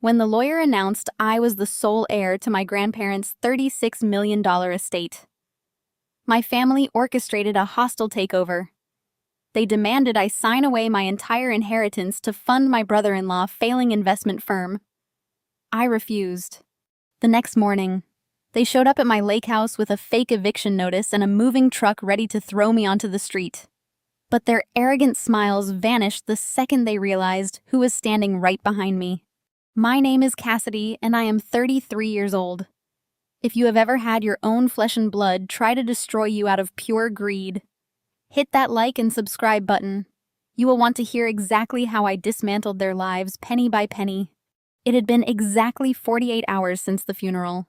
when the lawyer announced I was the sole heir to my grandparents' $36 million estate. My family orchestrated a hostile takeover. They demanded I sign away my entire inheritance to fund my brother-in-law's failing investment firm. I refused. The next morning, they showed up at my lake house with a fake eviction notice and a moving truck ready to throw me onto the street. But their arrogant smiles vanished the second they realized who was standing right behind me. My name is Cassidy, and I am 33 years old. If you have ever had your own flesh and blood try to destroy you out of pure greed, hit that like and subscribe button. You will want to hear exactly how I dismantled their lives penny by penny. It had been exactly 48 hours since the funeral.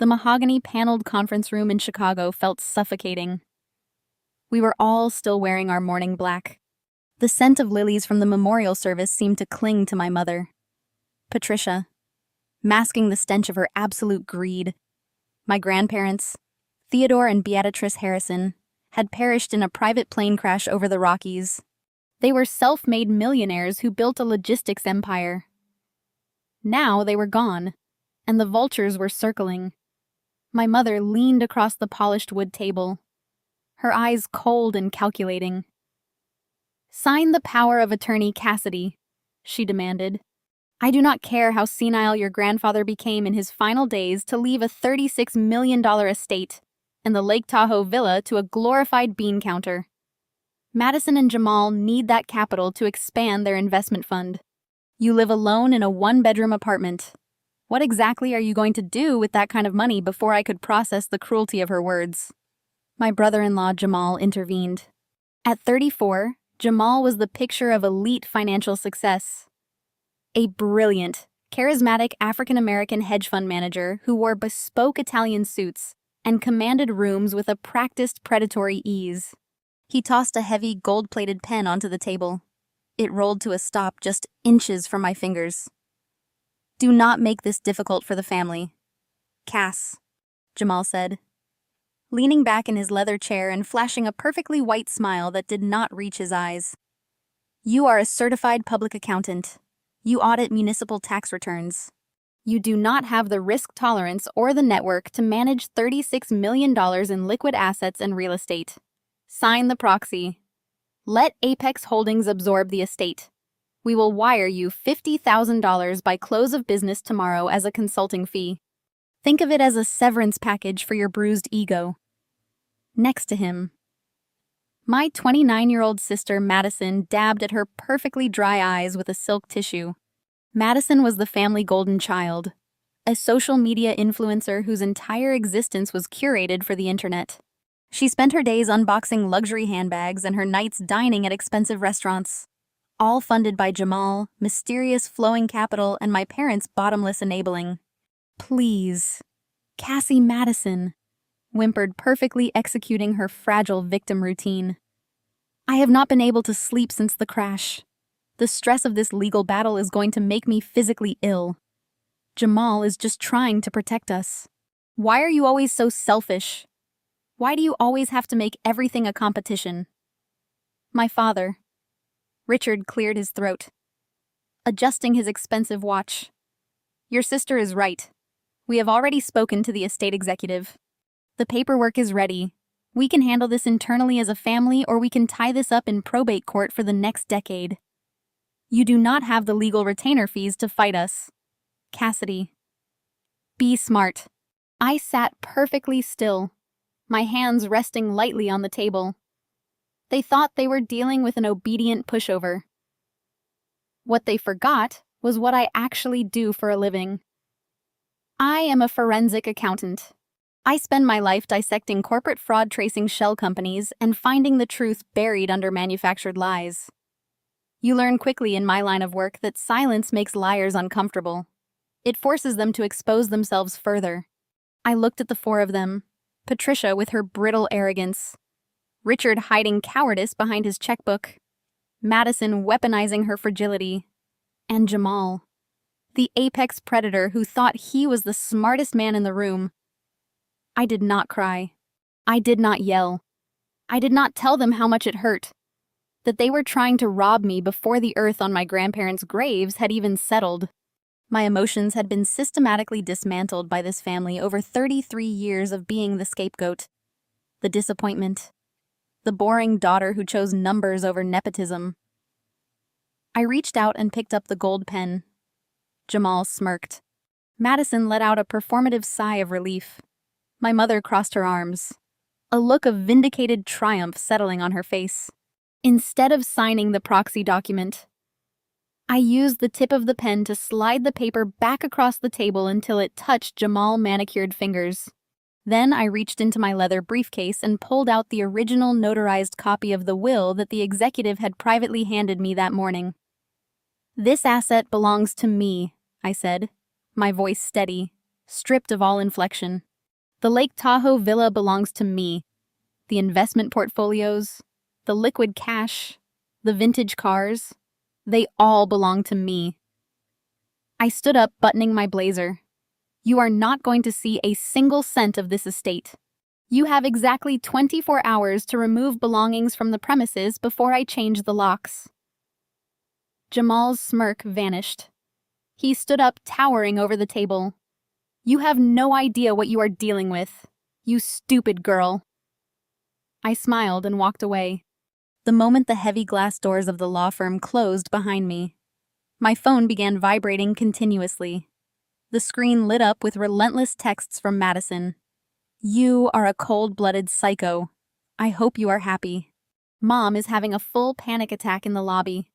The mahogany-paneled conference room in Chicago felt suffocating. We were all still wearing our mourning black. The scent of lilies from the memorial service seemed to cling to my mother, Patricia, masking the stench of her absolute greed. My grandparents, Theodore and Beatrice Harrison, had perished in a private plane crash over the Rockies. They were self-made millionaires who built a logistics empire. Now they were gone, and the vultures were circling. My mother leaned across the polished wood table, her eyes cold and calculating. "Sign the power of attorney, Cassidy," she demanded. "I do not care how senile your grandfather became in his final days to leave a $36 million estate and the Lake Tahoe villa to a glorified bean counter. Madison and Jamal need that capital to expand their investment fund. You live alone in a one-bedroom apartment. What exactly are you going to do with that kind of money?" Before I could process the cruelty of her words, my brother-in-law Jamal intervened. At 34, Jamal was the picture of elite financial success. A brilliant, charismatic African-American hedge fund manager who wore bespoke Italian suits and commanded rooms with a practiced predatory ease. He tossed a heavy gold-plated pen onto the table. It rolled to a stop just inches from my fingers. "Do not make this difficult for the family, Cass," Jamal said, leaning back in his leather chair and flashing a perfectly white smile that did not reach his eyes. "You are a certified public accountant. You audit municipal tax returns. You do not have the risk tolerance or the network to manage $36 million in liquid assets and real estate. Sign the proxy. Let Apex Holdings absorb the estate. We will wire you $50,000 by close of business tomorrow as a consulting fee. Think of it as a severance package for your bruised ego." Next to him, my 29-year-old sister Madison dabbed at her perfectly dry eyes with a silk tissue. Madison was the family golden child, a social media influencer whose entire existence was curated for the internet. She spent her days unboxing luxury handbags and her nights dining at expensive restaurants, all funded by Jamal, mysterious flowing capital, and my parents' bottomless enabling. "Please, Cassie Madison," whimpered, perfectly executing her fragile victim routine. "I have not been able to sleep since the crash. The stress of this legal battle is going to make me physically ill. Jamal is just trying to protect us. Why are you always so selfish? Why do you always have to make everything a competition?" My father, Richard, cleared his throat, adjusting his expensive watch. "Your sister is right. We have already spoken to the estate executive. The paperwork is ready. We can handle this internally as a family, or we can tie this up in probate court for the next decade. You do not have the legal retainer fees to fight us. Cassidy, be smart." I sat perfectly still, my hands resting lightly on the table. They thought they were dealing with an obedient pushover. What they forgot was what I actually do for a living. I am a forensic accountant. I spend my life dissecting corporate fraud, tracing shell companies, and finding the truth buried under manufactured lies. You learn quickly in my line of work that silence makes liars uncomfortable. It forces them to expose themselves further. I looked at the four of them, Patricia with her brittle arrogance, Richard hiding cowardice behind his checkbook, Madison weaponizing her fragility, and Jamal, the apex predator who thought he was the smartest man in the room. I did not cry. I did not yell. I did not tell them how much it hurt, that they were trying to rob me before the earth on my grandparents' graves had even settled. My emotions had been systematically dismantled by this family over 33 years of being the scapegoat. The disappointment. The boring daughter who chose numbers over nepotism. I reached out and picked up the gold pen. Jamal smirked. Madison let out a performative sigh of relief. My mother crossed her arms, a look of vindicated triumph settling on her face. Instead of signing the proxy document, I used the tip of the pen to slide the paper back across the table until it touched Jamal's manicured fingers. Then I reached into my leather briefcase and pulled out the original notarized copy of the will that the executive had privately handed me that morning. "This asset belongs to me," I said, my voice steady, stripped of all inflection. "The Lake Tahoe villa belongs to me. The investment portfolios, the liquid cash, the vintage cars, they all belong to me." I stood up, buttoning my blazer. "You are not going to see a single cent of this estate. You have exactly 24 hours to remove belongings from the premises before I change the locks." Jamal's smirk vanished. He stood up, towering over the table. "You have no idea what you are dealing with, you stupid girl." I smiled and walked away. The moment the heavy glass doors of the law firm closed behind me, my phone began vibrating continuously. The screen lit up with relentless texts from Madison. "You are a cold-blooded psycho. I hope you are happy. Mom is having a full panic attack in the lobby.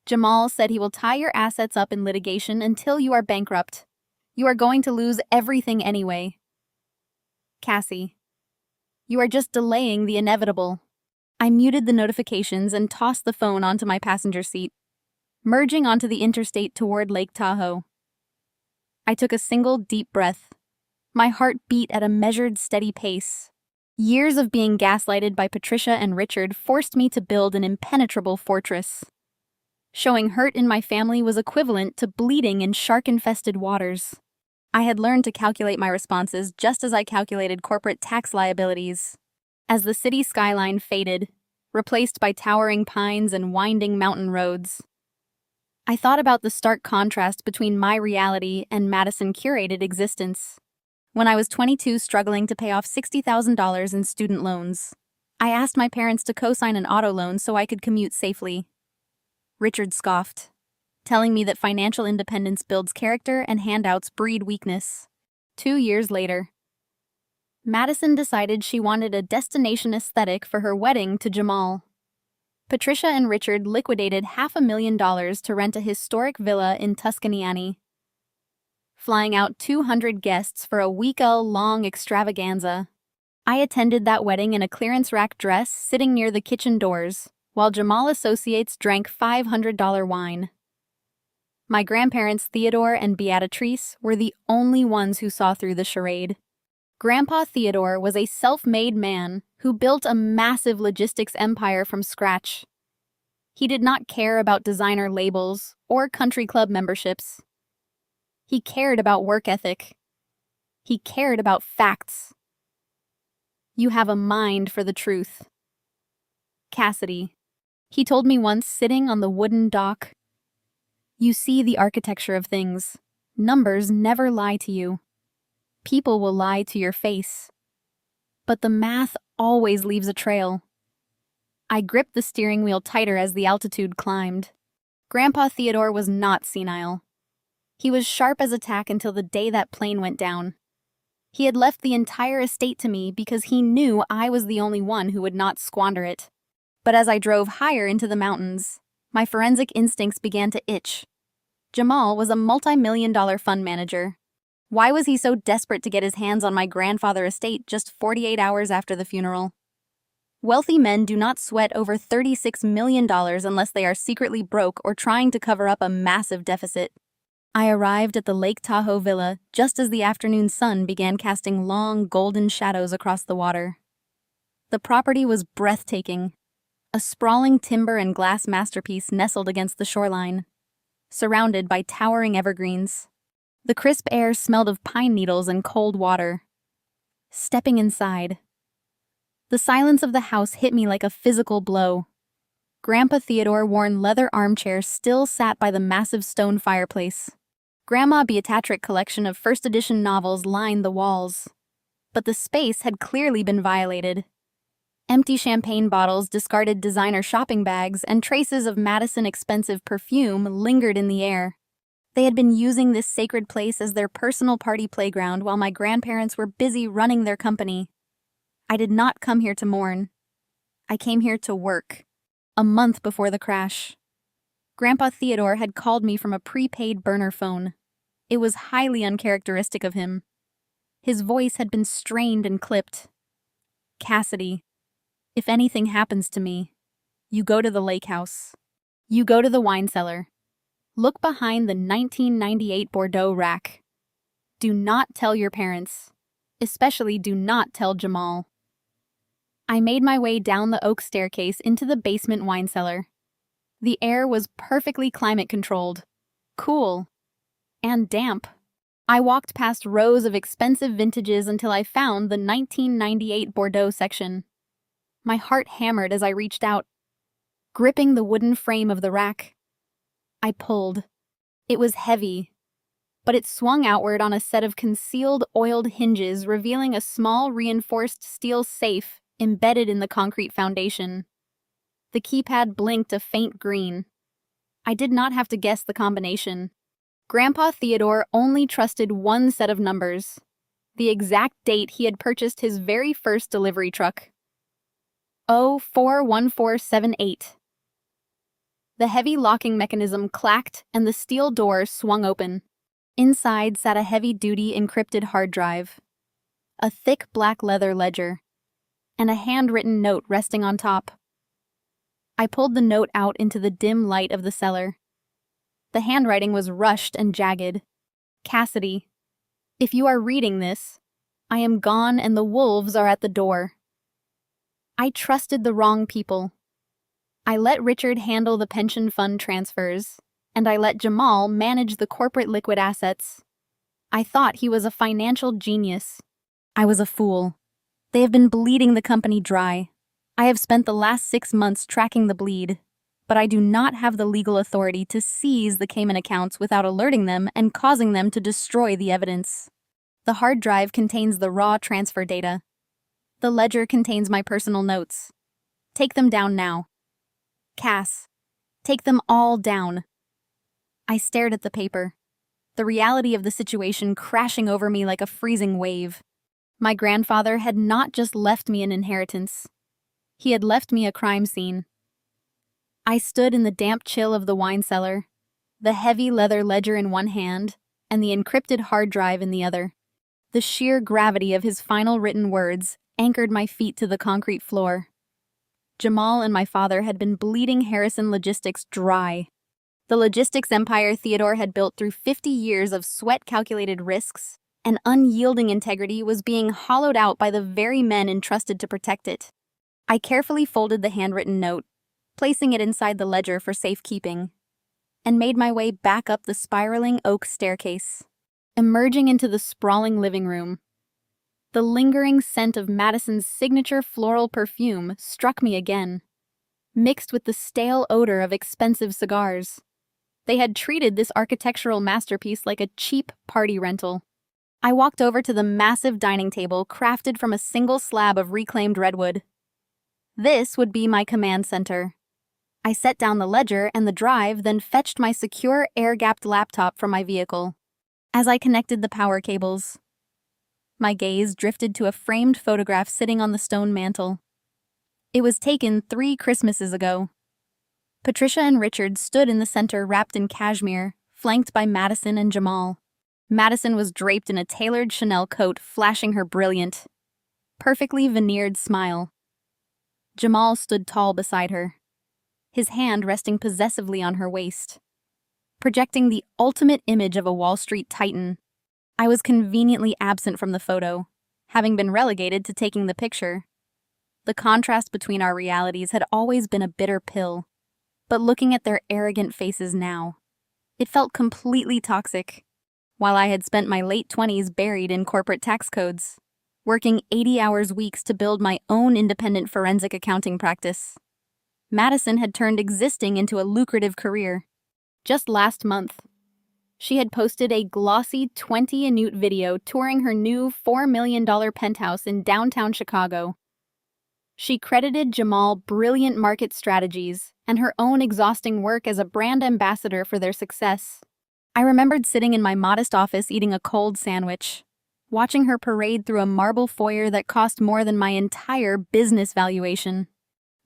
Jamal said he will tie your assets up in litigation until you are bankrupt. You are going to lose everything anyway. Cassie, you are just delaying the inevitable." I muted the notifications and tossed the phone onto my passenger seat, merging onto the interstate toward Lake Tahoe. I took a single deep breath. My heart beat at a measured, steady pace. Years of being gaslighted by Patricia and Richard forced me to build an impenetrable fortress. Showing hurt in my family was equivalent to bleeding in shark-infested waters. I had learned to calculate my responses just as I calculated corporate tax liabilities. As the city skyline faded, replaced by towering pines and winding mountain roads, I thought about the stark contrast between my reality and Madison-curated existence. When I was 22, struggling to pay off $60,000 in student loans, I asked my parents to co-sign an auto loan so I could commute safely. Richard scoffed, telling me that financial independence builds character and handouts breed weakness. 2 years later, Madison decided she wanted a destination aesthetic for her wedding to Jamal. Patricia and Richard liquidated $500,000 to rent a historic villa in Tuscany, flying out 200 guests for a week-long extravaganza. I attended that wedding in a clearance rack dress sitting near the kitchen doors, while Jamal associates drank $500 wine. My grandparents Theodore and Beatrice were the only ones who saw through the charade. Grandpa Theodore was a self-made man who built a massive logistics empire from scratch. He did not care about designer labels or country club memberships. He cared about work ethic. He cared about facts. "You have a mind for the truth." Cassidy, he told me once sitting on the wooden dock, "You see the architecture of things. Numbers never lie to you. People will lie to your face. But the math always leaves a trail." I gripped the steering wheel tighter as the altitude climbed. Grandpa Theodore was not senile. He was sharp as a tack until the day that plane went down. He had left the entire estate to me because he knew I was the only one who would not squander it. But as I drove higher into the mountains, my forensic instincts began to itch. Jamal was a multi-million-dollar fund manager. Why was he so desperate to get his hands on my grandfather's estate just 48 hours after the funeral? Wealthy men do not sweat over $36 million unless they are secretly broke or trying to cover up a massive deficit. I arrived at the Lake Tahoe villa just as the afternoon sun began casting long, golden shadows across the water. The property was breathtaking, a sprawling timber and glass masterpiece nestled against the shoreline, surrounded by towering evergreens. The crisp air smelled of pine needles and cold water. Stepping inside, the silence of the house hit me like a physical blow. Grandpa Theodore-worn leather armchair still sat by the massive stone fireplace. Grandma Beatrix collection of first edition novels lined the walls, but the space had clearly been violated. Empty champagne bottles, discarded designer shopping bags, and traces of Madison expensive perfume lingered in the air. They had been using this sacred place as their personal party playground while my grandparents were busy running their company. I did not come here to mourn. I came here to work. A month before the crash, Grandpa Theodore had called me from a prepaid burner phone. It was highly uncharacteristic of him. His voice had been strained and clipped. "Cassidy, if anything happens to me, you go to the lake house. You go to the wine cellar. Look behind the 1998 Bordeaux rack. Do not tell your parents. Especially do not tell Jamal." I made my way down the oak staircase into the basement wine cellar. The air was perfectly climate-controlled, cool, and damp. I walked past rows of expensive vintages until I found the 1998 Bordeaux section. My heart hammered as I reached out, gripping the wooden frame of the rack. I pulled. It was heavy, but it swung outward on a set of concealed oiled hinges, revealing a small reinforced steel safe embedded in the concrete foundation. The keypad blinked a faint green. I did not have to guess the combination. Grandpa Theodore only trusted one set of numbers, the exact date he had purchased his very first delivery truck. 041478. The heavy locking mechanism clacked and the steel door swung open. Inside sat a heavy-duty encrypted hard drive, a thick black leather ledger, and a handwritten note resting on top. I pulled the note out into the dim light of the cellar. The handwriting was rushed and jagged. "Cassidy, if you are reading this, I am gone and the wolves are at the door. I trusted the wrong people. I let Richard handle the pension fund transfers, and I let Jamal manage the corporate liquid assets. I thought he was a financial genius. I was a fool. They have been bleeding the company dry. I have spent the last 6 months tracking the bleed, but I do not have the legal authority to seize the Cayman accounts without alerting them and causing them to destroy the evidence. The hard drive contains the raw transfer data. The ledger contains my personal notes. Take them down now. Cass, take them all down." I stared at the paper, the reality of the situation crashing over me like a freezing wave. My grandfather had not just left me an inheritance. He had left me a crime scene. I stood in the damp chill of the wine cellar, the heavy leather ledger in one hand and the encrypted hard drive in the other. The sheer gravity of his final written words anchored my feet to the concrete floor. Jamal and my father had been bleeding Harrison Logistics dry. The logistics empire Theodore had built through 50 years of sweat-calculated risks and unyielding integrity was being hollowed out by the very men entrusted to protect it. I carefully folded the handwritten note, placing it inside the ledger for safekeeping, and made my way back up the spiraling oak staircase. Emerging into the sprawling living room, the lingering scent of Madison's signature floral perfume struck me again, mixed with the stale odor of expensive cigars. They had treated this architectural masterpiece like a cheap party rental. I walked over to the massive dining table crafted from a single slab of reclaimed redwood. This would be my command center. I set down the ledger and the drive, then fetched my secure air-gapped laptop from my vehicle. As I connected the power cables, my gaze drifted to a framed photograph sitting on the stone mantel. It was taken 3 Christmases ago. Patricia and Richard stood in the center wrapped in cashmere, flanked by Madison and Jamal. Madison was draped in a tailored Chanel coat, flashing her brilliant, perfectly veneered smile. Jamal stood tall beside her, his hand resting possessively on her waist, projecting the ultimate image of a Wall Street titan. I was conveniently absent from the photo, having been relegated to taking the picture. The contrast between our realities had always been a bitter pill, but looking at their arrogant faces now, it felt completely toxic. While I had spent my late 20s buried in corporate tax codes, working 80-hour weeks to build my own independent forensic accounting practice, Madison had turned existing into a lucrative career. Just last month, She had posted a glossy 20-minute video touring her new $4 million penthouse in downtown Chicago. She credited Jamal brilliant market strategies and her own exhausting work as a brand ambassador for their success. I remembered sitting in my modest office eating a cold sandwich, watching her parade through a marble foyer that cost more than my entire business valuation.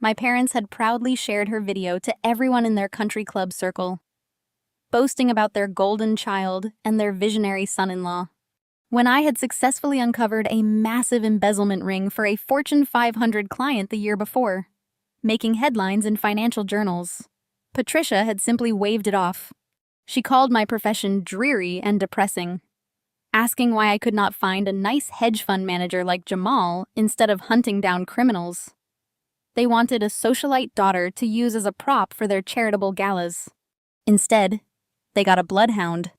My parents had proudly shared her video to everyone in their country club circle, boasting about their golden child and their visionary son-in-law. When I had successfully uncovered a massive embezzlement ring for a Fortune 500 client the year before, making headlines in financial journals, Patricia had simply waved it off. She called my profession dreary and depressing, asking why I could not find a nice hedge fund manager like Jamal instead of hunting down criminals. They wanted a socialite daughter to use as a prop for their charitable galas. Instead, they got a bloodhound.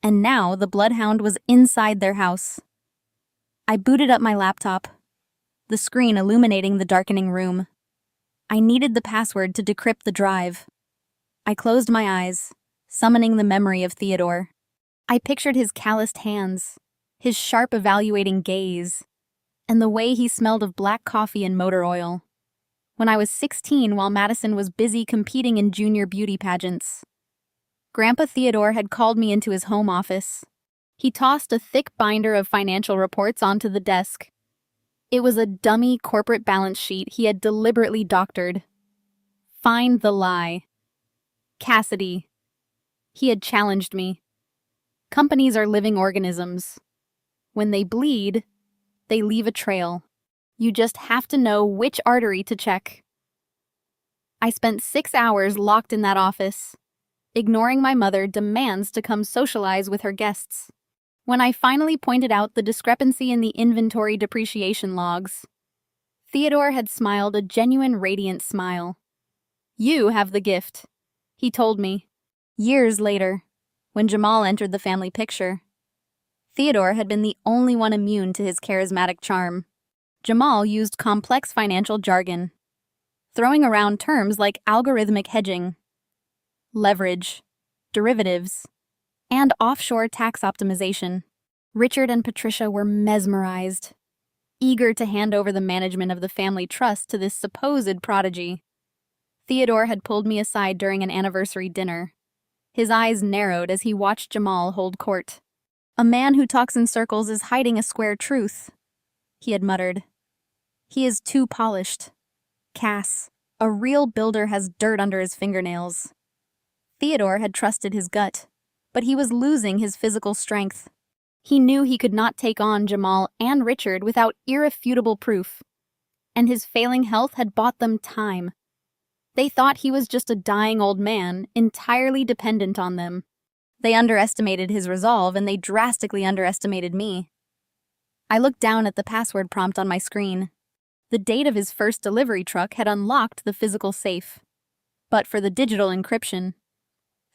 And now the bloodhound was inside their house. I booted up my laptop, the screen illuminating the darkening room. I needed the password to decrypt the drive. I closed my eyes, summoning the memory of Theodore. I pictured his calloused hands, his sharp evaluating gaze, and the way he smelled of black coffee and motor oil. When I was 16, while Madison was busy competing in junior beauty pageants, Grandpa Theodore had called me into his home office. He tossed a thick binder of financial reports onto the desk. It was a dummy corporate balance sheet he had deliberately doctored. Find the lie. Cassidy. He had challenged me. Companies are living organisms. When they bleed, they leave a trail. You just have to know which artery to check. I spent 6 hours locked in that office, ignoring my mother demands to come socialize with her guests. When I finally pointed out the discrepancy in the inventory depreciation logs, Theodore had smiled a genuine radiant smile. "You have the gift," he told me. Years later, when Jamal entered the family picture, Theodore had been the only one immune to his charismatic charm. Jamal used complex financial jargon, throwing around terms like algorithmic hedging, leverage, derivatives, and offshore tax optimization. Richard and Patricia were mesmerized, eager to hand over the management of the family trust to this supposed prodigy. Theodore had pulled me aside during an anniversary dinner. His eyes narrowed as he watched Jamal hold court. "A man who talks in circles is hiding a square truth," he had muttered. "He is too polished. Cass, a real builder has dirt under his fingernails." Theodore had trusted his gut, but he was losing his physical strength. He knew he could not take on Jamal and Richard without irrefutable proof, and his failing health had bought them time. They thought he was just a dying old man, entirely dependent on them. They underestimated his resolve, and they drastically underestimated me. I looked down at the password prompt on my screen. The date of his first delivery truck had unlocked the physical safe. But for the digital encryption,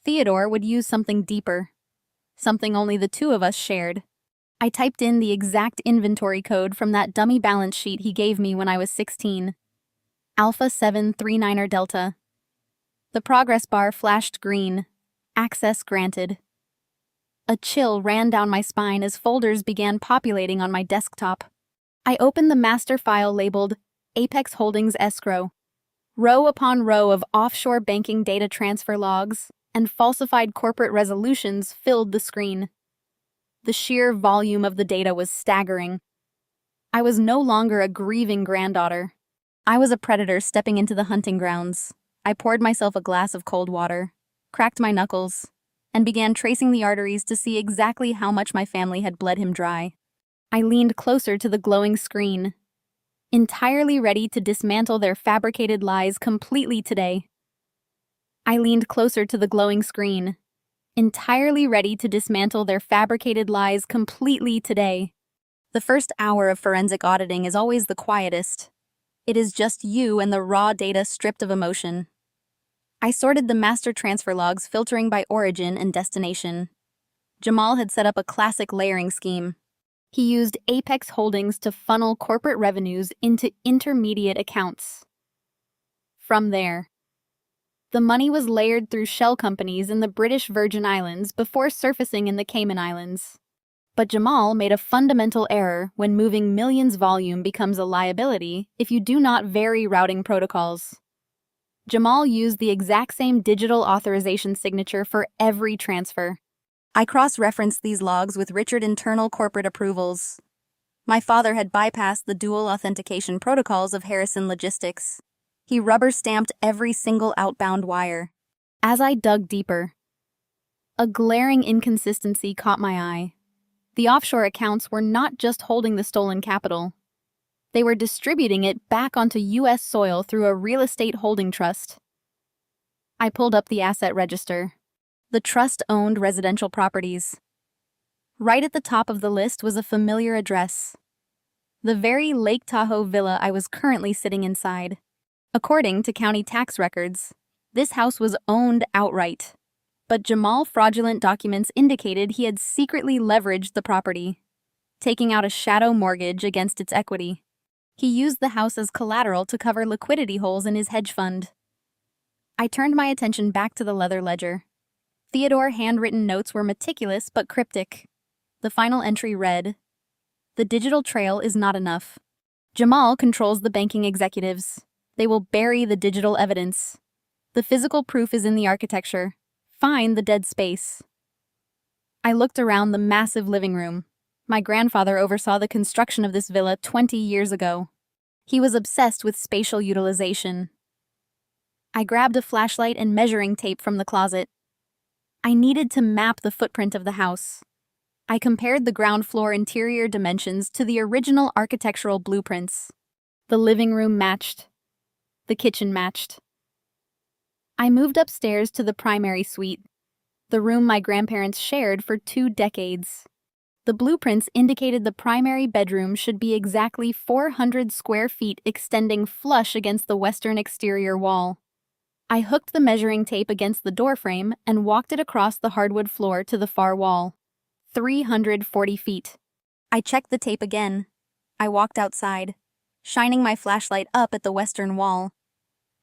Theodore would use something deeper, something only the two of us shared. I typed in the exact inventory code from that dummy balance sheet he gave me when I was 16. Alpha 739er Delta. The progress bar flashed green. Access granted. A chill ran down my spine as folders began populating on my desktop. I opened the master file labeled Apex Holdings Escrow. Row upon row of offshore banking data transfer logs and falsified corporate resolutions filled the screen. The sheer volume of the data was staggering. I was no longer a grieving granddaughter. I was a predator stepping into the hunting grounds. I poured myself a glass of cold water, cracked my knuckles, and began tracing the arteries to see exactly how much my family had bled him dry. I leaned closer to the glowing screen, entirely ready to dismantle their fabricated lies completely today. I leaned closer to the glowing screen, entirely ready to dismantle their fabricated lies completely today. The first hour of forensic auditing is always the quietest. It is just you and the raw data stripped of emotion. I sorted the master transfer logs, filtering by origin and destination. Jamal had set up a classic layering scheme. He used Apex Holdings to funnel corporate revenues into intermediate accounts. From there, The money was layered through shell companies in the British Virgin Islands before surfacing in the Cayman Islands. But Jamal made a fundamental error when moving millions volume becomes a liability if you do not vary routing protocols. Jamal used the exact same digital authorization signature for every transfer. I cross-referenced these logs with Richard's internal corporate approvals. My father had bypassed the dual authentication protocols of Harrison Logistics. He rubber-stamped every single outbound wire. As I dug deeper, a glaring inconsistency caught my eye. The offshore accounts were not just holding the stolen capital. They were distributing it back onto U.S. soil through a real estate holding trust. I pulled up the asset register. The trust owned residential properties. Right at the top of the list was a familiar address. The very Lake Tahoe villa I was currently sitting inside. According to county tax records, this house was owned outright. But Jamal's fraudulent documents indicated he had secretly leveraged the property, taking out a shadow mortgage against its equity. He used the house as collateral to cover liquidity holes in his hedge fund. I turned my attention back to the leather ledger. Theodore's handwritten notes were meticulous but cryptic. The final entry read, "The digital trail is not enough. Jamal controls the banking executives. They will bury the digital evidence. The physical proof is in the architecture. Find the dead space." I looked around the massive living room. My grandfather oversaw the construction of this villa 20 years ago. He was obsessed with spatial utilization. I grabbed a flashlight and measuring tape from the closet. I needed to map the footprint of the house. I compared the ground floor interior dimensions to the original architectural blueprints. The living room matched. The kitchen matched. I moved upstairs to the primary suite, the room my grandparents shared for 2 decades. The blueprints indicated the primary bedroom should be exactly 400 square feet extending flush against the western exterior wall. I hooked the measuring tape against the doorframe and walked it across the hardwood floor to the far wall. 340 feet. I checked the tape again. I walked outside, shining my flashlight up at the western wall.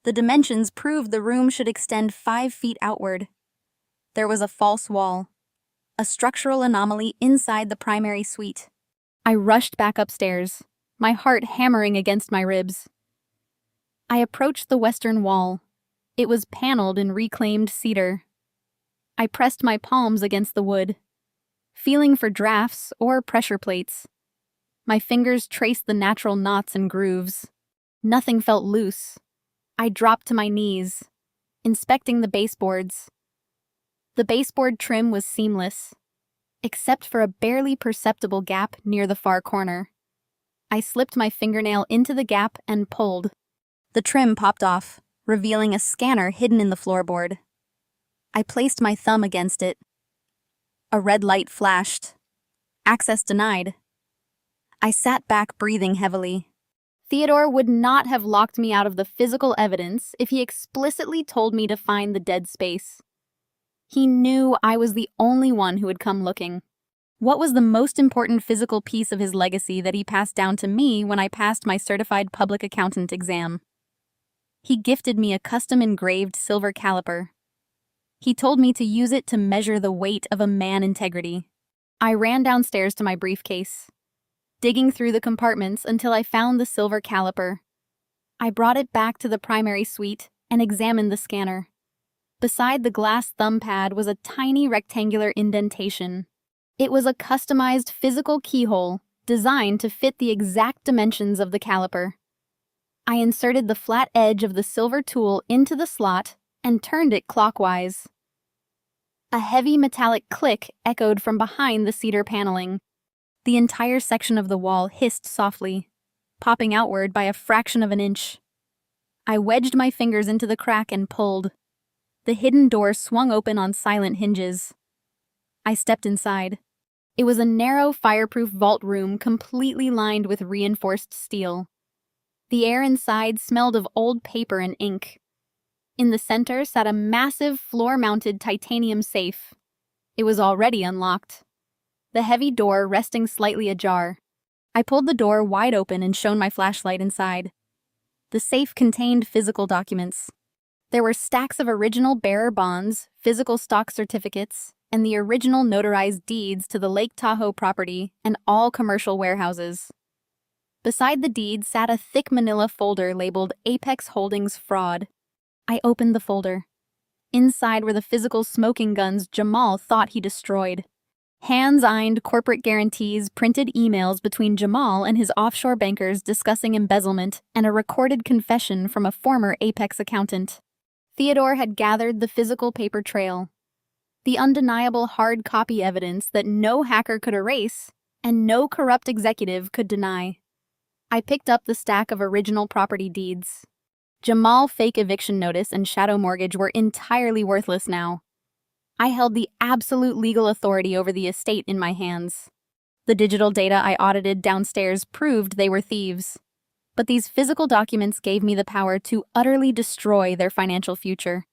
The dimensions proved the room should extend 5 feet outward. There was a false wall, a structural anomaly inside the primary suite. I rushed back upstairs, my heart hammering against my ribs. I approached the western wall. It was paneled in reclaimed cedar. I pressed my palms against the wood, feeling for drafts or pressure plates. My fingers traced the natural knots and grooves. Nothing felt loose. I dropped to my knees, inspecting the baseboards. The baseboard trim was seamless, except for a barely perceptible gap near the far corner. I slipped my fingernail into the gap and pulled. The trim popped off, revealing a scanner hidden in the floorboard. I placed my thumb against it. A red light flashed. Access denied. I sat back, breathing heavily. Theodore would not have locked me out of the physical evidence if he explicitly told me to find the dead space. He knew I was the only one who had come looking. What was the most important physical piece of his legacy that he passed down to me when I passed my certified public accountant exam? He gifted me a custom-engraved silver caliper. He told me to use it to measure the weight of a man's integrity. I ran downstairs to my briefcase, digging through the compartments until I found the silver caliper. I brought it back to the primary suite and examined the scanner. Beside the glass thumb pad was a tiny rectangular indentation. It was a customized physical keyhole designed to fit the exact dimensions of the caliper. I inserted the flat edge of the silver tool into the slot and turned it clockwise. A heavy metallic click echoed from behind the cedar paneling. The entire section of the wall hissed softly, popping outward by a fraction of an inch. I wedged my fingers into the crack and pulled. The hidden door swung open on silent hinges. I stepped inside. It was a narrow, fireproof vault room completely lined with reinforced steel. The air inside smelled of old paper and ink. In the center sat a massive floor-mounted titanium safe. It was already unlocked, the heavy door resting slightly ajar. I pulled the door wide open and shone my flashlight inside. The safe contained physical documents. There were stacks of original bearer bonds, physical stock certificates, and the original notarized deeds to the Lake Tahoe property and all commercial warehouses. Beside the deed sat a thick manila folder labeled Apex Holdings Fraud. I opened the folder. Inside were the physical smoking guns Jamal thought he destroyed. Hand-signed corporate guarantees, printed emails between Jamal and his offshore bankers discussing embezzlement, and a recorded confession from a former Apex accountant. Theodore had gathered the physical paper trail, the undeniable hard copy evidence that no hacker could erase and no corrupt executive could deny. I picked up the stack of original property deeds. Jamal fake eviction notice and shadow mortgage were entirely worthless now. I held the absolute legal authority over the estate in my hands. The digital data I audited downstairs proved they were thieves. But these physical documents gave me the power to utterly destroy their financial future.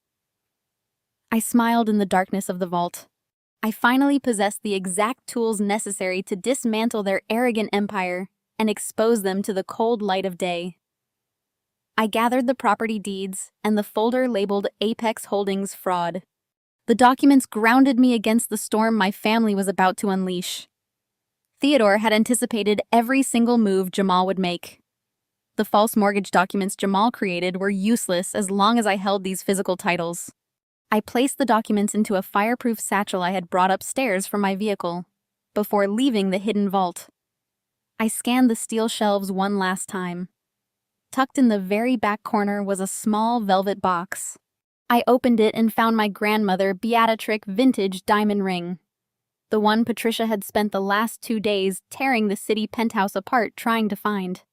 I smiled in the darkness of the vault. I finally possessed the exact tools necessary to dismantle their arrogant empire and expose them to the cold light of day. I gathered the property deeds and the folder labeled Apex Holdings Fraud. The documents grounded me against the storm my family was about to unleash. Theodore had anticipated every single move Jamal would make. The false mortgage documents Jamal created were useless as long as I held these physical titles. I placed the documents into a fireproof satchel I had brought upstairs from my vehicle, before leaving the hidden vault. I scanned the steel shelves one last time. Tucked in the very back corner was a small velvet box. I opened it and found my grandmother Beatrice vintage diamond ring. The one Patricia had spent the last 2 days tearing the city penthouse apart trying to find.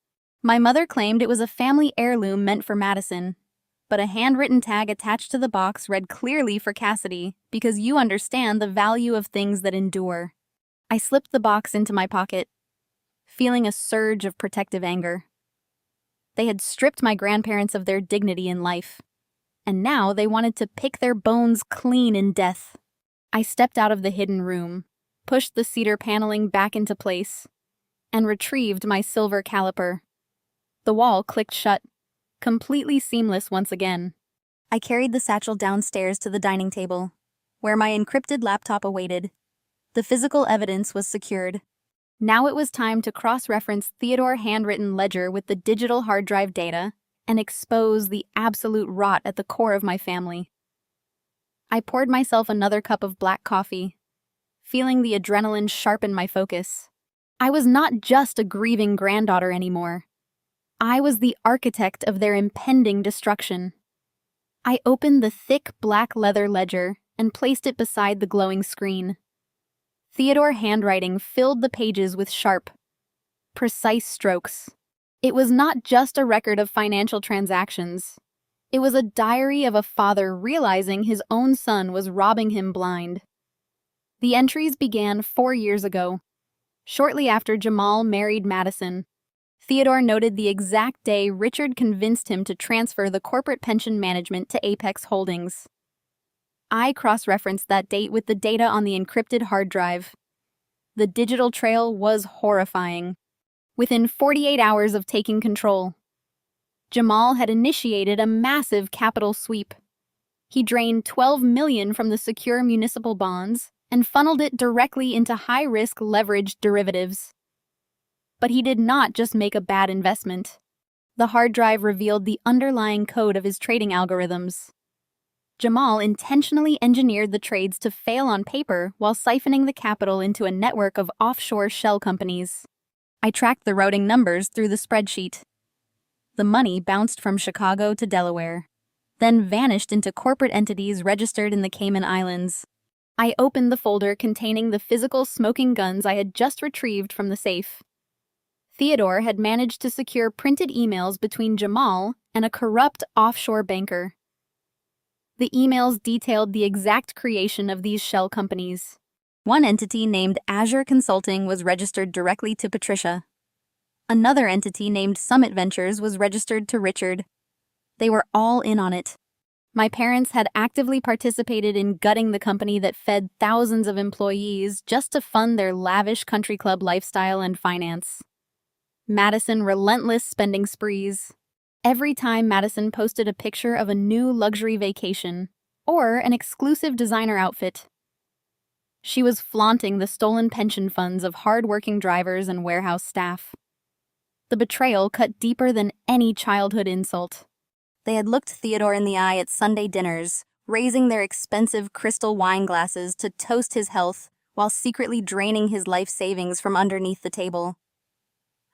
My mother claimed it was a family heirloom meant for Madison, but a handwritten tag attached to the box read clearly for Cassidy, because you understand the value of things that endure. I slipped the box into my pocket, feeling a surge of protective anger. They had stripped my grandparents of their dignity in life, and now they wanted to pick their bones clean in death. I stepped out of the hidden room, pushed the cedar paneling back into place, and retrieved my silver caliper. The wall clicked shut, completely seamless once again. I carried the satchel downstairs to the dining table, where my encrypted laptop awaited. The physical evidence was secured. Now it was time to cross-reference Theodore handwritten ledger with the digital hard drive data and expose the absolute rot at the core of my family. I poured myself another cup of black coffee, feeling the adrenaline sharpen my focus. I was not just a grieving granddaughter anymore. I was the architect of their impending destruction. I opened the thick black leather ledger and placed it beside the glowing screen. Theodore handwriting filled the pages with sharp, precise strokes. It was not just a record of financial transactions. It was a diary of a father realizing his own son was robbing him blind. The entries began 4 years ago, shortly after Jamal married Madison. Theodore noted the exact day Richard convinced him to transfer the corporate pension management to Apex Holdings. I cross-referenced that date with the data on the encrypted hard drive. The digital trail was horrifying. Within 48 hours of taking control, Jamal had initiated a massive capital sweep. He drained $12 million from the secure municipal bonds and funneled it directly into high-risk leveraged derivatives. But he did not just make a bad investment. The hard drive revealed the underlying code of his trading algorithms. Jamal intentionally engineered the trades to fail on paper while siphoning the capital into a network of offshore shell companies. I tracked the routing numbers through the spreadsheet. The money bounced from Chicago to Delaware, then vanished into corporate entities registered in the Cayman Islands. I opened the folder containing the physical smoking guns I had just retrieved from the safe. Theodore had managed to secure printed emails between Jamal and a corrupt offshore banker. The emails detailed the exact creation of these shell companies. One entity named Azure Consulting was registered directly to Patricia. Another entity named Summit Ventures was registered to Richard. They were all in on it. My parents had actively participated in gutting the company that fed thousands of employees just to fund their lavish country club lifestyle and finance. Madison relentless spending sprees. every time Madison posted a picture of a new luxury vacation or an exclusive designer outfit. She was flaunting the stolen pension funds of hard-working drivers and warehouse staff. The betrayal cut deeper than any childhood insult. They had looked Theodore in the eye at Sunday dinners, raising their expensive crystal wine glasses to toast his health while secretly draining his life savings from underneath the table.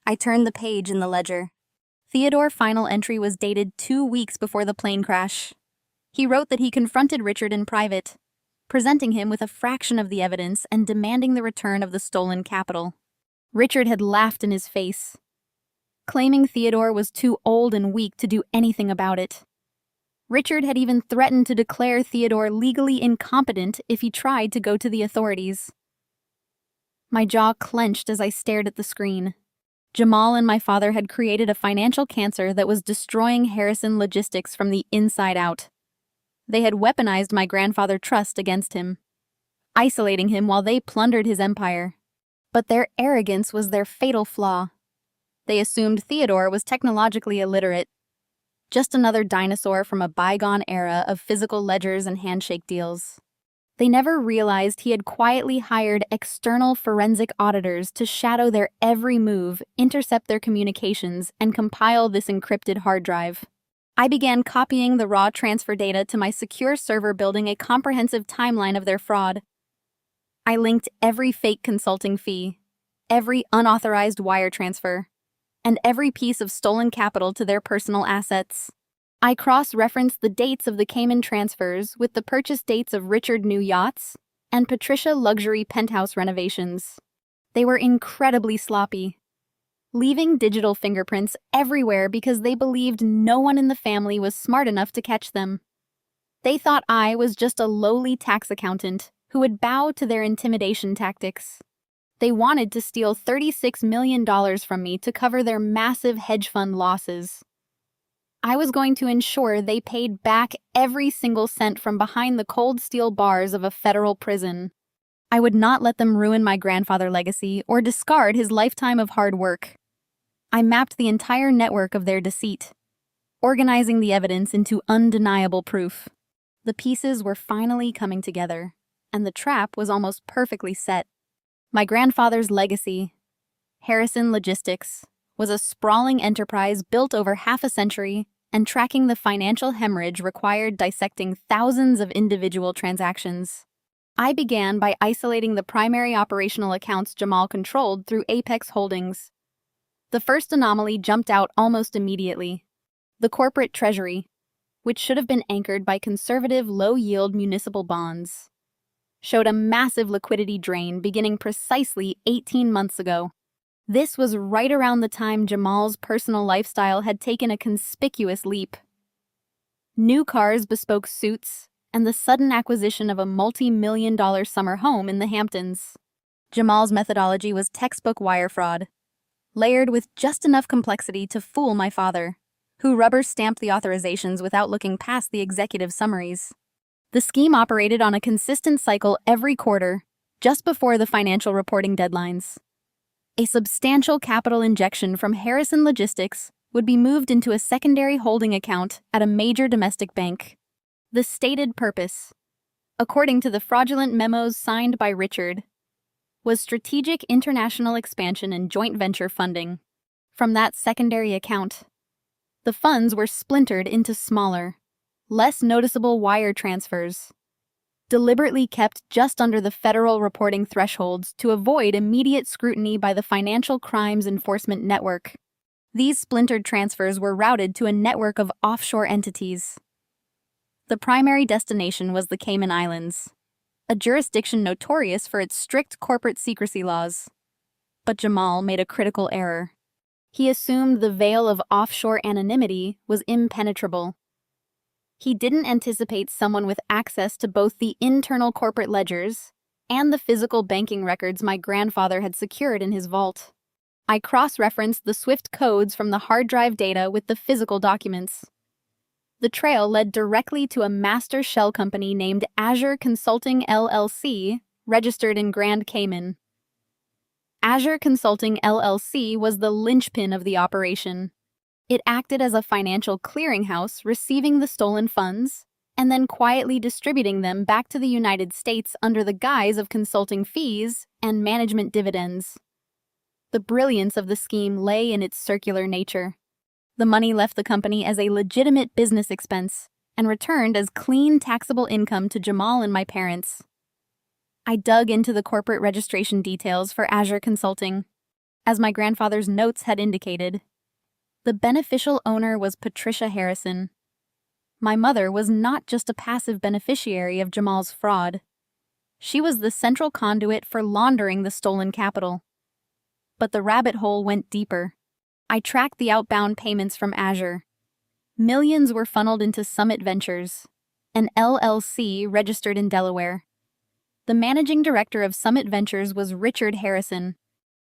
I turned the page in the ledger. Theodore's final entry was dated 2 weeks before the plane crash. He wrote that he confronted Richard in private, presenting him with a fraction of the evidence and demanding the return of the stolen capital. Richard had laughed in his face, claiming Theodore was too old and weak to do anything about it. Richard had even threatened to declare Theodore legally incompetent if he tried to go to the authorities. My jaw clenched as I stared at the screen. Jamal and my father had created a financial cancer that was destroying Harrison Logistics from the inside out. They had weaponized my grandfather's trust against him, isolating him while they plundered his empire. But their arrogance was their fatal flaw. They assumed Theodore was technologically illiterate, just another dinosaur from a bygone era of physical ledgers and handshake deals. They never realized he had quietly hired external forensic auditors to shadow their every move, intercept their communications, and compile this encrypted hard drive. I began copying the raw transfer data to my secure server, building a comprehensive timeline of their fraud. I linked every fake consulting fee, every unauthorized wire transfer, and every piece of stolen capital to their personal assets. I cross-referenced the dates of the Cayman transfers with the purchase dates of Richard new yachts and Patricia luxury penthouse renovations. They were incredibly sloppy, leaving digital fingerprints everywhere because they believed no one in the family was smart enough to catch them. They thought I was just a lowly tax accountant who would bow to their intimidation tactics. They wanted to steal $36 million from me to cover their massive hedge fund losses. I was going to ensure they paid back every single cent from behind the cold steel bars of a federal prison. I would not let them ruin my grandfather's legacy or discard his lifetime of hard work. I mapped the entire network of their deceit, organizing the evidence into undeniable proof. The pieces were finally coming together, and the trap was almost perfectly set. My grandfather's legacy, Harrison Logistics, was a sprawling enterprise built over half a century, and tracking the financial hemorrhage required dissecting thousands of individual transactions. I began by isolating the primary operational accounts Jamal controlled through Apex Holdings. The first anomaly jumped out almost immediately. The corporate treasury, which should have been anchored by conservative, low-yield municipal bonds, showed a massive liquidity drain beginning precisely 18 months ago. This was right around the time Jamal's personal lifestyle had taken a conspicuous leap. New cars, bespoke suits, and the sudden acquisition of a multi-million-dollar summer home in the Hamptons. Jamal's methodology was textbook wire fraud, layered with just enough complexity to fool my father, who rubber-stamped the authorizations without looking past the executive summaries. The scheme operated on a consistent cycle every quarter, just before the financial reporting deadlines. A substantial capital injection from Harrison Logistics would be moved into a secondary holding account at a major domestic bank. The stated purpose, according to the fraudulent memos signed by Richard, was strategic international expansion and joint venture funding. From that secondary account, the funds were splintered into smaller, less noticeable wire transfers, deliberately kept just under the federal reporting thresholds to avoid immediate scrutiny by the Financial Crimes Enforcement Network. These splintered transfers were routed to a network of offshore entities. The primary destination was the Cayman Islands, a jurisdiction notorious for its strict corporate secrecy laws. But Jamal made a critical error. He assumed the veil of offshore anonymity was impenetrable. He didn't anticipate someone with access to both the internal corporate ledgers and the physical banking records my grandfather had secured in his vault. I cross-referenced the Swift codes from the hard drive data with the physical documents. The trail led directly to a master shell company named Azure Consulting LLC, registered in Grand Cayman. Azure Consulting LLC was the linchpin of the operation. It acted as a financial clearinghouse, receiving the stolen funds and then quietly distributing them back to the United States under the guise of consulting fees and management dividends. The brilliance of the scheme lay in its circular nature. The money left the company as a legitimate business expense and returned as clean taxable income to Jamal and my parents. I dug into the corporate registration details for Azure Consulting. As my grandfather's notes had indicated, the beneficial owner was Patricia Harrison. My mother was not just a passive beneficiary of Jamal's fraud. She was the central conduit for laundering the stolen capital. But the rabbit hole went deeper. I tracked the outbound payments from Azure. Millions were funneled into Summit Ventures, an LLC registered in Delaware. The managing director of Summit Ventures was Richard Harrison.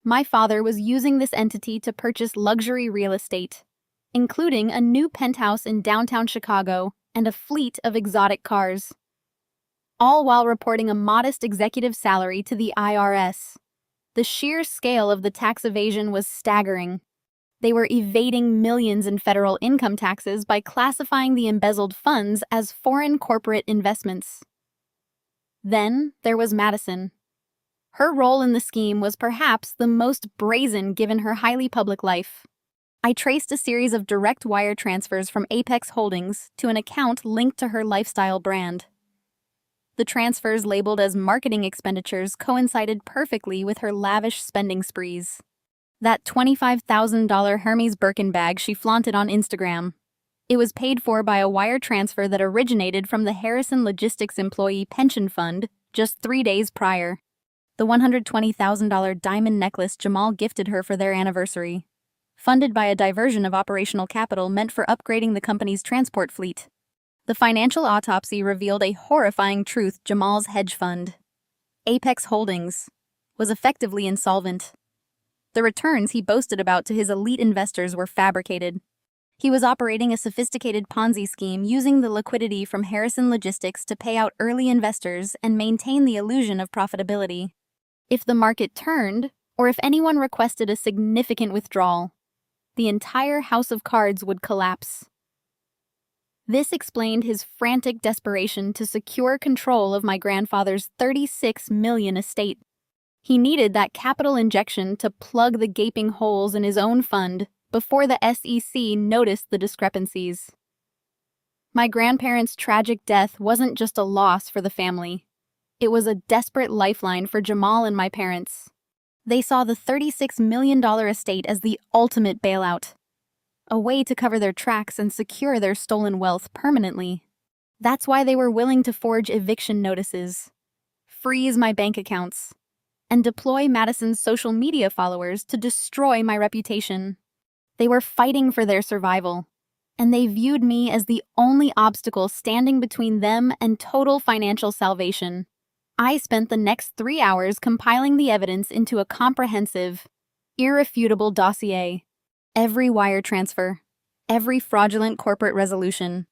My father was using this entity to purchase luxury real estate, including a new penthouse in downtown Chicago and a fleet of exotic cars, all while reporting a modest executive salary to the IRS. The sheer scale of the tax evasion was staggering. They were evading millions in federal income taxes by classifying the embezzled funds as foreign corporate investments. Then there was Madison. Her role in the scheme was perhaps the most brazen given her highly public life. I traced a series of direct wire transfers from Apex Holdings to an account linked to her lifestyle brand. The transfers labeled as marketing expenditures coincided perfectly with her lavish spending sprees. That $25,000 Hermes Birkin bag she flaunted on Instagram. It was paid for by a wire transfer that originated from the Harrison Logistics Employee Pension Fund just 3 days prior. The $120,000 diamond necklace Jamal gifted her for their anniversary, funded by a diversion of operational capital meant for upgrading the company's transport fleet. The financial autopsy revealed a horrifying truth: Jamal's hedge fund, Apex Holdings, was effectively insolvent. The returns he boasted about to his elite investors were fabricated. He was operating a sophisticated Ponzi scheme using the liquidity from Harrison Logistics to pay out early investors and maintain the illusion of profitability. If the market turned, or if anyone requested a significant withdrawal, the entire house of cards would collapse. This explained his frantic desperation to secure control of my grandfather's $36 million estate. He needed that capital injection to plug the gaping holes in his own fund before the SEC noticed the discrepancies. My grandparents' tragic death wasn't just a loss for the family. It was a desperate lifeline for Jamal and my parents. They saw the $36 million estate as the ultimate bailout, a way to cover their tracks and secure their stolen wealth permanently. That's why they were willing to forge eviction notices, freeze my bank accounts, and deploy Madison's social media followers to destroy my reputation. They were fighting for their survival, and they viewed me as the only obstacle standing between them and total financial salvation. I spent the next 3 hours compiling the evidence into a comprehensive, irrefutable dossier. Every wire transfer, every fraudulent corporate resolution,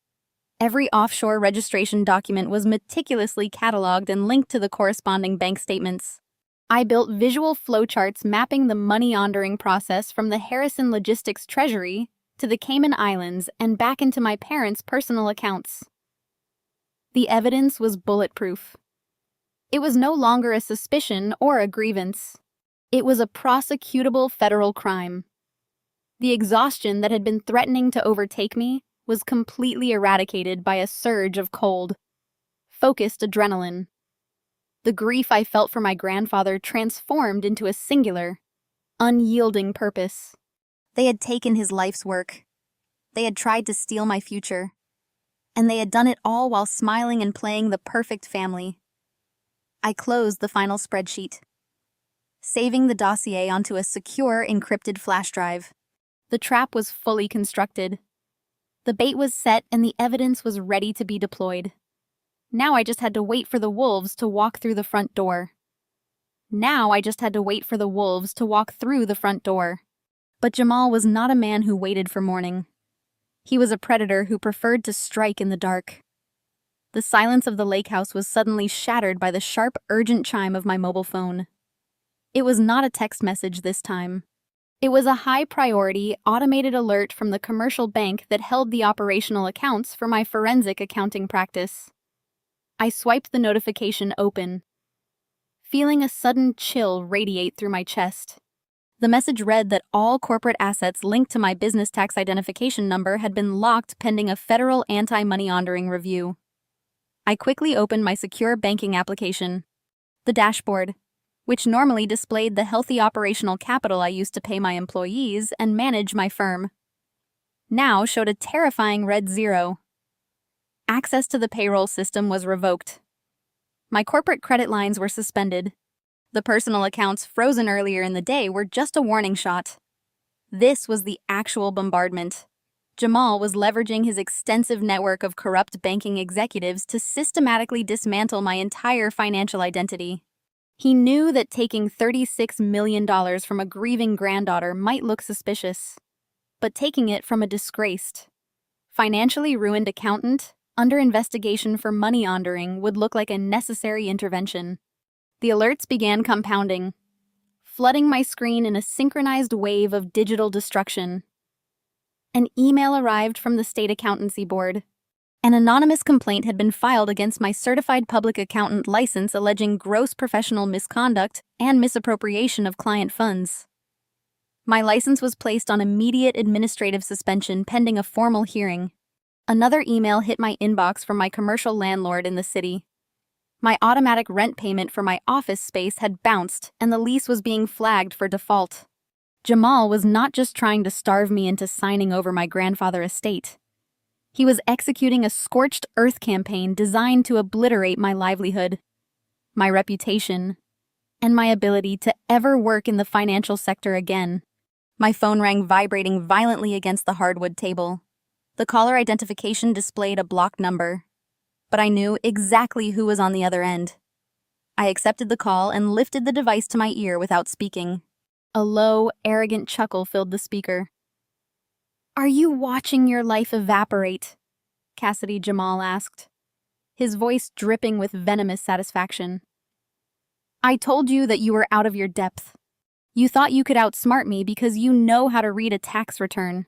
every offshore registration document was meticulously cataloged and linked to the corresponding bank statements. I built visual flowcharts mapping the money laundering process from the Harrison Logistics treasury to the Cayman Islands and back into my parents' personal accounts. The evidence was bulletproof. It was no longer a suspicion or a grievance. It was a prosecutable federal crime. The exhaustion that had been threatening to overtake me was completely eradicated by a surge of cold, focused adrenaline. The grief I felt for my grandfather transformed into a singular, unyielding purpose. They had taken his life's work. They had tried to steal my future. And they had done it all while smiling and playing the perfect family. I closed the final spreadsheet, saving the dossier onto a secure, encrypted flash drive. The trap was fully constructed. The bait was set and the evidence was ready to be deployed. Now I just had to wait for the wolves to walk through the front door. But Jamal was not a man who waited for morning. He was a predator who preferred to strike in the dark. The silence of the lake house was suddenly shattered by the sharp, urgent chime of my mobile phone. It was not a text message this time. It was a high-priority, automated alert from the commercial bank that held the operational accounts for my forensic accounting practice. I swiped the notification open, feeling a sudden chill radiate through my chest. The message read that all corporate assets linked to my business tax identification number had been locked pending a federal anti-money laundering review. I quickly opened my secure banking application. The dashboard, which normally displayed the healthy operational capital I used to pay my employees and manage my firm, now showed a terrifying red 0. Access to the payroll system was revoked. My corporate credit lines were suspended. The personal accounts frozen earlier in the day were just a warning shot. This was the actual bombardment. Jamal was leveraging his extensive network of corrupt banking executives to systematically dismantle my entire financial identity. He knew that taking $36 million from a grieving granddaughter might look suspicious, but taking it from a disgraced, financially ruined accountant under investigation for money laundering would look like a necessary intervention. The alerts began compounding, flooding my screen in a synchronized wave of digital destruction. An email arrived from the state accountancy board. An anonymous complaint had been filed against my certified public accountant license alleging gross professional misconduct and misappropriation of client funds. My license was placed on immediate administrative suspension pending a formal hearing. Another email hit my inbox from my commercial landlord in the city. My automatic rent payment for my office space had bounced, and the lease was being flagged for default. Jamal was not just trying to starve me into signing over my grandfather's estate. He was executing a scorched earth campaign designed to obliterate my livelihood, my reputation, and my ability to ever work in the financial sector again. My phone rang, vibrating violently against the hardwood table. The caller identification displayed a blocked number, but I knew exactly who was on the other end. I accepted the call and lifted the device to my ear without speaking. A low, arrogant chuckle filled the speaker. "Are you watching your life evaporate?" Cassidy Jamal asked, his voice dripping with venomous satisfaction. "I told you that you were out of your depth. You thought you could outsmart me because you know how to read a tax return.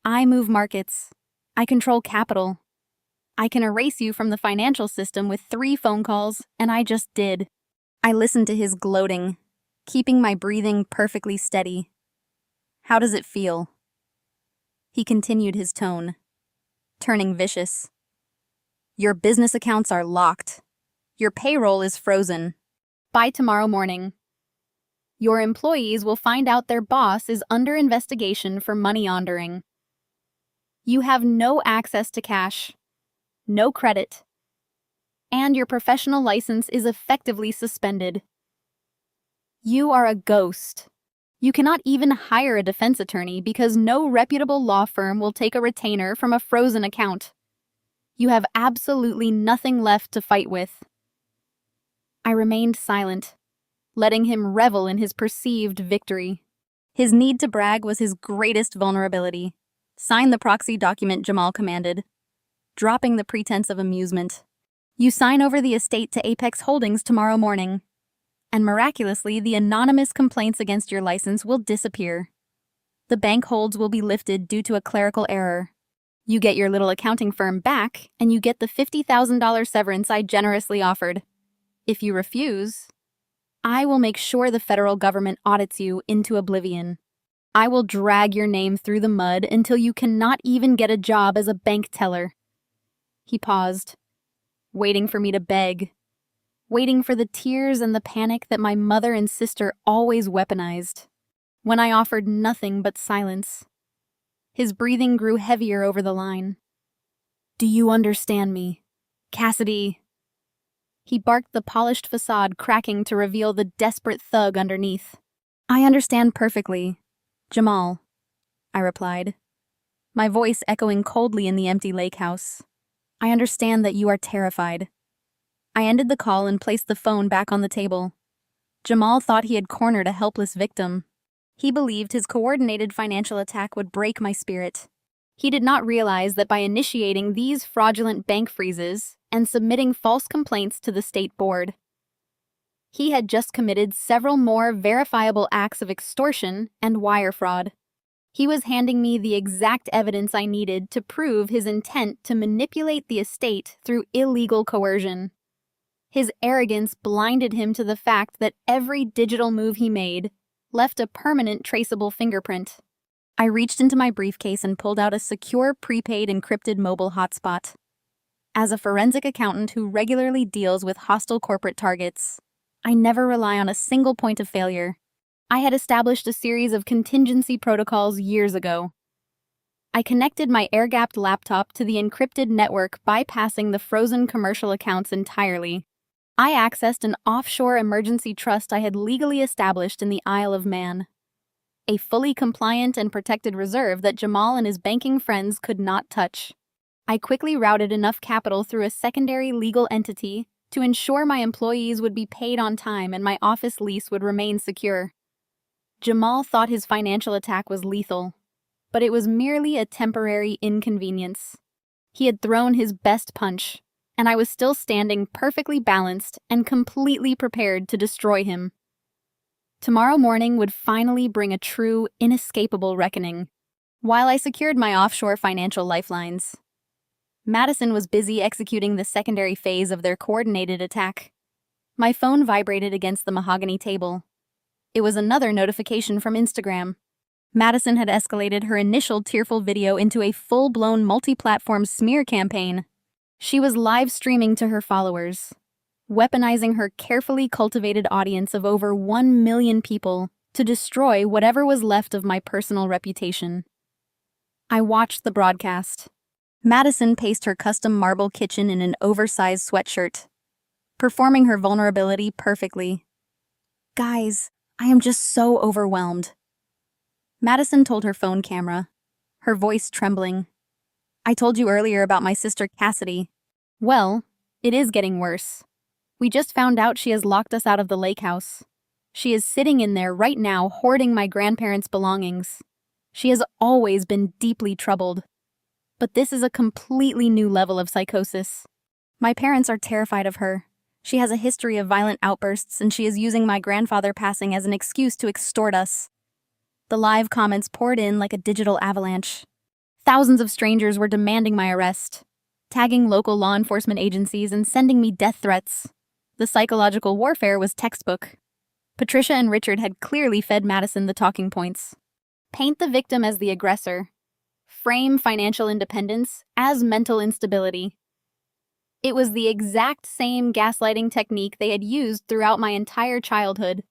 I move markets. I control capital. I can erase you from the financial system with 3 phone calls, and I just did." I listened to his gloating, keeping my breathing perfectly steady. "How does it feel?" He continued his tone, turning vicious. "Your business accounts are locked. Your payroll is frozen. By tomorrow morning, your employees will find out their boss is under investigation for money laundering. You have no access to cash, no credit, and your professional license is effectively suspended. You are a ghost. You cannot even hire a defense attorney because no reputable law firm will take a retainer from a frozen account. You have absolutely nothing left to fight with." I remained silent, letting him revel in his perceived victory. His need to brag was his greatest vulnerability. "Sign the proxy document," Jamal commanded, dropping the pretense of amusement. "You sign over the estate to Apex Holdings tomorrow morning, and miraculously, the anonymous complaints against your license will disappear. The bank holds will be lifted due to a clerical error. You get your little accounting firm back, and you get the $50,000 severance I generously offered. If you refuse, I will make sure the federal government audits you into oblivion. I will drag your name through the mud until you cannot even get a job as a bank teller." He paused, waiting for me to beg, waiting for the tears and the panic that my mother and sister always weaponized. When I offered nothing but silence, his breathing grew heavier over the line. "Do you understand me, Cassidy?" He barked, the polished facade cracking to reveal the desperate thug underneath. "I understand perfectly, Jamal," I replied, my voice echoing coldly in the empty lake house. "I understand that you are terrified." I ended the call and placed the phone back on the table. Jamal thought he had cornered a helpless victim. He believed his coordinated financial attack would break my spirit. He did not realize that by initiating these fraudulent bank freezes and submitting false complaints to the state board, He had just committed several more verifiable acts of extortion and wire fraud. He was handing me the exact evidence I needed to prove his intent to manipulate the estate through illegal coercion. His arrogance blinded him to the fact that every digital move he made left a permanent traceable fingerprint. I reached into my briefcase and pulled out a secure prepaid encrypted mobile hotspot. As a forensic accountant who regularly deals with hostile corporate targets, I never rely on a single point of failure. I had established a series of contingency protocols years ago. I connected my air-gapped laptop to the encrypted network, bypassing the frozen commercial accounts entirely. I accessed an offshore emergency trust I had legally established in the Isle of Man, a fully compliant and protected reserve that Jamal and his banking friends could not touch. I quickly routed enough capital through a secondary legal entity to ensure my employees would be paid on time and my office lease would remain secure. Jamal thought his financial attack was lethal, but it was merely a temporary inconvenience. He had thrown his best punch, and I was still standing perfectly balanced and completely prepared to destroy him. Tomorrow morning would finally bring a true, inescapable reckoning. While I secured my offshore financial lifelines, Madison was busy executing the secondary phase of their coordinated attack. My phone vibrated against the mahogany table. It was another notification from Instagram. Madison had escalated her initial tearful video into a full-blown multi-platform smear campaign. She was live streaming to her followers, weaponizing her carefully cultivated audience of over 1 million people to destroy whatever was left of my personal reputation. I watched the broadcast. Madison paced her custom marble kitchen in an oversized sweatshirt, performing her vulnerability perfectly. "Guys, I am just so overwhelmed." Madison told her phone camera, her voice trembling. "I told you earlier about my sister Cassidy. Well, it is getting worse. We just found out she has locked us out of the lake house. She is sitting in there right now hoarding my grandparents' belongings. She has always been deeply troubled. But this is a completely new level of psychosis. My parents are terrified of her. She has a history of violent outbursts, and she is using my grandfather passing as an excuse to extort us." The live comments poured in like a digital avalanche. Thousands of strangers were demanding my arrest, tagging local law enforcement agencies and sending me death threats. The psychological warfare was textbook. Patricia and Richard had clearly fed Madison the talking points. Paint the victim as the aggressor. Frame financial independence as mental instability. It was the exact same gaslighting technique they had used throughout my entire childhood,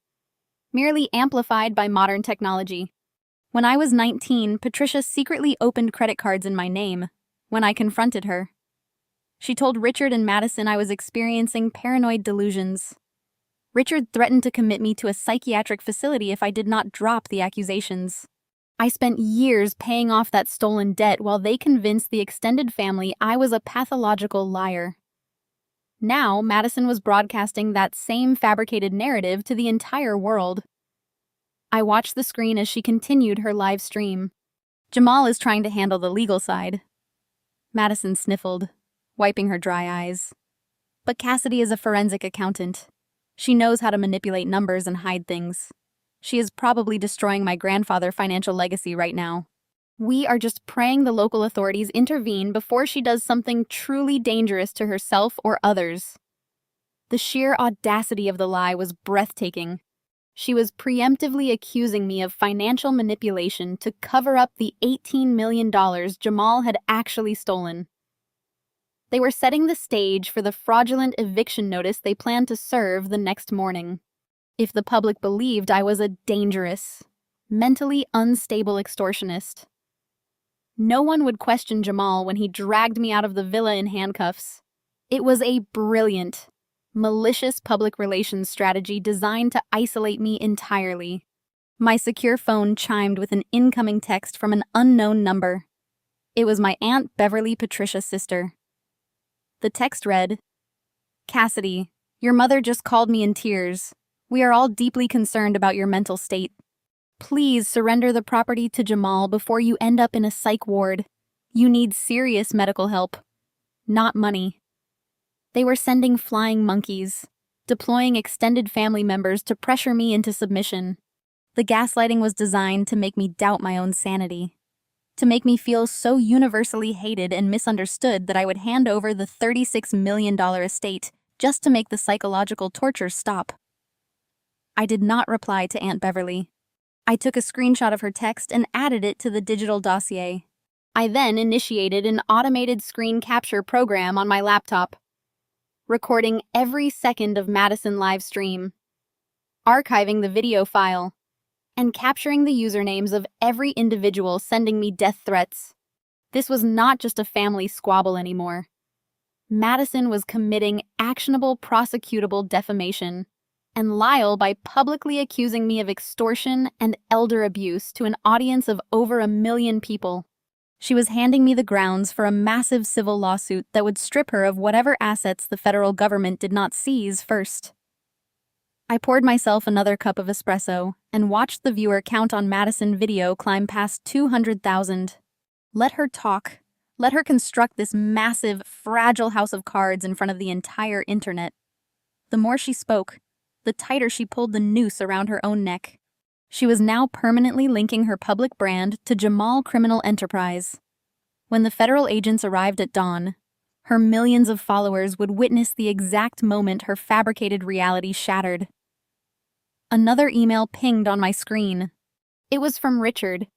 merely amplified by modern technology. When I was 19, Patricia secretly opened credit cards in my name when I confronted her. She told Richard and Madison I was experiencing paranoid delusions. Richard threatened to commit me to a psychiatric facility if I did not drop the accusations. I spent years paying off that stolen debt while they convinced the extended family I was a pathological liar. Now, Madison was broadcasting that same fabricated narrative to the entire world. I watched the screen as she continued her live stream. Jamal is trying to handle the legal side. Madison sniffled, wiping her dry eyes. But Cassidy is a forensic accountant. She knows how to manipulate numbers and hide things. She is probably destroying my grandfather's financial legacy right now. We are just praying the local authorities intervene before she does something truly dangerous to herself or others. The sheer audacity of the lie was breathtaking. She was preemptively accusing me of financial manipulation to cover up the $18 million Jamal had actually stolen. They were setting the stage for the fraudulent eviction notice they planned to serve the next morning. If the public believed I was a dangerous, mentally unstable extortionist, no one would question Jamal when he dragged me out of the villa in handcuffs. It was a brilliant, malicious public relations strategy designed to isolate me entirely. My secure phone chimed with an incoming text from an unknown number. It was my Aunt Beverly Patricia's sister. The text read, "Cassidy, your mother just called me in tears. We are all deeply concerned about your mental state. Please surrender the property to Jamal before you end up in a psych ward. You need serious medical help, not money." They were sending flying monkeys, deploying extended family members to pressure me into submission. The gaslighting was designed to make me doubt my own sanity, to make me feel so universally hated and misunderstood that I would hand over the $36 million estate just to make the psychological torture stop. I did not reply to Aunt Beverly. I took a screenshot of her text and added it to the digital dossier. I then initiated an automated screen capture program on my laptop, recording every second of Madison live stream, archiving the video file, and capturing the usernames of every individual sending me death threats. This was not just a family squabble anymore. Madison was committing actionable prosecutable defamation, and Lyle by publicly accusing me of extortion and elder abuse to an audience of over 1 million people. She was handing me the grounds for a massive civil lawsuit that would strip her of whatever assets the federal government did not seize first. I poured myself another cup of espresso and watched the viewer count on Madison video climb past 200,000. Let her talk. Let her construct this massive, fragile house of cards in front of the entire internet. The more she spoke, the tighter she pulled the noose around her own neck. She was now permanently linking her public brand to Jamal Criminal Enterprise. When the federal agents arrived at dawn, her millions of followers would witness the exact moment her fabricated reality shattered. Another email pinged on my screen. It was from Richard.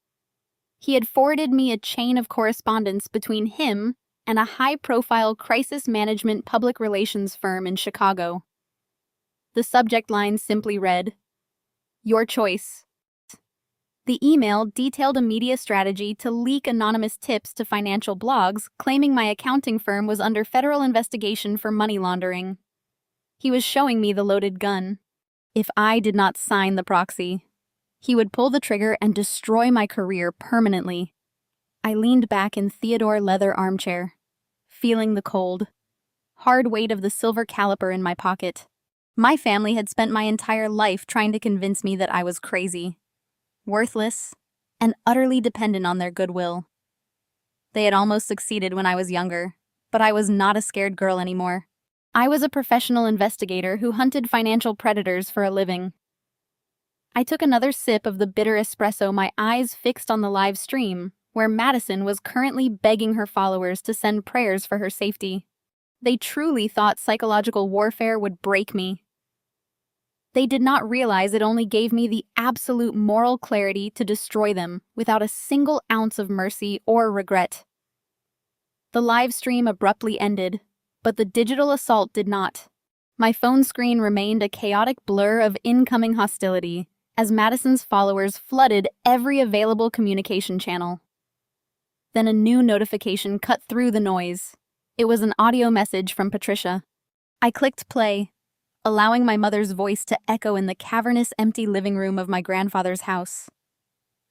He had forwarded me a chain of correspondence between him and a high-profile crisis management public relations firm in Chicago. The subject line simply read, "Your choice." The email detailed a media strategy to leak anonymous tips to financial blogs claiming my accounting firm was under federal investigation for money laundering. He was showing me the loaded gun. If I did not sign the proxy, he would pull the trigger and destroy my career permanently. I leaned back in Theodore leather armchair, feeling the cold, hard weight of the silver caliper in my pocket. My family had spent my entire life trying to convince me that I was crazy, worthless, and utterly dependent on their goodwill. They had almost succeeded when I was younger, but I was not a scared girl anymore. I was a professional investigator who hunted financial predators for a living. I took another sip of the bitter espresso, my eyes fixed on the live stream, where Madison was currently begging her followers to send prayers for her safety. They truly thought psychological warfare would break me. They did not realize it only gave me the absolute moral clarity to destroy them without a single ounce of mercy or regret. The live stream abruptly ended, but the digital assault did not. My phone screen remained a chaotic blur of incoming hostility as Madison's followers flooded every available communication channel. Then a new notification cut through the noise. It was an audio message from Patricia. I clicked play, allowing my mother's voice to echo in the cavernous, empty living room of my grandfather's house.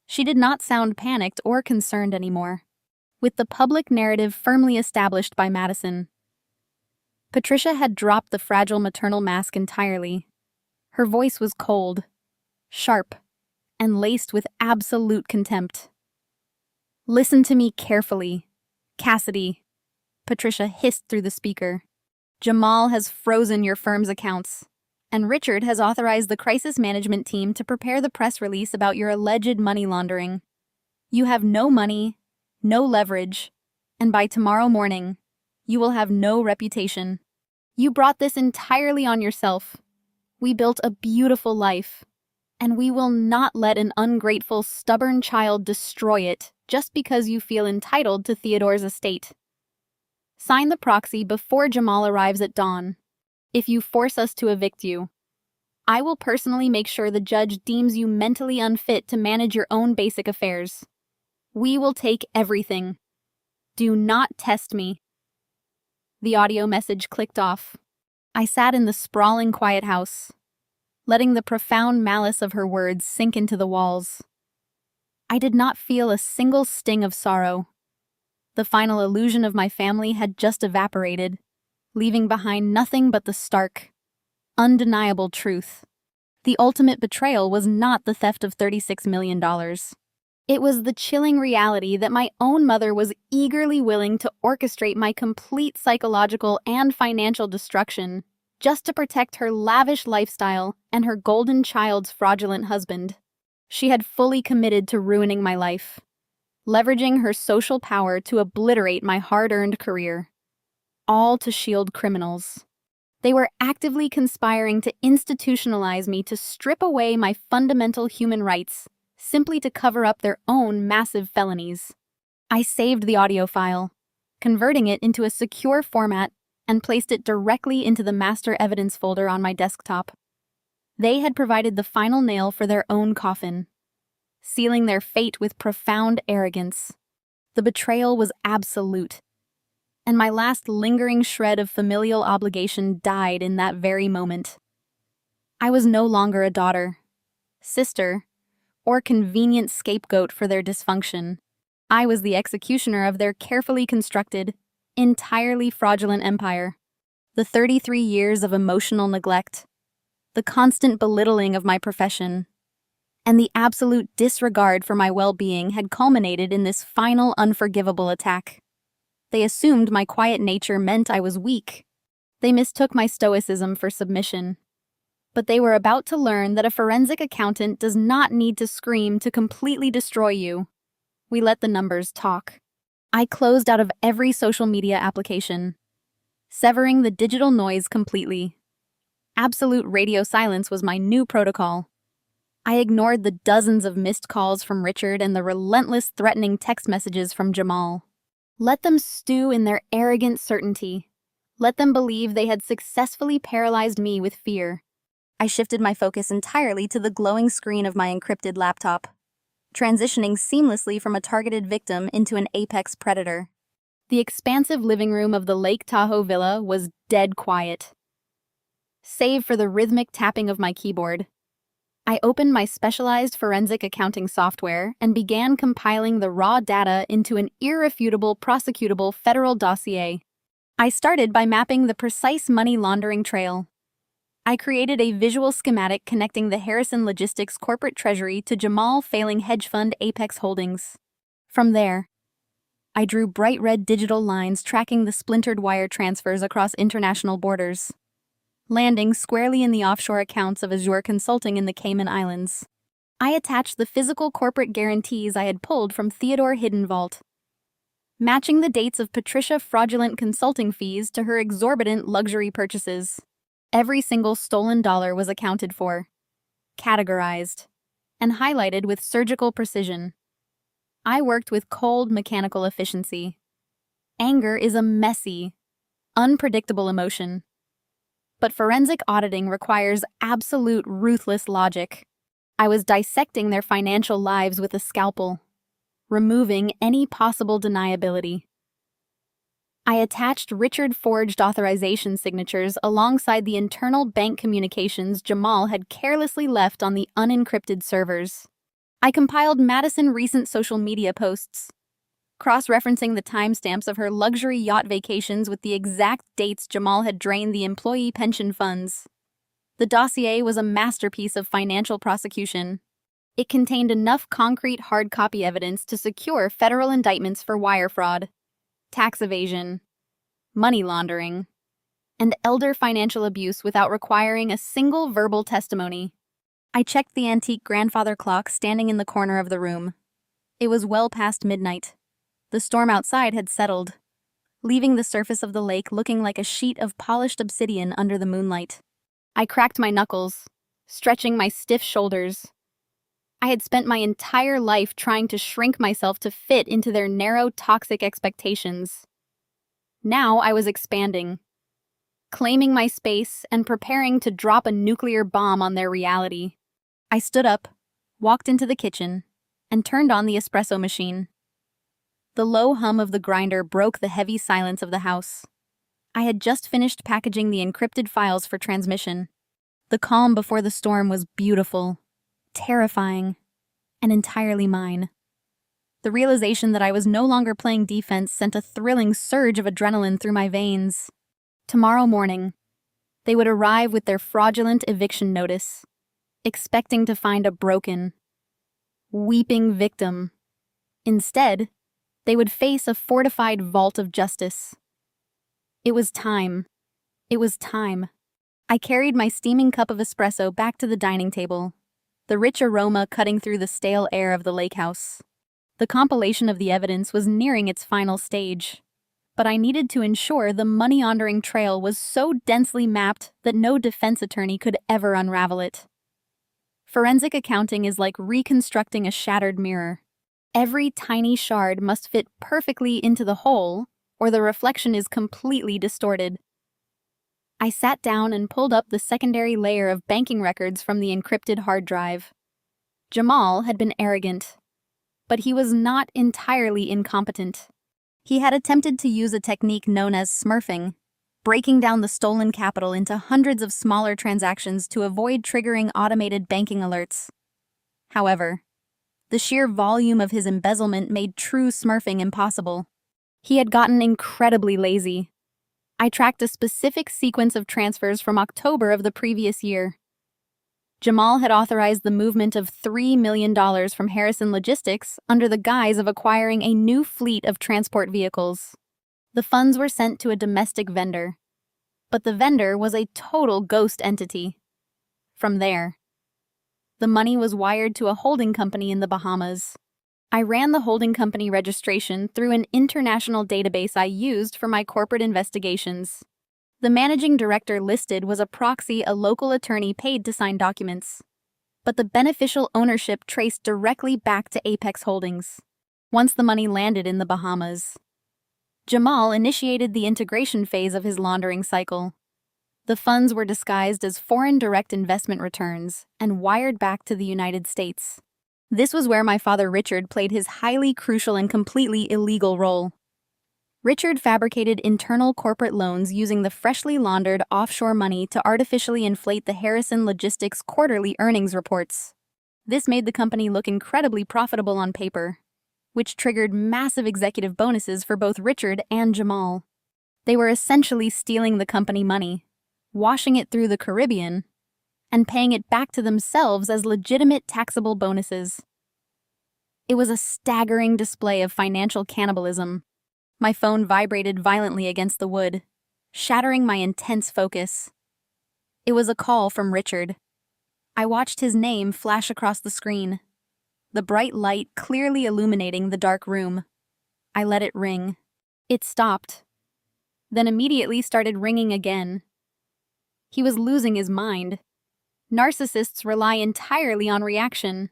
She did not sound panicked or concerned anymore, with the public narrative firmly established by Madison. Patricia had dropped the fragile maternal mask entirely. Her voice was cold, sharp, and laced with absolute contempt. "Listen to me carefully, Cassidy," Patricia hissed through the speaker. "Jamal has frozen your firm's accounts, and Richard has authorized the crisis management team to prepare the press release about your alleged money laundering. You have no money, no leverage, and by tomorrow morning, you will have no reputation. You brought this entirely on yourself. We built a beautiful life, and we will not let an ungrateful, stubborn child destroy it just because you feel entitled to Theodore's estate. Sign the proxy before Jamal arrives at dawn. If you force us to evict you, I will personally make sure the judge deems you mentally unfit to manage your own basic affairs. We will take everything. Do not test me." The audio message clicked off. I sat in the sprawling quiet house, letting the profound malice of her words sink into the walls. I did not feel a single sting of sorrow. The final illusion of my family had just evaporated, leaving behind nothing but the stark, undeniable truth. The ultimate betrayal was not the theft of $36 million. It was the chilling reality that my own mother was eagerly willing to orchestrate my complete psychological and financial destruction just to protect her lavish lifestyle and her golden child's fraudulent husband. She had fully committed to ruining my life, leveraging her social power to obliterate my hard-earned career, all to shield criminals. They were actively conspiring to institutionalize me to strip away my fundamental human rights, simply to cover up their own massive felonies. I saved the audio file, converting it into a secure format, and placed it directly into the master evidence folder on my desktop. They had provided the final nail for their own coffin, sealing their fate with profound arrogance. The betrayal was absolute, and my last lingering shred of familial obligation died in that very moment. I was no longer a daughter, sister, or convenient scapegoat for their dysfunction. I was the executioner of their carefully constructed, entirely fraudulent empire. The 33 years of emotional neglect, the constant belittling of my profession, and the absolute disregard for my well-being had culminated in this final unforgivable attack. They assumed my quiet nature meant I was weak. They mistook my stoicism for submission. But they were about to learn that a forensic accountant does not need to scream to completely destroy you. We let the numbers talk. I closed out of every social media application, severing the digital noise completely. Absolute radio silence was my new protocol. I ignored the dozens of missed calls from Richard and the relentless threatening text messages from Jamal. Let them stew in their arrogant certainty. Let them believe they had successfully paralyzed me with fear. I shifted my focus entirely to the glowing screen of my encrypted laptop, transitioning seamlessly from a targeted victim into an apex predator. The expansive living room of the Lake Tahoe villa was dead quiet, save for the rhythmic tapping of my keyboard. I opened my specialized forensic accounting software and began compiling the raw data into an irrefutable, prosecutable federal dossier. I started by mapping the precise money laundering trail. I created a visual schematic connecting the Harrison Logistics corporate treasury to Jamal failing hedge fund Apex Holdings. From there, I drew bright red digital lines tracking the splintered wire transfers across international borders, landing squarely in the offshore accounts of Azure Consulting in the Cayman Islands. I attached the physical corporate guarantees I had pulled from Theodore Hiddenvault, matching the dates of Patricia's fraudulent consulting fees to her exorbitant luxury purchases. Every single stolen dollar was accounted for, categorized, and highlighted with surgical precision. I worked with cold mechanical efficiency. Anger is a messy, unpredictable emotion. But forensic auditing requires absolute ruthless logic. I was dissecting their financial lives with a scalpel, removing any possible deniability. I attached Richard forged authorization signatures alongside the internal bank communications Jamal had carelessly left on the unencrypted servers. I compiled Madison's recent social media posts, cross-referencing the timestamps of her luxury yacht vacations with the exact dates Jamal had drained the employee pension funds. The dossier was a masterpiece of financial prosecution. It contained enough concrete hard copy evidence to secure federal indictments for wire fraud, tax evasion, money laundering, and elder financial abuse without requiring a single verbal testimony. I checked the antique grandfather clock standing in the corner of the room. It was well past midnight. The storm outside had settled, leaving the surface of the lake looking like a sheet of polished obsidian under the moonlight. I cracked my knuckles, stretching my stiff shoulders. I had spent my entire life trying to shrink myself to fit into their narrow, toxic expectations. Now I was expanding, claiming my space and preparing to drop a nuclear bomb on their reality. I stood up, walked into the kitchen, and turned on the espresso machine. The low hum of the grinder broke the heavy silence of the house. I had just finished packaging the encrypted files for transmission. The calm before the storm was beautiful, terrifying, and entirely mine. The realization that I was no longer playing defense sent a thrilling surge of adrenaline through my veins. Tomorrow morning, they would arrive with their fraudulent eviction notice, expecting to find a broken, weeping victim. Instead, they would face a fortified vault of justice. It was time. It was time. I carried my steaming cup of espresso back to the dining table, the rich aroma cutting through the stale air of the lake house. The compilation of the evidence was nearing its final stage, but I needed to ensure the money-laundering trail was so densely mapped that no defense attorney could ever unravel it. Forensic accounting is like reconstructing a shattered mirror. Every tiny shard must fit perfectly into the hole, or the reflection is completely distorted. I sat down and pulled up the secondary layer of banking records from the encrypted hard drive. Jamal had been arrogant, but he was not entirely incompetent. He had attempted to use a technique known as smurfing, breaking down the stolen capital into hundreds of smaller transactions to avoid triggering automated banking alerts. However, the sheer volume of his embezzlement made true smurfing impossible. He had gotten incredibly lazy. I tracked a specific sequence of transfers from October of the previous year. Jamal had authorized the movement of $3 million from Harrison Logistics under the guise of acquiring a new fleet of transport vehicles. The funds were sent to a domestic vendor, but the vendor was a total ghost entity. From there, the money was wired to a holding company in the Bahamas. I ran the holding company registration through an international database I used for my corporate investigations. The managing director listed was a proxy a local attorney paid to sign documents, but the beneficial ownership traced directly back to Apex Holdings. Once the money landed in the Bahamas, Jamal initiated the integration phase of his laundering cycle. The funds were disguised as foreign direct investment returns and wired back to the United States. This was where my father Richard played his highly crucial and completely illegal role. Richard fabricated internal corporate loans using the freshly laundered offshore money to artificially inflate the Harrison Logistics quarterly earnings reports. This made the company look incredibly profitable on paper, which triggered massive executive bonuses for both Richard and Jamal. They were essentially stealing the company money, washing it through the Caribbean, and paying it back to themselves as legitimate taxable bonuses. It was a staggering display of financial cannibalism. My phone vibrated violently against the wood, shattering my intense focus. It was a call from Richard. I watched his name flash across the screen, the bright light clearly illuminating the dark room. I let it ring. It stopped, then immediately started ringing again. He was losing his mind. Narcissists rely entirely on reaction.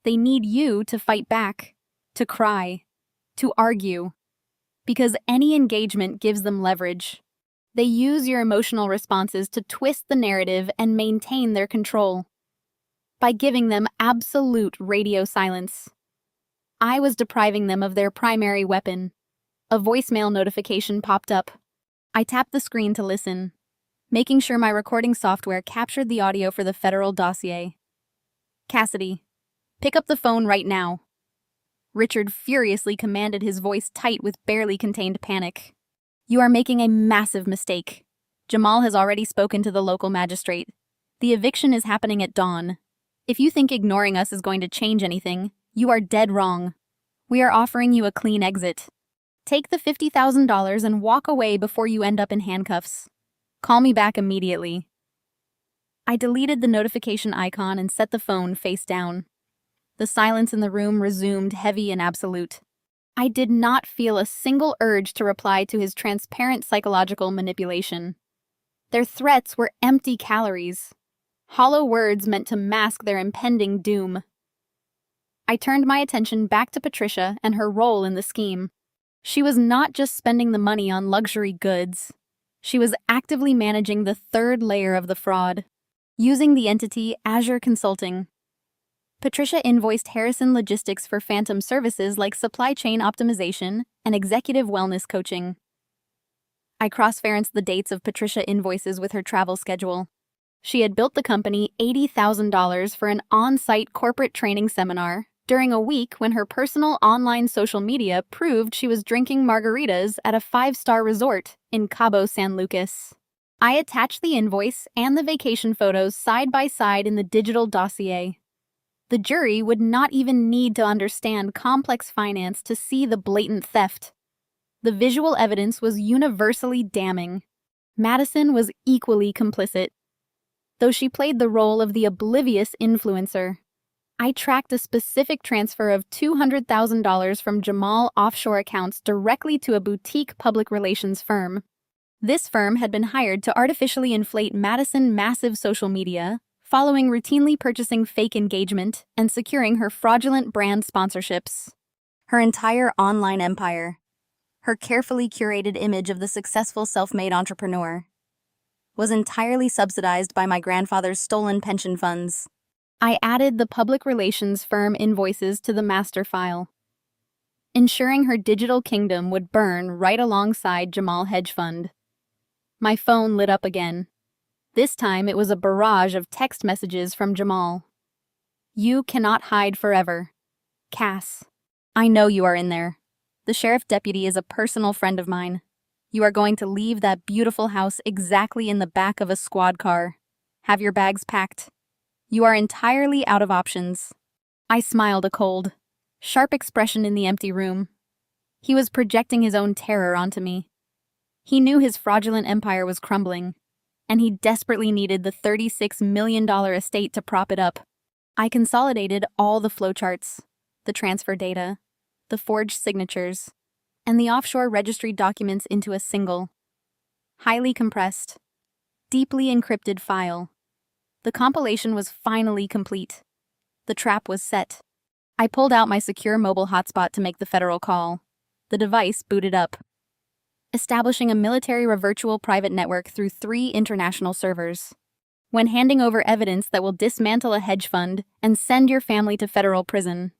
They need you to fight back, to cry, to argue, because any engagement gives them leverage. They use your emotional responses to twist the narrative and maintain their control. By giving them absolute radio silence, I was depriving them of their primary weapon. A voicemail notification popped up. I tapped the screen to listen, making sure my recording software captured the audio for the federal dossier. Cassidy, pick up the phone right now. Richard furiously commanded, his voice tight with barely contained panic. You are making a massive mistake. Jamal has already spoken to the local magistrate. The eviction is happening at dawn. If you think ignoring us is going to change anything, you are dead wrong. We are offering you a clean exit. Take the $50,000 and walk away before you end up in handcuffs. Call me back immediately. I deleted the notification icon and set the phone face down. The silence in the room resumed heavy and absolute. I did not feel a single urge to reply to his transparent psychological manipulation. Their threats were empty calories, hollow words meant to mask their impending doom. I turned my attention back to Patricia and her role in the scheme. She was not just spending the money on luxury goods. She was actively managing the third layer of the fraud, using the entity Azure Consulting. Patricia invoiced Harrison Logistics for phantom services like supply chain optimization and executive wellness coaching. I cross-referenced the dates of Patricia invoices with her travel schedule. She had built the company $80,000 for an on-site corporate training seminar during a week when her personal online social media proved she was drinking margaritas at a 5-star resort in Cabo San Lucas. I attached the invoice and the vacation photos side by side in the digital dossier. The jury would not even need to understand complex finance to see the blatant theft. The visual evidence was universally damning. Madison was equally complicit. though she played the role of the oblivious influencer. I tracked a specific transfer of $200,000 from Jamal offshore accounts directly to a boutique public relations firm. This firm had been hired to artificially inflate Madison's massive social media, following routinely purchasing fake engagement and securing her fraudulent brand sponsorships. Her entire online empire, her carefully curated image of the successful self-made entrepreneur, was entirely subsidized by my grandfather's stolen pension funds. I added the public relations firm invoices to the master file, ensuring her digital kingdom would burn right alongside Jamal Hedge Fund. My phone lit up again. This time it was a barrage of text messages from Jamal. "You cannot hide forever. Cass, I know you are in there. The sheriff deputy is a personal friend of mine. You are going to leave that beautiful house exactly in the back of a squad car. Have your bags packed. You are entirely out of options." I smiled a cold, sharp expression in the empty room. He was projecting his own terror onto me. He knew his fraudulent empire was crumbling, and he desperately needed the $36 million estate to prop it up. I consolidated all the flowcharts, the transfer data, the forged signatures, and the offshore registry documents into a single, highly compressed, deeply encrypted file. The compilation was finally complete. The trap was set. I pulled out my secure mobile hotspot to make the federal call. The device booted up, establishing a military virtual private network through 3 international servers. When handing over evidence that will dismantle a hedge fund and send your family to federal prison,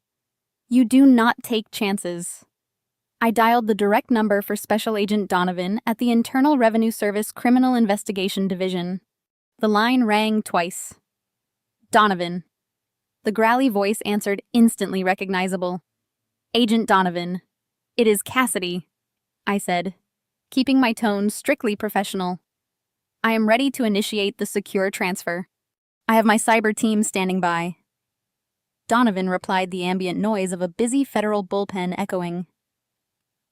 you do not take chances. I dialed the direct number for Special Agent Donovan at the Internal Revenue Service Criminal Investigation Division. The line rang twice. "Donovan." The growly voice answered, instantly recognizable. "Agent Donovan. It is Cassidy," I said, keeping my tone strictly professional. "I am ready to initiate the secure transfer. I have my cyber team standing by." Donovan replied, the ambient noise of a busy federal bullpen echoing.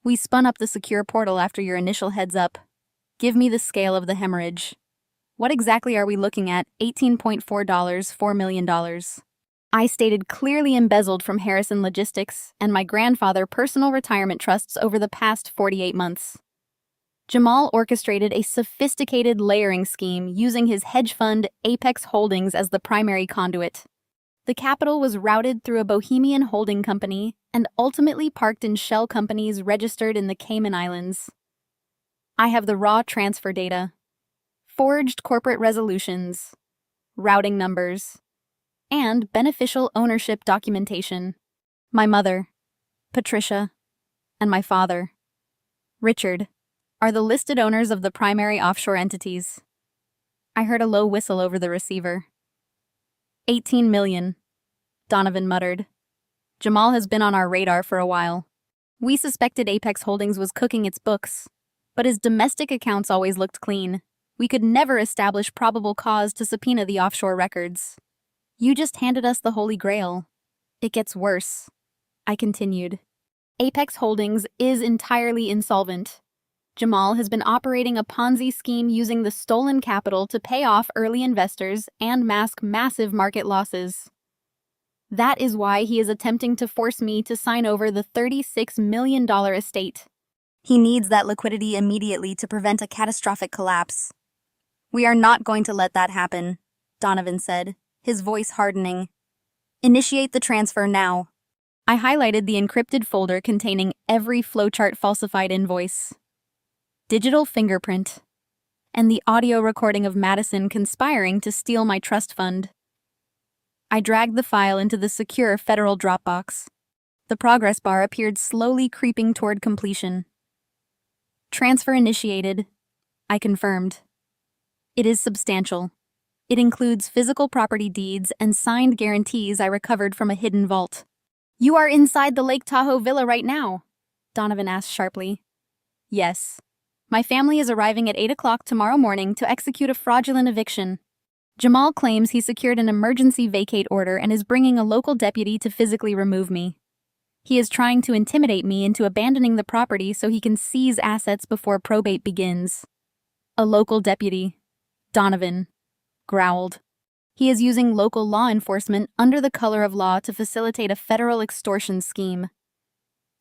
"We spun up the secure portal after your initial heads up. Give me the scale of the hemorrhage. What exactly are we looking at? $18.4, $4 million. I stated clearly embezzled from Harrison Logistics and my grandfather personal retirement trusts over the past 48 months. Jamal orchestrated a sophisticated layering scheme using his hedge fund Apex Holdings as the primary conduit. The capital was routed through a Bohemian holding company and ultimately parked in shell companies registered in the Cayman Islands. I have the raw transfer data, forged corporate resolutions, routing numbers, and beneficial ownership documentation. My mother, Patricia, and my father, Richard, are the listed owners of the primary offshore entities. I heard a low whistle over the receiver. 18 million, Donovan muttered. Jamal has been on our radar for a while. We suspected Apex Holdings was cooking its books, but his domestic accounts always looked clean. We could never establish probable cause to subpoena the offshore records. You just handed us the Holy Grail. It gets worse, I continued. Apex Holdings is entirely insolvent. Jamal has been operating a Ponzi scheme using the stolen capital to pay off early investors and mask massive market losses. That is why he is attempting to force me to sign over the $36 million estate. He needs that liquidity immediately to prevent a catastrophic collapse. We are not going to let that happen, Donovan said, his voice hardening. Initiate the transfer now. I highlighted the encrypted folder containing every flowchart falsified invoice, digital fingerprint, and the audio recording of Madison conspiring to steal my trust fund. I dragged the file into the secure federal Dropbox. The progress bar appeared slowly creeping toward completion. Transfer initiated, I confirmed. It is substantial. It includes physical property deeds and signed guarantees I recovered from a hidden vault. You are inside the Lake Tahoe villa right now, Donovan asked sharply. Yes. My family is arriving at 8 o'clock tomorrow morning to execute a fraudulent eviction. Jamal claims he secured an emergency vacate order and is bringing a local deputy to physically remove me. He is trying to intimidate me into abandoning the property so he can seize assets before probate begins. A local deputy. Donovan. growled. He is using local law enforcement under the color of law to facilitate a federal extortion scheme.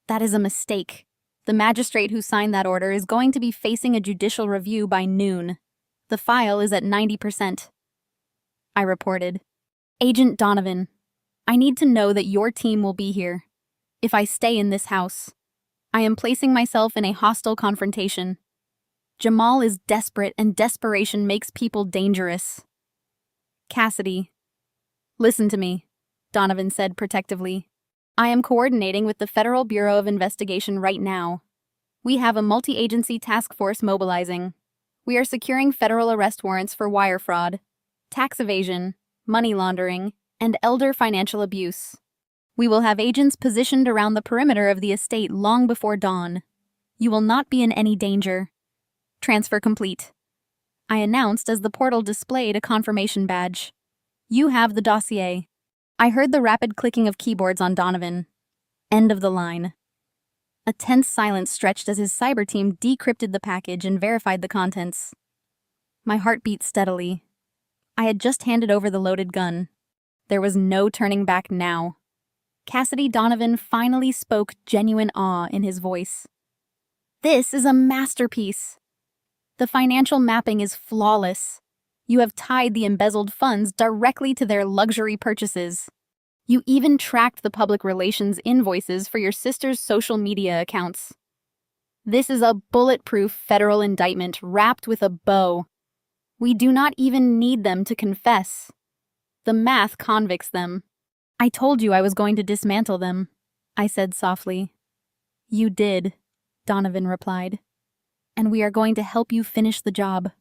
That is a mistake. The magistrate who signed that order is going to be facing a judicial review by noon. The file is at 90%. I reported. Agent Donovan, I need to know that your team will be here. If I stay in this house, I am placing myself in a hostile confrontation. Jamal is desperate and desperation makes people dangerous. Cassidy. Listen to me, Donovan said protectively. I am coordinating with the Federal Bureau of Investigation right now. We have a multi-agency task force mobilizing. We are securing federal arrest warrants for wire fraud, tax evasion, money laundering, and elder financial abuse. We will have agents positioned around the perimeter of the estate long before dawn. You will not be in any danger. Transfer complete. I announced as the portal displayed a confirmation badge. You have the dossier. I heard the rapid clicking of keyboards on Donovan. End of the line. A tense silence stretched as his cyber team decrypted the package and verified the contents. My heart beat steadily. I had just handed over the loaded gun. There was no turning back now. Cassidy Donovan finally spoke genuine awe in his voice. This is a masterpiece. The financial mapping is flawless. You have tied the embezzled funds directly to their luxury purchases. You even tracked the public relations invoices for your sister's social media accounts. This is a bulletproof federal indictment wrapped with a bow. We do not even need them to confess. The math convicts them. I told you I was going to dismantle them, I said softly. You did, Donovan replied. And we are going to help you finish the job.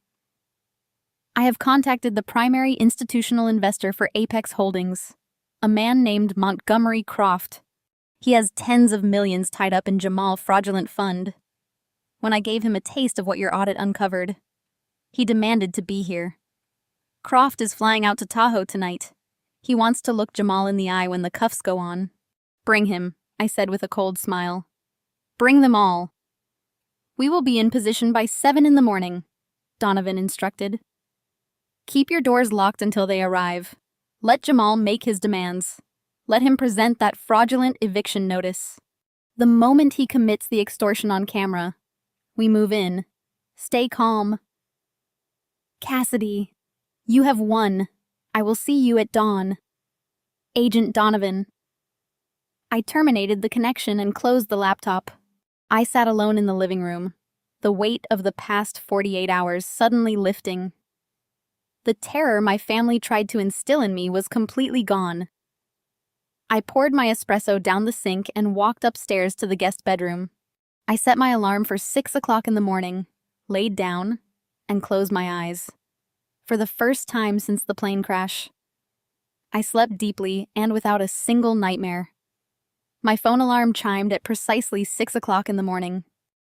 I have contacted the primary institutional investor for Apex Holdings, a man named Montgomery Croft. He has tens of millions tied up in Jamal's fraudulent fund. When I gave him a taste of what your audit uncovered, he demanded to be here. Croft is flying out to Tahoe tonight. He wants to look Jamal in the eye when the cuffs go on. Bring him, I said with a cold smile. Bring them all. We will be in position by 7 in the morning, Donovan instructed. Keep your doors locked until they arrive. Let Jamal make his demands. Let him present that fraudulent eviction notice. The moment he commits the extortion on camera, we move in. Stay calm. Cassidy, you have won. I will see you at dawn. Agent Donovan. I terminated the connection and closed the laptop. I sat alone in the living room, the weight of the past 48 hours suddenly lifting. The terror my family tried to instill in me was completely gone. I poured my espresso down the sink and walked upstairs to the guest bedroom. I set my alarm for 6 o'clock in the morning, laid down, and closed my eyes. For the first time since the plane crash, I slept deeply and without a single nightmare. My phone alarm chimed at precisely 6 o'clock in the morning.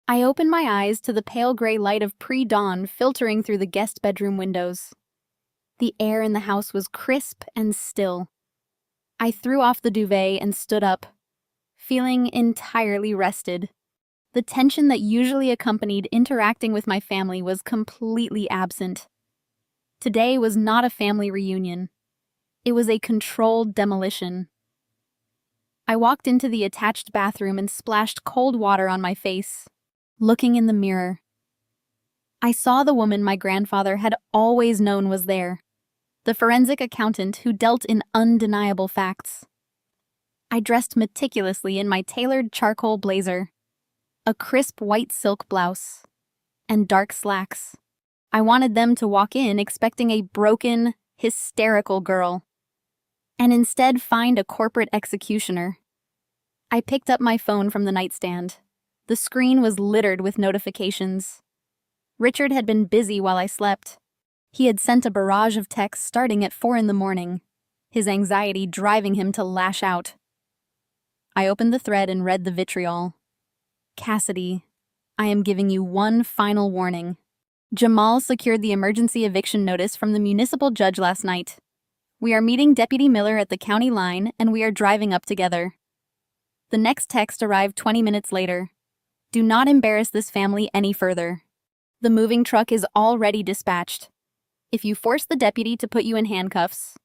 I opened my eyes to the pale gray light of pre-dawn filtering through the guest bedroom windows. The air in the house was crisp and still. I threw off the duvet and stood up, feeling entirely rested. The tension that usually accompanied interacting with my family was completely absent. Today was not a family reunion. It was a controlled demolition. I walked into the attached bathroom and splashed cold water on my face, looking in the mirror. I saw the woman my grandfather had always known was there, the forensic accountant who dealt in undeniable facts. I dressed meticulously in my tailored charcoal blazer, a crisp white silk blouse, and dark slacks. I wanted them to walk in expecting a broken, hysterical girl, and instead find a corporate executioner. I picked up my phone from the nightstand. The screen was littered with notifications. Richard had been busy while I slept. He had sent a barrage of texts starting at 4 in the morning, his anxiety driving him to lash out. I opened the thread and read the vitriol. Cassidy, I am giving you one final warning. Jamal secured the emergency eviction notice from the municipal judge last night. We are meeting Deputy Miller at the county line and we are driving up together. The next text arrived 20 minutes later. Do not embarrass this family any further. The moving truck is already dispatched. If you force the deputy to put you in handcuffs,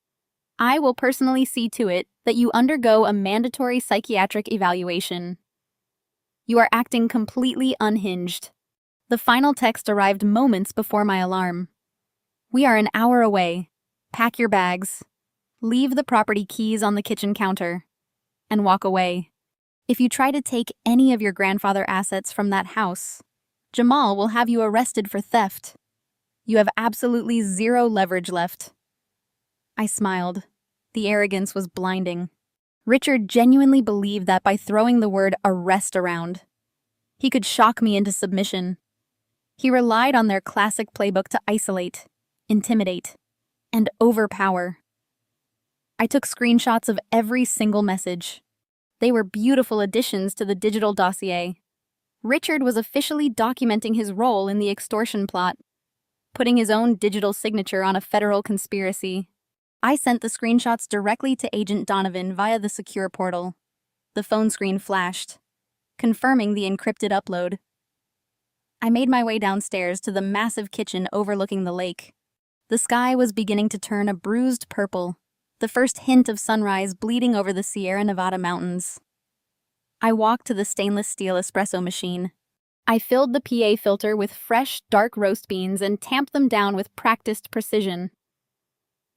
I will personally see to it that you undergo a mandatory psychiatric evaluation. You are acting completely unhinged. The final text arrived moments before my alarm. We are an hour away. Pack your bags. Leave the property keys on the kitchen counter. And walk away. If you try to take any of your grandfather assets from that house, Jamal will have you arrested for theft. You have absolutely zero leverage left. I smiled. The arrogance was blinding. Richard genuinely believed that by throwing the word arrest around, he could shock me into submission. He relied on their classic playbook to isolate, intimidate, and overpower. I took screenshots of every single message. They were beautiful additions to the digital dossier. Richard was officially documenting his role in the extortion plot, putting his own digital signature on a federal conspiracy. I sent the screenshots directly to Agent Donovan via the secure portal. The phone screen flashed, confirming the encrypted upload. I made my way downstairs to the massive kitchen overlooking the lake. The sky was beginning to turn a bruised purple, the first hint of sunrise bleeding over the Sierra Nevada mountains. I walked to the stainless steel espresso machine. I filled the PA filter with fresh, dark roast beans and tamped them down with practiced precision.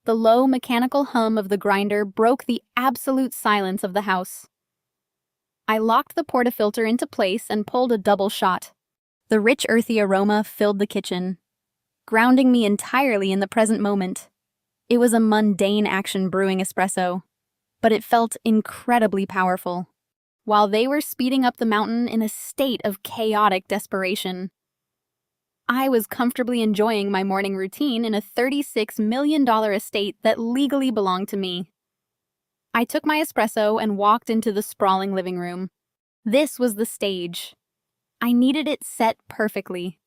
The low, mechanical hum of the grinder broke the absolute silence of the house. I locked the portafilter into place and pulled a double shot. The rich, earthy aroma filled the kitchen, grounding me entirely in the present moment. It was a mundane action brewing espresso, but it felt incredibly powerful. While they were speeding up the mountain in a state of chaotic desperation, I was comfortably enjoying my morning routine in a $36 million estate that legally belonged to me. I took my espresso and walked into the sprawling living room. This was the stage. I needed it set perfectly.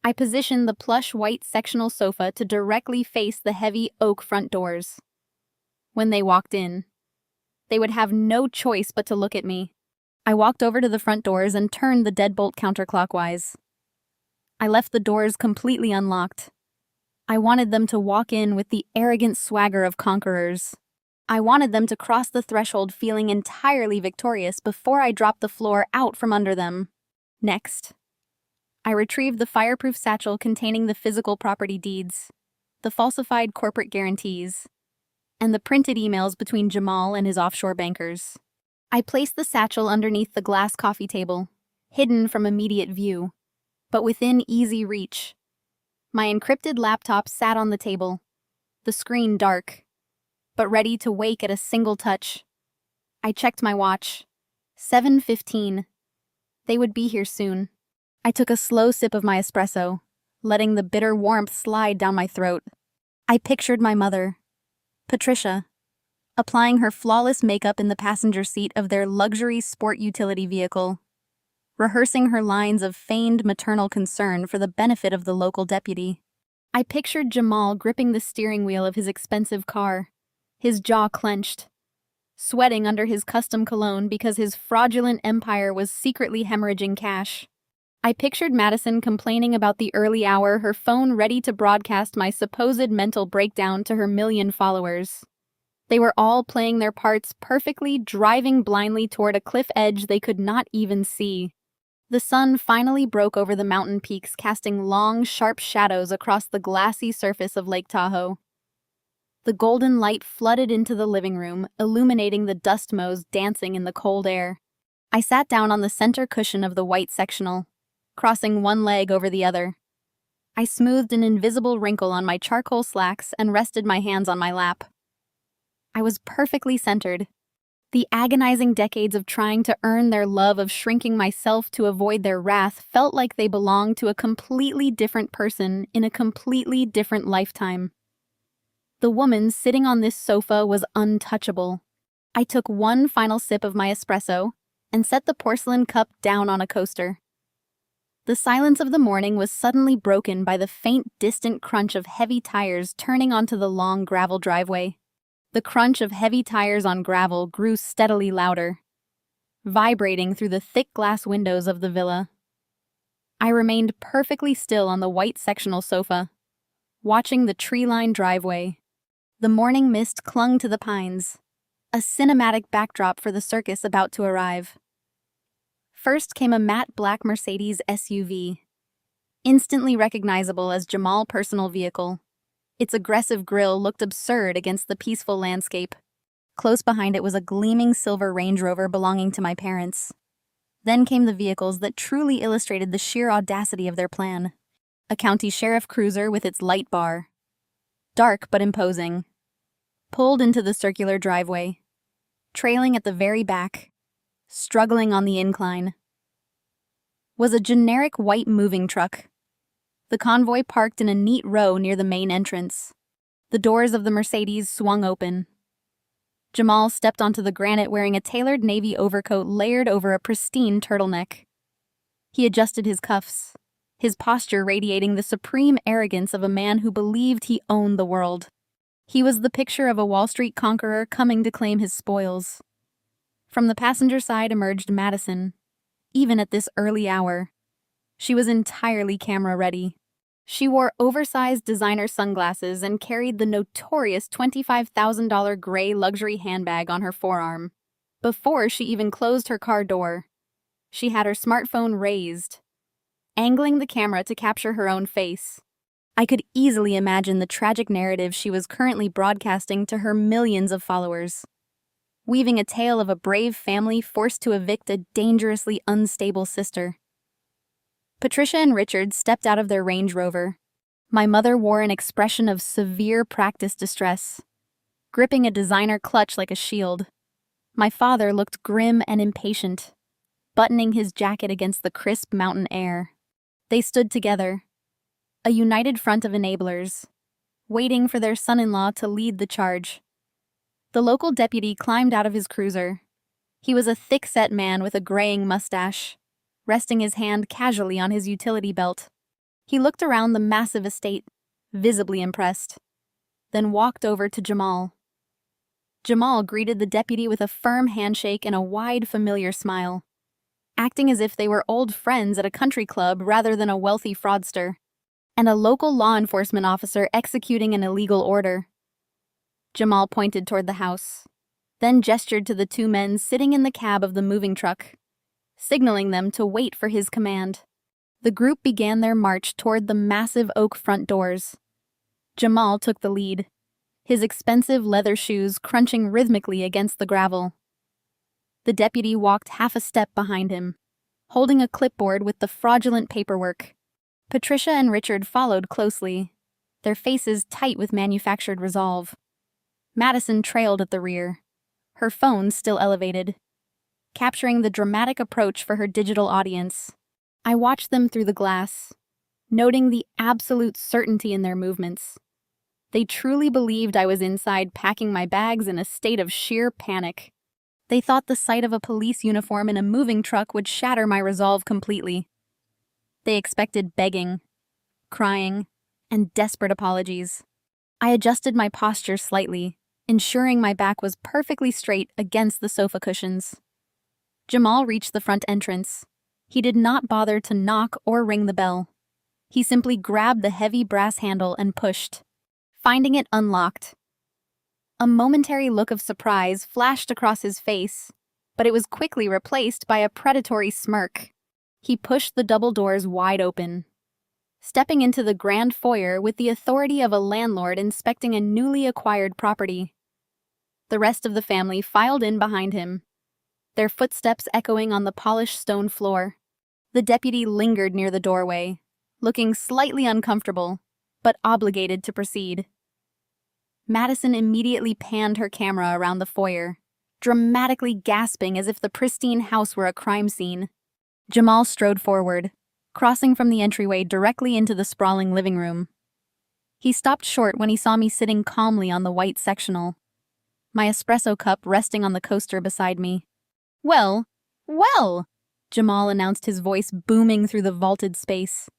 I positioned the plush white sectional sofa to directly face the heavy oak front doors. When they walked in, they would have no choice but to look at me. I walked over to the front doors and turned the deadbolt counterclockwise. I left the doors completely unlocked. I wanted them to walk in with the arrogant swagger of conquerors. I wanted them to cross the threshold feeling entirely victorious before I dropped the floor out from under them. Next, I retrieved the fireproof satchel containing the physical property deeds, the falsified corporate guarantees, and the printed emails between Jamal and his offshore bankers. I placed the satchel underneath the glass coffee table, hidden from immediate view, but within easy reach. My encrypted laptop sat on the table, the screen dark, but ready to wake at a single touch. I checked my watch. 7:15. They would be here soon. I took a slow sip of my espresso, letting the bitter warmth slide down my throat. I pictured my mother, Patricia, applying her flawless makeup in the passenger seat of their luxury sport utility vehicle, rehearsing her lines of feigned maternal concern for the benefit of the local deputy. I pictured Jamal gripping the steering wheel of his expensive car, his jaw clenched, sweating under his custom cologne because his fraudulent empire was secretly hemorrhaging cash. I pictured Madison complaining about the early hour, her phone ready to broadcast my supposed mental breakdown to her million followers. They were all playing their parts perfectly, driving blindly toward a cliff edge they could not even see. The sun finally broke over the mountain peaks, casting long, sharp shadows across the glassy surface of Lake Tahoe. The golden light flooded into the living room, illuminating the dust motes dancing in the cold air. I sat down on the center cushion of the white sectional, crossing one leg over the other. I smoothed an invisible wrinkle on my charcoal slacks and rested my hands on my lap. I was perfectly centered. The agonizing decades of trying to earn their love, of shrinking myself to avoid their wrath, felt like they belonged to a completely different person in a completely different lifetime. The woman sitting on this sofa was untouchable. I took one final sip of my espresso and set the porcelain cup down on a coaster. The silence of the morning was suddenly broken by the faint, distant crunch of heavy tires turning onto the long gravel driveway. The crunch of heavy tires on gravel grew steadily louder, vibrating through the thick glass windows of the villa. I remained perfectly still on the white sectional sofa, watching the tree-lined driveway. The morning mist clung to the pines, a cinematic backdrop for the circus about to arrive. First came a matte black Mercedes SUV, instantly recognizable as Jamal's personal vehicle. Its aggressive grille looked absurd against the peaceful landscape. Close behind it was a gleaming silver Range Rover belonging to my parents. Then came the vehicles that truly illustrated the sheer audacity of their plan. A county sheriff cruiser with its light bar, dark but imposing, pulled into the circular driveway, trailing at the very back, struggling on the incline, was a generic white moving truck. The convoy parked in a neat row near the main entrance. The doors of the Mercedes swung open. Jamal stepped onto the granite wearing a tailored navy overcoat layered over a pristine turtleneck. He adjusted his cuffs, his posture radiating the supreme arrogance of a man who believed he owned the world. He was the picture of a Wall Street conqueror coming to claim his spoils. From the passenger side emerged Madison. Even at this early hour, she was entirely camera-ready. She wore oversized designer sunglasses and carried the notorious $25,000 gray luxury handbag on her forearm. Before she even closed her car door, she had her smartphone raised, angling the camera to capture her own face. I could easily imagine the tragic narrative she was currently broadcasting to her millions of followers, weaving a tale of a brave family forced to evict a dangerously unstable sister. Patricia and Richard stepped out of their Range Rover. My mother wore an expression of severe practice distress, gripping a designer clutch like a shield. My father looked grim and impatient, buttoning his jacket against the crisp mountain air. They stood together, a united front of enablers, waiting for their son-in-law to lead the charge. The local deputy climbed out of his cruiser. He was a thick-set man with a graying mustache, resting his hand casually on his utility belt. He looked around the massive estate, visibly impressed, then walked over to Jamal. Jamal greeted the deputy with a firm handshake and a wide, familiar smile, acting as if they were old friends at a country club rather than a wealthy fraudster, and a local law enforcement officer executing an illegal order. Jamal pointed toward the house, then gestured to the two men sitting in the cab of the moving truck, signaling them to wait for his command. The group began their march toward the massive oak front doors. Jamal took the lead, his expensive leather shoes crunching rhythmically against the gravel. The deputy walked half a step behind him, holding a clipboard with the fraudulent paperwork. Patricia and Richard followed closely, their faces tight with manufactured resolve. Madison trailed at the rear, her phone still elevated, capturing the dramatic approach for her digital audience. I watched them through the glass, noting the absolute certainty in their movements. They truly believed I was inside packing my bags in a state of sheer panic. They thought the sight of a police uniform in a moving truck would shatter my resolve completely. They expected begging, crying, and desperate apologies. I adjusted my posture slightly, ensuring my back was perfectly straight against the sofa cushions. Jamal reached the front entrance. He did not bother to knock or ring the bell. He simply grabbed the heavy brass handle and pushed, finding it unlocked. A momentary look of surprise flashed across his face, but it was quickly replaced by a predatory smirk. He pushed the double doors wide open, stepping into the grand foyer with the authority of a landlord inspecting a newly acquired property. The rest of the family filed in behind him, their footsteps echoing on the polished stone floor. The deputy lingered near the doorway, looking slightly uncomfortable, but obligated to proceed. Madison immediately panned her camera around the foyer, dramatically gasping as if the pristine house were a crime scene. Jamal strode forward, crossing from the entryway directly into the sprawling living room. He stopped short when he saw me sitting calmly on the white sectional, my espresso cup resting on the coaster beside me. "Well, well," Jamal announced, his voice booming through the vaulted space.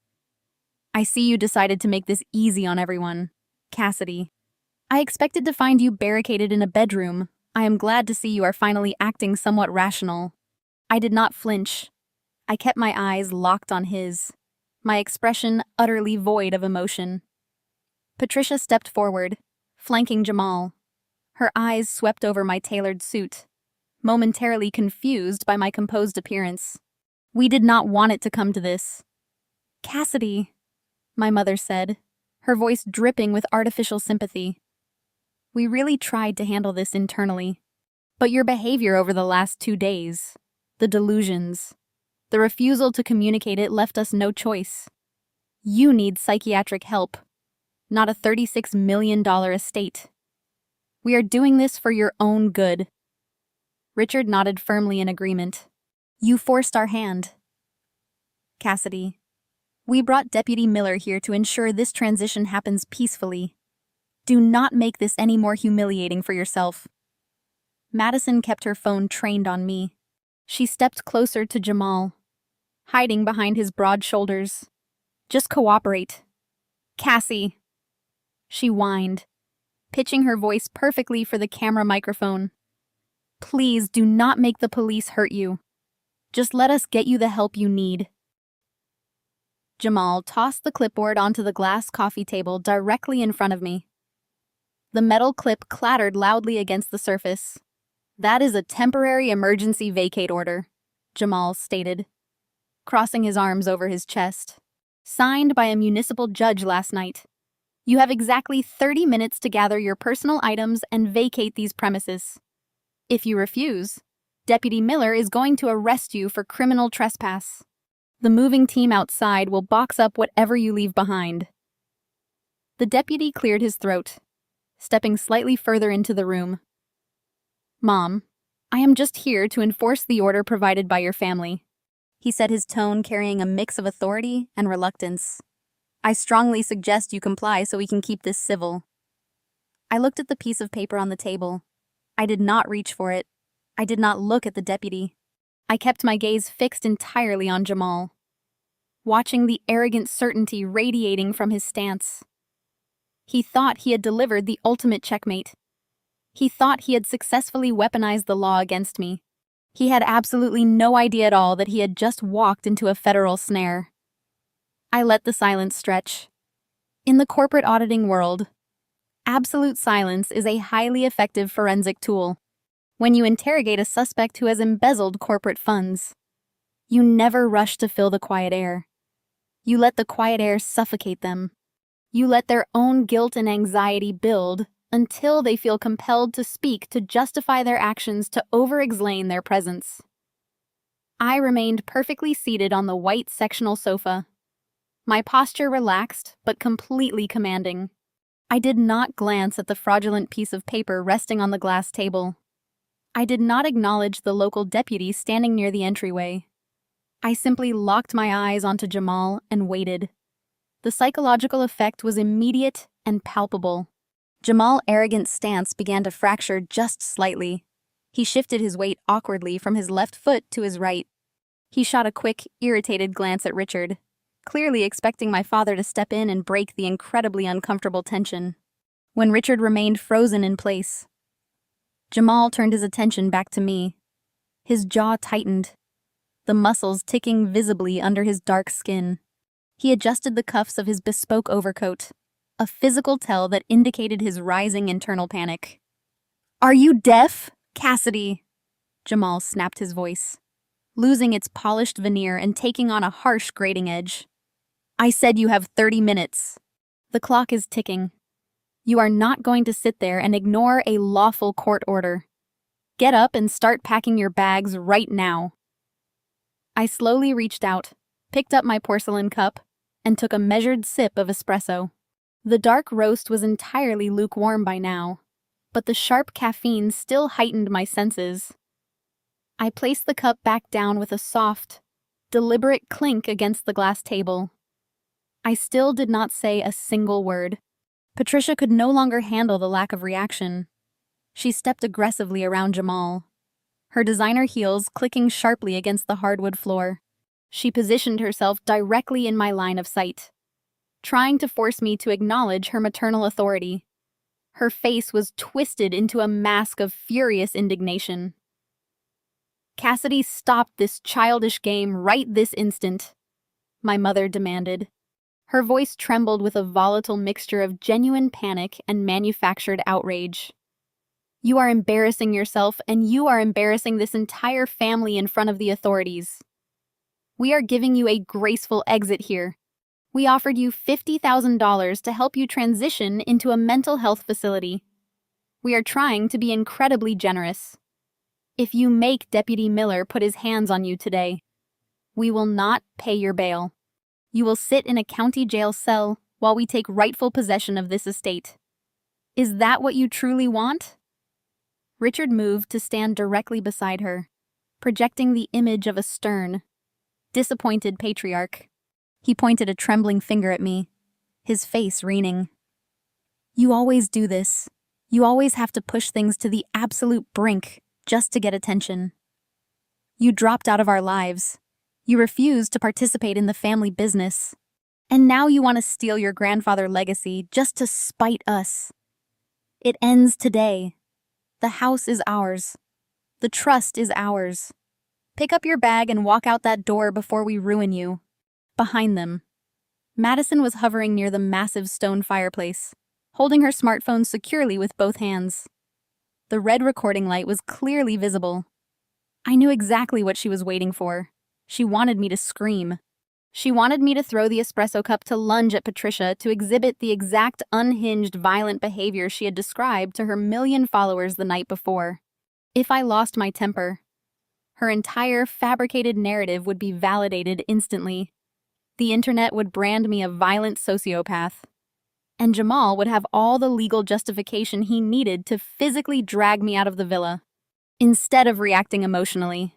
"I see you decided to make this easy on everyone, Cassidy. I expected to find you barricaded in a bedroom. I am glad to see you are finally acting somewhat rational." I did not flinch. I kept my eyes locked on his, my expression utterly void of emotion. Patricia stepped forward, flanking Jamal. Her eyes swept over my tailored suit, momentarily confused by my composed appearance. We did not want it to come to this. Cassidy, my mother said, her voice dripping with artificial sympathy. We really tried to handle this internally. But your behavior over the last 2 days, the delusions, the refusal to communicate it left us no choice. You need psychiatric help, not a $36 million estate. We are doing this for your own good. Richard nodded firmly in agreement. You forced our hand. Cassidy, we brought Deputy Miller here to ensure this transition happens peacefully. Do not make this any more humiliating for yourself. Madison kept her phone trained on me. She stepped closer to Jamal, hiding behind his broad shoulders. Just cooperate. Cassie. She whined, pitching her voice perfectly for the camera microphone. Please do not make the police hurt you. Just let us get you the help you need. Jamal tossed the clipboard onto the glass coffee table directly in front of me. The metal clip clattered loudly against the surface. That is a temporary emergency vacate order, Jamal stated, crossing his arms over his chest. Signed by a municipal judge last night. You have exactly 30 minutes to gather your personal items and vacate these premises. If you refuse, Deputy Miller is going to arrest you for criminal trespass. The moving team outside will box up whatever you leave behind. The deputy cleared his throat, stepping slightly further into the room. Mom, I am just here to enforce the order provided by your family, he said, his tone carrying a mix of authority and reluctance. I strongly suggest you comply so we can keep this civil. I looked at the piece of paper on the table. I did not reach for it. I did not look at the deputy. I kept my gaze fixed entirely on Jamal, watching the arrogant certainty radiating from his stance. He thought he had delivered the ultimate checkmate. He thought he had successfully weaponized the law against me. He had absolutely no idea at all that he had just walked into a federal snare. I let the silence stretch. In the corporate auditing world, absolute silence is a highly effective forensic tool. When you interrogate a suspect who has embezzled corporate funds, you never rush to fill the quiet air. You let the quiet air suffocate them. You let their own guilt and anxiety build until they feel compelled to speak to justify their actions to over-explain their presence. I remained perfectly seated on the white sectional sofa, my posture relaxed but completely commanding. I did not glance at the fraudulent piece of paper resting on the glass table. I did not acknowledge the local deputy standing near the entryway. I simply locked my eyes onto Jamal and waited. The psychological effect was immediate and palpable. Jamal's arrogant stance began to fracture just slightly. He shifted his weight awkwardly from his left foot to his right. He shot a quick, irritated glance at Richard, clearly expecting my father to step in and break the incredibly uncomfortable tension. When Richard remained frozen in place, Jamal turned his attention back to me. His jaw tightened, the muscles ticking visibly under his dark skin. He adjusted the cuffs of his bespoke overcoat, a physical tell that indicated his rising internal panic. Are you deaf, Cassidy? Jamal snapped his voice, losing its polished veneer and taking on a harsh grating edge. I said you have 30 minutes. The clock is ticking. You are not going to sit there and ignore a lawful court order. Get up and start packing your bags right now. I slowly reached out, picked up my porcelain cup, and took a measured sip of espresso. The dark roast was entirely lukewarm by now, but the sharp caffeine still heightened my senses. I placed the cup back down with a soft, deliberate clink against the glass table. I still did not say a single word. Patricia could no longer handle the lack of reaction. She stepped aggressively around Jamal, her designer heels clicking sharply against the hardwood floor. She positioned herself directly in my line of sight, trying to force me to acknowledge her maternal authority. Her face was twisted into a mask of furious indignation. Cassidy, stop this childish game right this instant, my mother demanded, Her voice trembled with a volatile mixture of genuine panic and manufactured outrage. You are embarrassing yourself, and you are embarrassing this entire family in front of the authorities. We are giving you a graceful exit here. We offered you $50,000 to help you transition into a mental health facility. We are trying to be incredibly generous. If you make Deputy Miller put his hands on you today, we will not pay your bail. You will sit in a county jail cell while we take rightful possession of this estate. Is that what you truly want? Richard moved to stand directly beside her, projecting the image of a stern, disappointed patriarch. He pointed a trembling finger at me, his face wringing. You always do this. You always have to push things to the absolute brink just to get attention. You dropped out of our lives. You refused to participate in the family business. And now you want to steal your grandfather's legacy just to spite us. It ends today. The house is ours. The trust is ours. Pick up your bag and walk out that door before we ruin you. Behind them, Madison was hovering near the massive stone fireplace, holding her smartphone securely with both hands. The red recording light was clearly visible. I knew exactly what she was waiting for. She wanted me to scream. She wanted me to throw the espresso cup to lunge at Patricia to exhibit the exact unhinged, violent behavior she had described to her million followers the night before. If I lost my temper, her entire fabricated narrative would be validated instantly. The internet would brand me a violent sociopath. And Jamal would have all the legal justification he needed to physically drag me out of the villa, instead of reacting emotionally.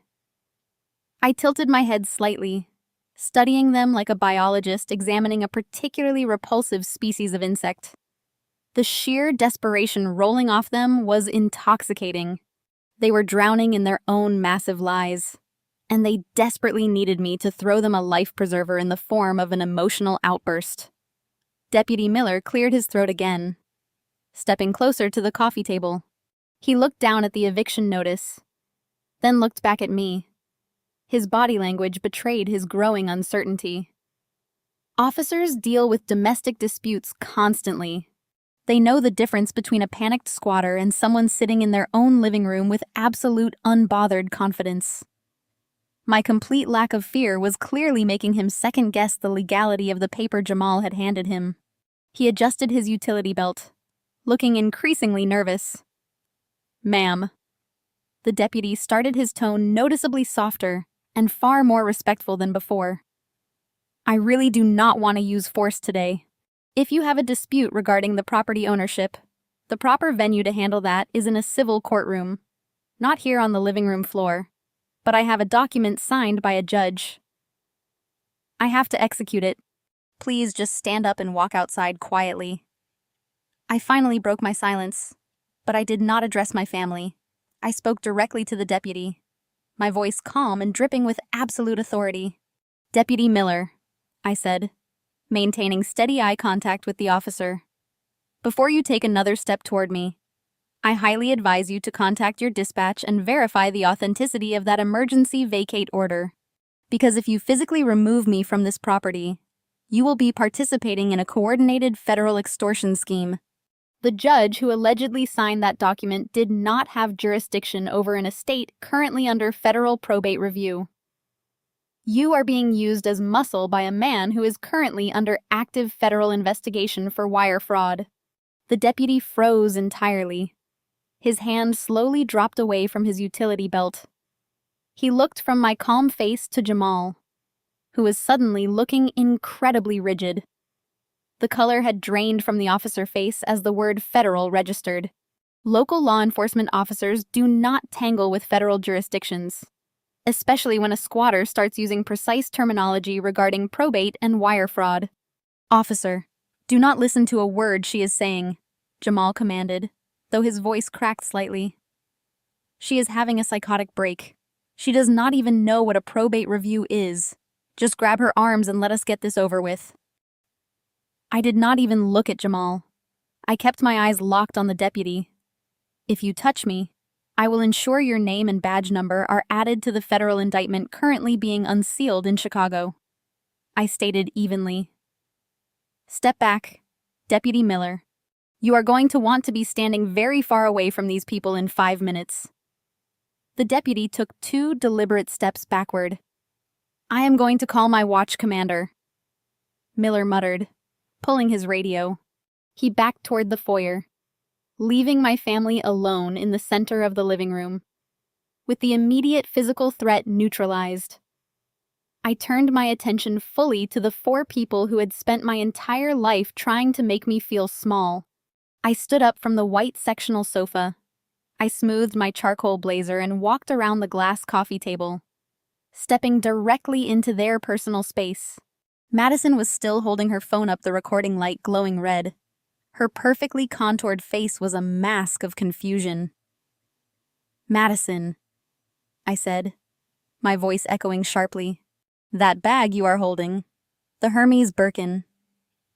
I tilted my head slightly, studying them like a biologist examining a particularly repulsive species of insect. The sheer desperation rolling off them was intoxicating. They were drowning in their own massive lies, and they desperately needed me to throw them a life preserver in the form of an emotional outburst. Deputy Miller cleared his throat again, stepping closer to the coffee table. He looked down at the eviction notice, then looked back at me. His body language betrayed his growing uncertainty. Officers deal with domestic disputes constantly. They know the difference between a panicked squatter and someone sitting in their own living room with absolute unbothered confidence. My complete lack of fear was clearly making him second-guess the legality of the paper Jamal had handed him. He adjusted his utility belt, looking increasingly nervous. Ma'am. The deputy started his tone noticeably softer and far more respectful than before. I really do not want to use force today. If you have a dispute regarding the property ownership, the proper venue to handle that is in a civil courtroom, not here on the living room floor, but I have a document signed by a judge. I have to execute it. Please just stand up and walk outside quietly. I finally broke my silence, but I did not address my family. I spoke directly to the deputy, my voice calm and dripping with absolute authority. Deputy Miller, I said, maintaining steady eye contact with the officer. Before you take another step toward me, I highly advise you to contact your dispatch and verify the authenticity of that emergency vacate order. Because if you physically remove me from this property, you will be participating in a coordinated federal extortion scheme. The judge who allegedly signed that document did not have jurisdiction over an estate currently under federal probate review. You are being used as muscle by a man who is currently under active federal investigation for wire fraud. The deputy froze entirely. His hand slowly dropped away from his utility belt. He looked from my calm face to Jamal, who was suddenly looking incredibly rigid. The color had drained from the officer's face as the word federal registered. Local law enforcement officers do not tangle with federal jurisdictions, especially when a squatter starts using precise terminology regarding probate and wire fraud. Officer, do not listen to a word she is saying, Jamal commanded, though his voice cracked slightly. She is having a psychotic break. She does not even know what a probate review is. Just grab her arms and let us get this over with. I did not even look at Jamal. I kept my eyes locked on the deputy. If you touch me, I will ensure your name and badge number are added to the federal indictment currently being unsealed in Chicago. I stated evenly. Step back, Deputy Miller. You are going to want to be standing very far away from these people in 5 minutes. The deputy took 2 deliberate steps backward. I am going to call my watch commander, Miller muttered, pulling his radio. He backed toward the foyer, leaving my family alone in the center of the living room. With the immediate physical threat neutralized, I turned my attention fully to the 4 people who had spent my entire life trying to make me feel small. I stood up from the white sectional sofa. I smoothed my charcoal blazer and walked around the glass coffee table, stepping directly into their personal space. Madison was still holding her phone up, the recording light glowing red. Her perfectly contoured face was a mask of confusion. Madison, I said, my voice echoing sharply. That bag you are holding, the Hermes Birkin.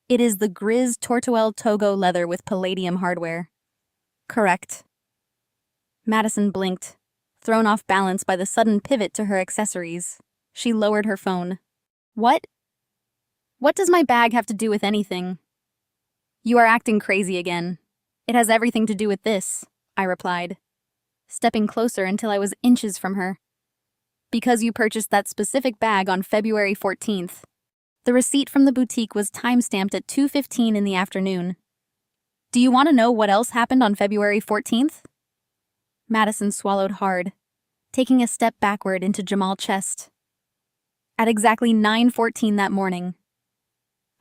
It is the Grizz Tortuelle Togo leather with palladium hardware. Correct. Madison blinked, thrown off balance by the sudden pivot to her accessories. She lowered her phone. What? What does my bag have to do with anything? You are acting crazy again. It has everything to do with this, I replied, stepping closer until I was inches from her. Because you purchased that specific bag on February 14th. The receipt from the boutique was time-stamped at 2:15 in the afternoon. Do you want to know what else happened on February 14th? Madison swallowed hard, taking a step backward into Jamal's chest. At exactly 9:14 that morning,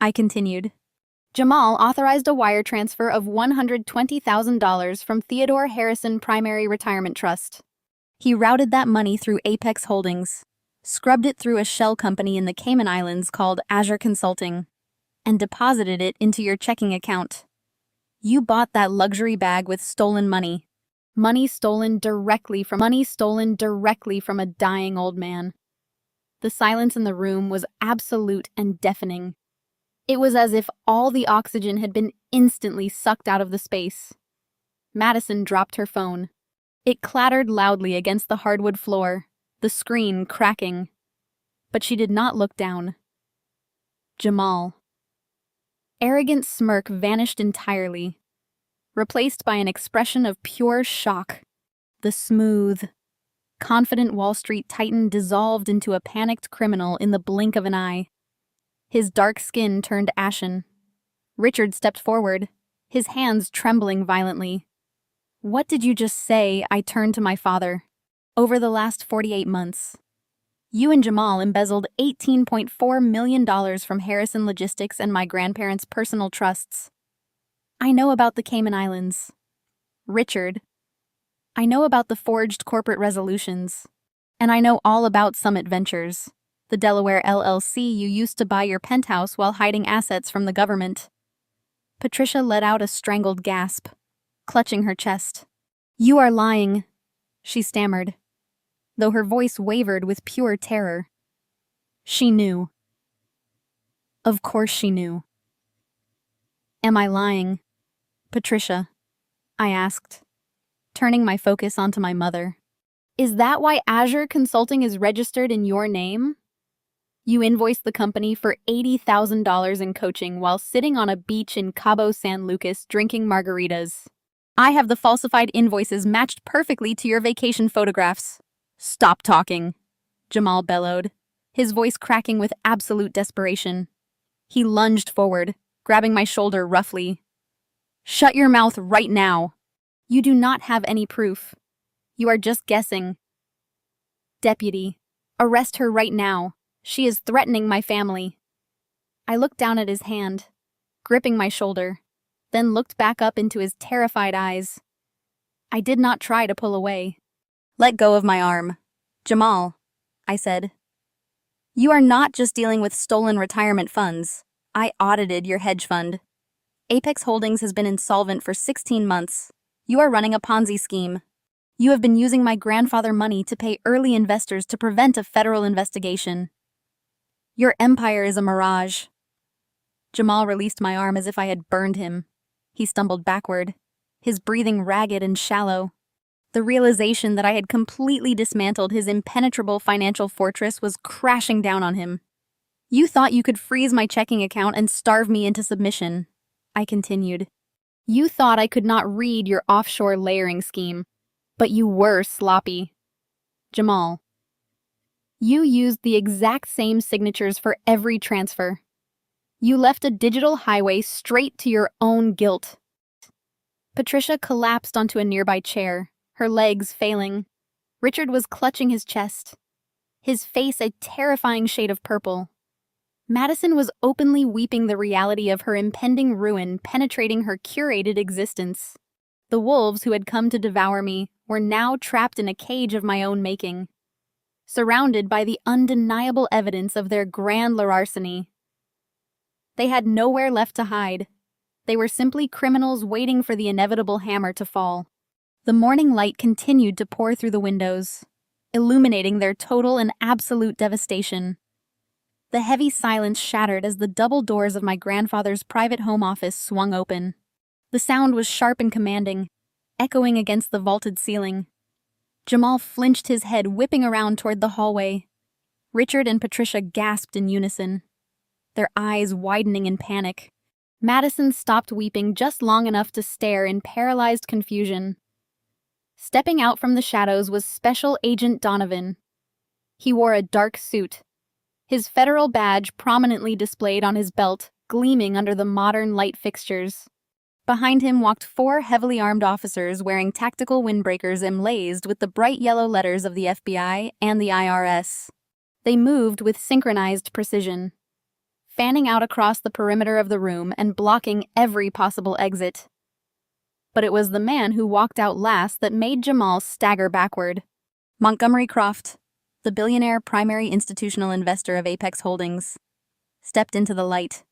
I continued. Jamal authorized a wire transfer of $120,000 from Theodore Harrison Primary Retirement Trust. He routed that money through Apex Holdings, scrubbed it through a shell company in the Cayman Islands called Azure Consulting, and deposited it into your checking account. You bought that luxury bag with stolen money. Money stolen directly from a dying old man. The silence in the room was absolute and deafening. It was as if all the oxygen had been instantly sucked out of the space. Madison dropped her phone. It clattered loudly against the hardwood floor, the screen cracking. But she did not look down. Jamal. Arrogant smirk vanished entirely, replaced by an expression of pure shock. The smooth, confident Wall Street titan dissolved into a panicked criminal in the blink of an eye. His dark skin turned ashen. Richard stepped forward, his hands trembling violently. What did you just say? I turned to my father. Over the last 48 months, you and Jamal embezzled $18.4 million from Harrison Logistics and my grandparents' personal trusts. I know about the Cayman Islands. Richard, I know about the forged corporate resolutions. And I know all about Summit Ventures, the Delaware LLC you used to buy your penthouse while hiding assets from the government. Patricia let out a strangled gasp, clutching her chest. You are lying, she stammered, though her voice wavered with pure terror. She knew. Of course she knew. Am I lying, Patricia? I asked, turning my focus onto my mother. Is that why Azure Consulting is registered in your name? You invoiced the company for $80,000 in coaching while sitting on a beach in Cabo San Lucas drinking margaritas. I have the falsified invoices matched perfectly to your vacation photographs. Stop talking, Jamal bellowed, his voice cracking with absolute desperation. He lunged forward, grabbing my shoulder roughly. Shut your mouth right now. You do not have any proof. You are just guessing. Deputy, arrest her right now. She is threatening my family. I looked down at his hand, gripping my shoulder, then looked back up into his terrified eyes. I did not try to pull away. Let go of my arm. Jamal, I said. You are not just dealing with stolen retirement funds. I audited your hedge fund. Apex Holdings has been insolvent for 16 months. You are running a Ponzi scheme. You have been using my grandfather money to pay early investors to prevent a federal investigation. Your empire is a mirage. Jamal released my arm as if I had burned him. He stumbled backward, his breathing ragged and shallow. The realization that I had completely dismantled his impenetrable financial fortress was crashing down on him. You thought you could freeze my checking account and starve me into submission, I continued. You thought I could not read your offshore layering scheme, but you were sloppy. Jamal. You used the exact same signatures for every transfer. You left a digital highway straight to your own guilt. Patricia collapsed onto a nearby chair, her legs failing. Richard was clutching his chest, his face a terrifying shade of purple. Madison was openly weeping the reality of her impending ruin penetrating her curated existence. The wolves who had come to devour me were now trapped in a cage of my own making, surrounded by the undeniable evidence of their grand larceny. They had nowhere left to hide. They were simply criminals waiting for the inevitable hammer to fall. The morning light continued to pour through the windows, illuminating their total and absolute devastation. The heavy silence shattered as the double doors of my grandfather's private home office swung open. The sound was sharp and commanding, echoing against the vaulted ceiling. Jamal flinched his head, whipping around toward the hallway. Richard and Patricia gasped in unison, their eyes widening in panic. Madison stopped weeping just long enough to stare in paralyzed confusion. Stepping out from the shadows was Special Agent Donovan. He wore a dark suit, his federal badge prominently displayed on his belt, gleaming under the modern light fixtures. Behind him walked 4 heavily armed officers wearing tactical windbreakers emblazoned with the bright yellow letters of the FBI and the IRS. They moved with synchronized precision, fanning out across the perimeter of the room and blocking every possible exit. But it was the man who walked out last that made Jamal stagger backward. Montgomery Croft, the billionaire primary institutional investor of Apex Holdings, stepped into the light.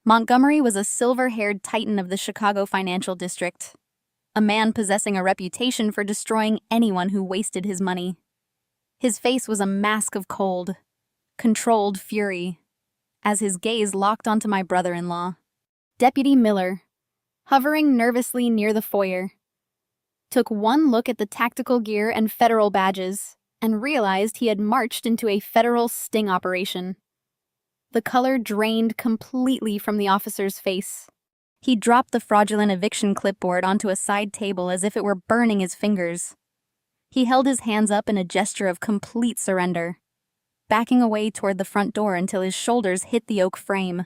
Montgomery was a silver-haired titan of the Chicago financial district, a man possessing a reputation for destroying anyone who wasted his money. His face was a mask of cold, controlled fury, as his gaze locked onto my brother-in-law. Deputy Miller, hovering nervously near the foyer, took one look at the tactical gear and federal badges and realized he had marched into a federal sting operation. The color drained completely from the officer's face. He dropped the fraudulent eviction clipboard onto a side table as if it were burning his fingers. He held his hands up in a gesture of complete surrender, backing away toward the front door until his shoulders hit the oak frame.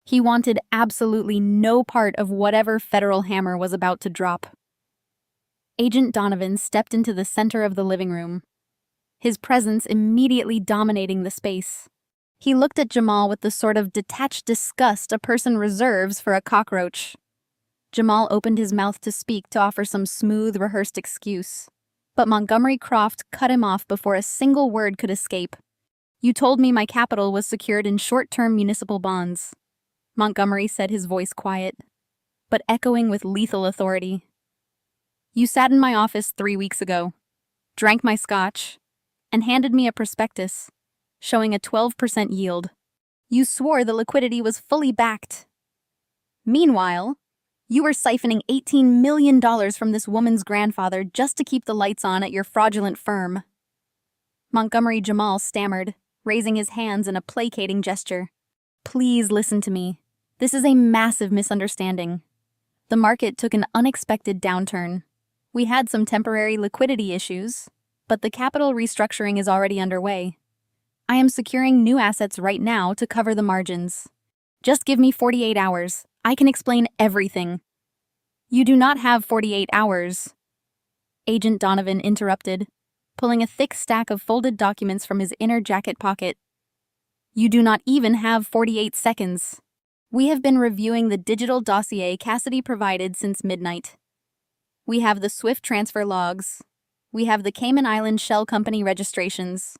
He wanted absolutely no part of whatever federal hammer was about to drop. Agent Donovan stepped into the center of the living room, his presence immediately dominating the space. He looked at Jamal with the sort of detached disgust a person reserves for a cockroach. Jamal opened his mouth to speak, to offer some smooth, rehearsed excuse, but Montgomery Croft cut him off before a single word could escape. "You told me my capital was secured in short-term municipal bonds," Montgomery said, his voice quiet, but echoing with lethal authority. "You sat in my office 3 weeks ago, drank my scotch, and handed me a prospectus showing a 12% yield. You swore the liquidity was fully backed. Meanwhile, you were siphoning $18 million from this woman's grandfather just to keep the lights on at your fraudulent firm." Montgomery Jamal stammered, raising his hands in a placating gesture. "Please listen to me. This is a massive misunderstanding. The market took an unexpected downturn. We had some temporary liquidity issues, but the capital restructuring is already underway. I am securing new assets right now to cover the margins. Just give me 48 hours. I can explain everything." "You do not have 48 hours," Agent Donovan interrupted, pulling a thick stack of folded documents from his inner jacket pocket. "You do not even have 48 seconds. We have been reviewing the digital dossier Cassidy provided since midnight. We have the SWIFT transfer logs. We have the Cayman Island Shell Company registrations.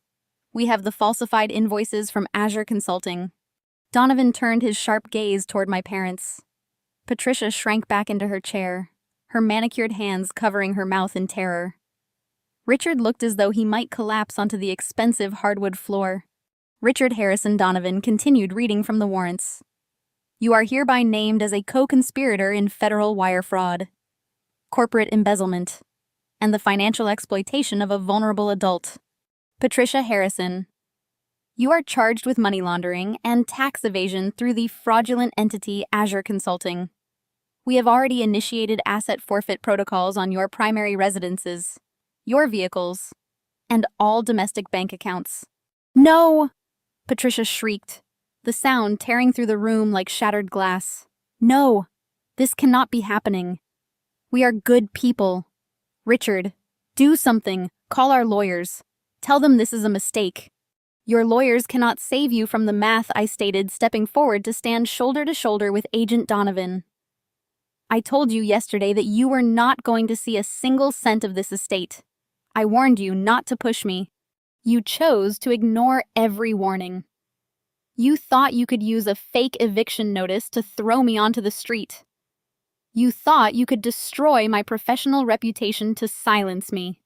We have the falsified invoices from Azure Consulting." Donovan turned his sharp gaze toward my parents. Patricia shrank back into her chair, her manicured hands covering her mouth in terror. Richard looked as though he might collapse onto the expensive hardwood floor. Richard Harrison Donovan continued reading from the warrants. "You are hereby named as a co-conspirator in federal wire fraud, corporate embezzlement, and the financial exploitation of a vulnerable adult. Patricia Harrison, You are charged with money laundering and tax evasion through the fraudulent entity Azure Consulting. We have already initiated asset forfeit protocols on your primary residences, your vehicles, and all domestic bank accounts. No! Patricia shrieked, the sound tearing through the room like shattered glass. No! This cannot be happening. We are good people. Richard, do something. Call our lawyers. Tell them this is a mistake. Your lawyers cannot save you from the math, I stated, stepping forward to stand shoulder to shoulder with Agent Donovan. I told you yesterday that you were not going to see a single cent of this estate. I warned you not to push me. You chose to ignore every warning. You thought you could use a fake eviction notice to throw me onto the street. You thought you could destroy my professional reputation to silence me.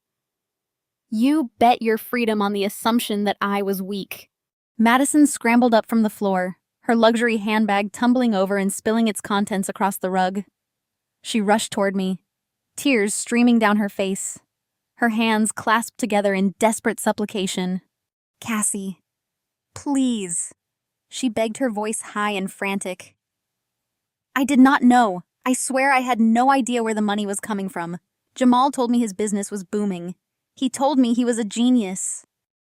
You bet your freedom on the assumption that I was weak. Madison scrambled up from the floor, her luxury handbag tumbling over and spilling its contents across the rug. She rushed toward me, tears streaming down her face, her hands clasped together in desperate supplication. Cassie, please, she begged, her voice high and frantic. I did not know. I swear I had no idea where the money was coming from. Jamal told me his business was booming. He told me he was a genius.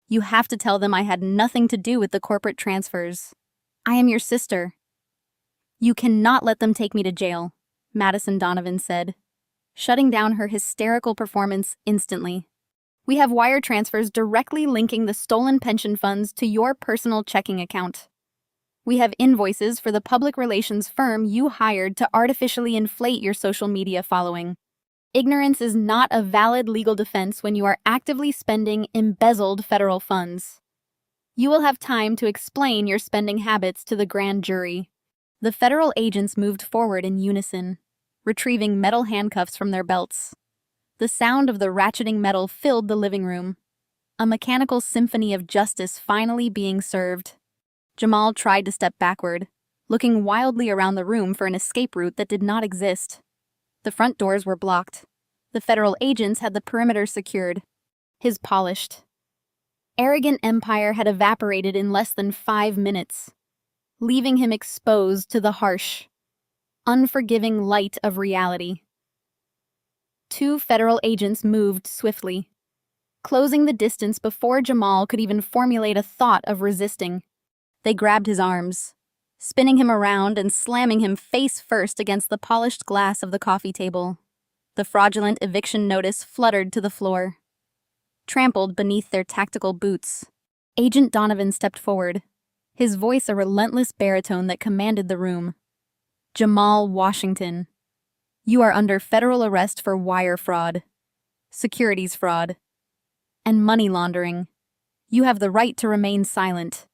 You have to tell them I had nothing to do with the corporate transfers. I am your sister. You cannot let them take me to jail, Madison Donovan said, shutting down her hysterical performance instantly. We have wire transfers directly linking the stolen pension funds to your personal checking account. We have invoices for the public relations firm you hired to artificially inflate your social media following. Ignorance is not a valid legal defense when you are actively spending embezzled federal funds. You will have time to explain your spending habits to the grand jury. The federal agents moved forward in unison, retrieving metal handcuffs from their belts. The sound of the ratcheting metal filled the living room, a mechanical symphony of justice finally being served. Jamal tried to step backward, looking wildly around the room for an escape route that did not exist. The front doors were blocked. The federal agents had the perimeter secured. His polished, arrogant empire had evaporated in less than 5 minutes, leaving him exposed to the harsh, unforgiving light of reality. 2 federal agents moved swiftly, closing the distance before Jamal could even formulate a thought of resisting. They grabbed his arms, spinning him around and slamming him face first against the polished glass of the coffee table. The fraudulent eviction notice fluttered to the floor, trampled beneath their tactical boots. Agent Donovan stepped forward, his voice a relentless baritone that commanded the room. Jamal Washington, you are under federal arrest for wire fraud, securities fraud, and money laundering. You have the right to remain silent.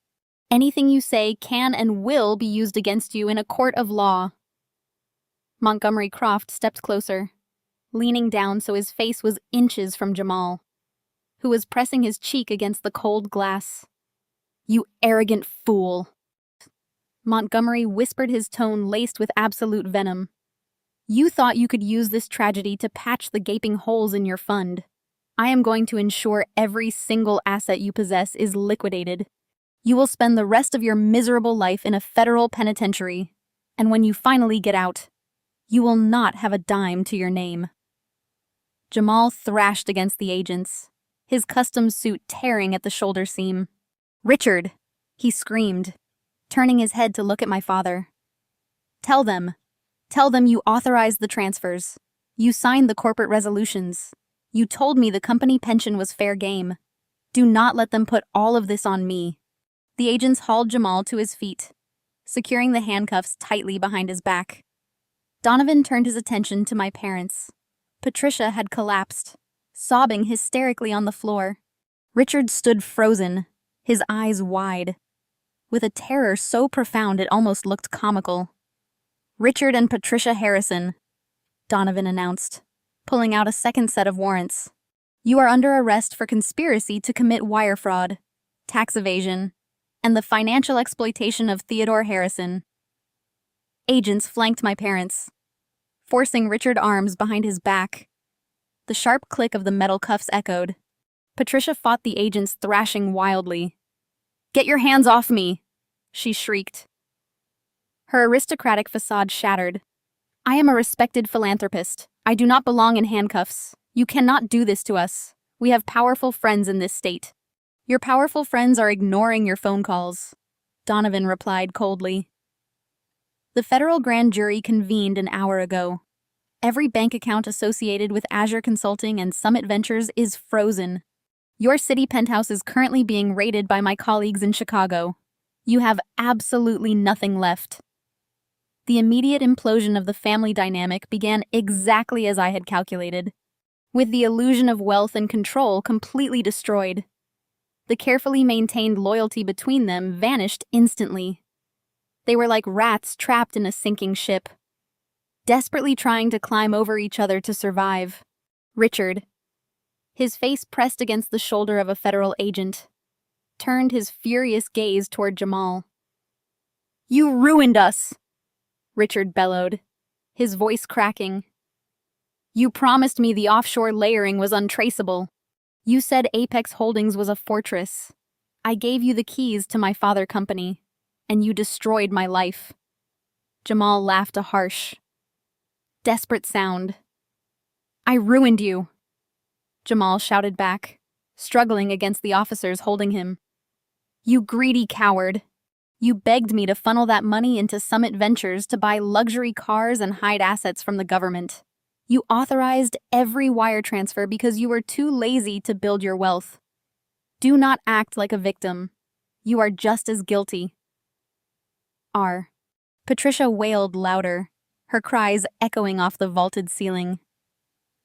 Anything you say can and will be used against you in a court of law. Montgomery Croft stepped closer, leaning down so his face was inches from Jamal, who was pressing his cheek against the cold glass. You arrogant fool. Montgomery whispered, his tone laced with absolute venom. You thought you could use this tragedy to patch the gaping holes in your fund. I am going to ensure every single asset you possess is liquidated. You will spend the rest of your miserable life in a federal penitentiary, and when you finally get out, you will not have a dime to your name. Jamal thrashed against the agents, his custom suit tearing at the shoulder seam. Richard, he screamed, turning his head to look at my father. Tell them you authorized the transfers. You signed the corporate resolutions. You told me the company pension was fair game. Do not let them put all of this on me. The agents hauled Jamal to his feet, securing the handcuffs tightly behind his back. Donovan turned his attention to my parents. Patricia had collapsed, sobbing hysterically on the floor. Richard stood frozen, his eyes wide, with a terror so profound it almost looked comical. Richard and Patricia Harrison, Donovan announced, pulling out a second set of warrants. You are under arrest for conspiracy to commit wire fraud, tax evasion, and the financial exploitation of Theodore Harrison. Agents flanked my parents, forcing Richard's arms behind his back. The sharp click of the metal cuffs echoed. Patricia fought the agents, thrashing wildly. Get your hands off me, she shrieked. Her aristocratic facade shattered. I am a respected philanthropist. I do not belong in handcuffs. You cannot do this to us. We have powerful friends in this state. Your powerful friends are ignoring your phone calls, Donovan replied coldly. The federal grand jury convened an hour ago. Every bank account associated with Azure Consulting and Summit Ventures is frozen. Your city penthouse is currently being raided by my colleagues in Chicago. You have absolutely nothing left. The immediate implosion of the family dynamic began exactly as I had calculated, with the illusion of wealth and control completely destroyed. The carefully maintained loyalty between them vanished instantly. They were like rats trapped in a sinking ship, desperately trying to climb over each other to survive. Richard, his face pressed against the shoulder of a federal agent, turned his furious gaze toward Jamal. You ruined us, Richard bellowed, his voice cracking. You promised me the offshore layering was untraceable. You said Apex Holdings was a fortress. I gave you the keys to my father company, and you destroyed my life. Jamal laughed a harsh, desperate sound. I ruined you, Jamal shouted back, struggling against the officers holding him. You greedy coward. You begged me to funnel that money into Summit Ventures to buy luxury cars and hide assets from the government. You authorized every wire transfer because you were too lazy to build your wealth. Do not act like a victim. You are just as guilty. Patricia wailed louder, her cries echoing off the vaulted ceiling.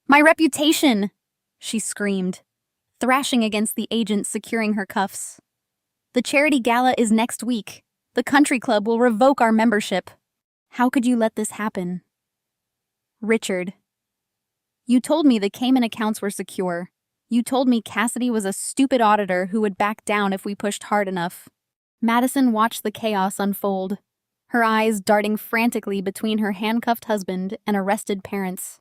My reputation, she screamed, thrashing against the agent securing her cuffs. The charity gala is next week. The country club will revoke our membership. How could you let this happen? Richard. You told me the Cayman accounts were secure. You told me Cassidy was a stupid auditor who would back down if we pushed hard enough. Madison watched the chaos unfold, her eyes darting frantically between her handcuffed husband and arrested parents.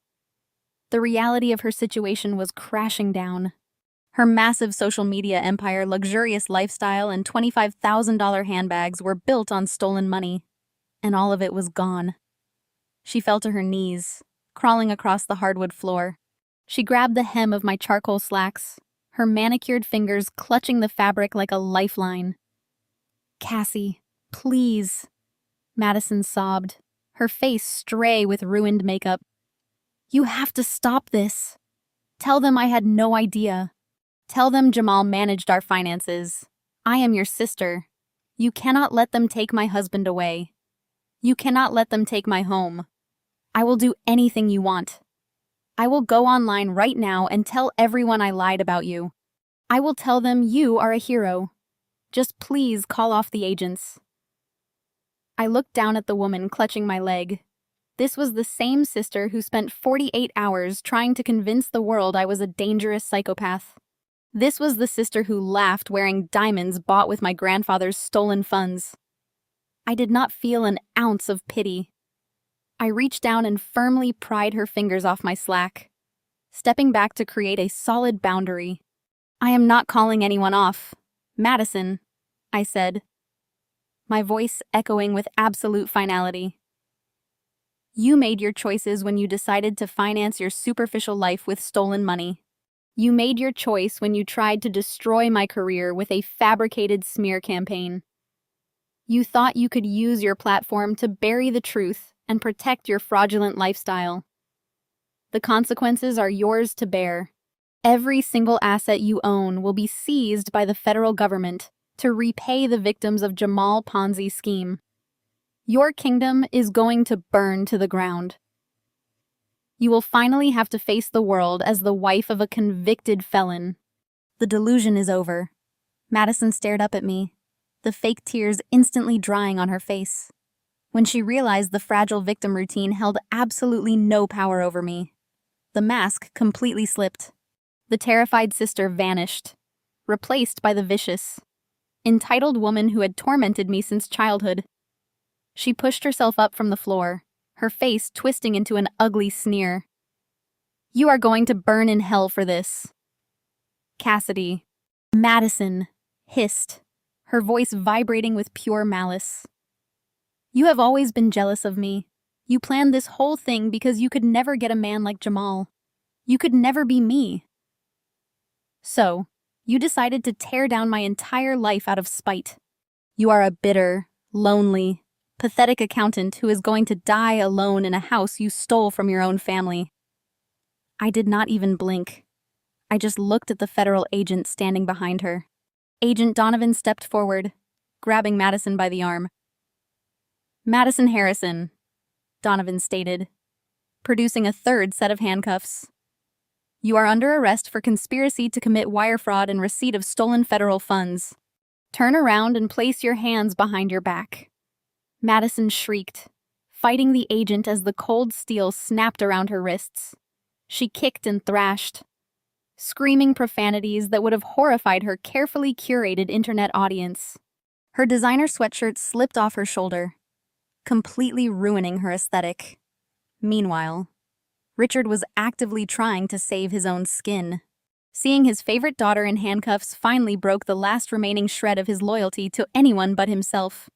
The reality of her situation was crashing down. Her massive social media empire, luxurious lifestyle, and $25,000 handbags were built on stolen money, and all of it was gone. She fell to her knees, crawling across the hardwood floor. She grabbed the hem of my charcoal slacks, her manicured fingers clutching the fabric like a lifeline. Cassie, please, Madison sobbed, her face stray with ruined makeup. You have to stop this. Tell them I had no idea. Tell them Jamal managed our finances. I am your sister. You cannot let them take my husband away. You cannot let them take my home. I will do anything you want. I will go online right now and tell everyone I lied about you. I will tell them you are a hero. Just please call off the agents. I looked down at the woman clutching my leg. This was the same sister who spent 48 hours trying to convince the world I was a dangerous psychopath. This was the sister who laughed wearing diamonds bought with my grandfather's stolen funds. I did not feel an ounce of pity. I reached down and firmly pried her fingers off my slack, stepping back to create a solid boundary. I am not calling anyone off. Madison, I said, my voice echoing with absolute finality. You made your choices when you decided to finance your superficial life with stolen money. You made your choice when you tried to destroy my career with a fabricated smear campaign. You thought you could use your platform to bury the truth and protect your fraudulent lifestyle. The consequences are yours to bear. Every single asset you own will be seized by the federal government to repay the victims of Jamal Ponzi's scheme. Your kingdom is going to burn to the ground. You will finally have to face the world as the wife of a convicted felon. The delusion is over. Madison stared up at me, the fake tears instantly drying on her face. When she realized the fragile victim routine held absolutely no power over me, the mask completely slipped. The terrified sister vanished, replaced by the vicious, entitled woman who had tormented me since childhood. She pushed herself up from the floor, her face twisting into an ugly sneer. You are going to burn in hell for this. Cassidy, Madison, hissed, her voice vibrating with pure malice. "You have always been jealous of me. You planned this whole thing because you could never get a man like Jamal. You could never be me. So, you decided to tear down my entire life out of spite. You are a bitter, lonely, pathetic accountant who is going to die alone in a house you stole from your own family." I did not even blink. I just looked at the federal agent standing behind her. Agent Donovan stepped forward, grabbing Madison by the arm. "Madison Harrison," Donovan stated, producing a third set of handcuffs. "You are under arrest for conspiracy to commit wire fraud and receipt of stolen federal funds. Turn around and place your hands behind your back." Madison shrieked, fighting the agent as the cold steel snapped around her wrists. She kicked and thrashed, screaming profanities that would have horrified her carefully curated internet audience. Her designer sweatshirt slipped off her shoulder, completely ruining her aesthetic. Meanwhile, Richard was actively trying to save his own skin. Seeing his favorite daughter in handcuffs finally broke the last remaining shred of his loyalty to anyone but himself.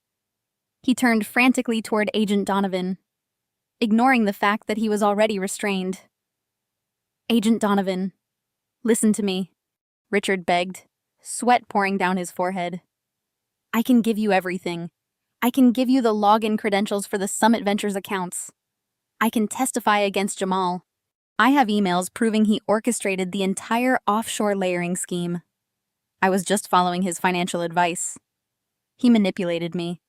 He turned frantically toward Agent Donovan, ignoring the fact that he was already restrained. "Agent Donovan, listen to me," Richard begged, sweat pouring down his forehead. "I can give you everything. I can give you the login credentials for the Summit Ventures accounts. I can testify against Jamal. I have emails proving he orchestrated the entire offshore layering scheme. I was just following his financial advice. He manipulated me.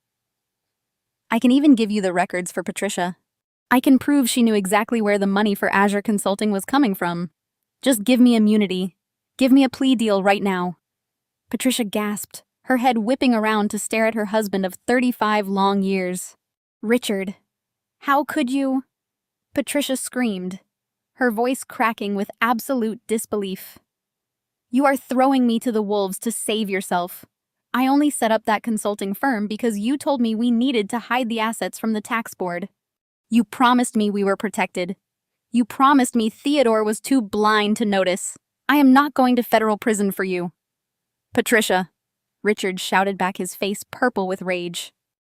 I can even give you the records for Patricia. I can prove she knew exactly where the money for Azure Consulting was coming from. Just give me immunity. Give me a plea deal right now." Patricia gasped, her head whipping around to stare at her husband of 35 long years. "Richard, how could you?" Patricia screamed, her voice cracking with absolute disbelief. "You are throwing me to the wolves to save yourself. I only set up that consulting firm because you told me we needed to hide the assets from the tax board. You promised me we were protected. You promised me Theodore was too blind to notice. I am not going to federal prison for you." "Patricia," Richard shouted back, his face purple with rage.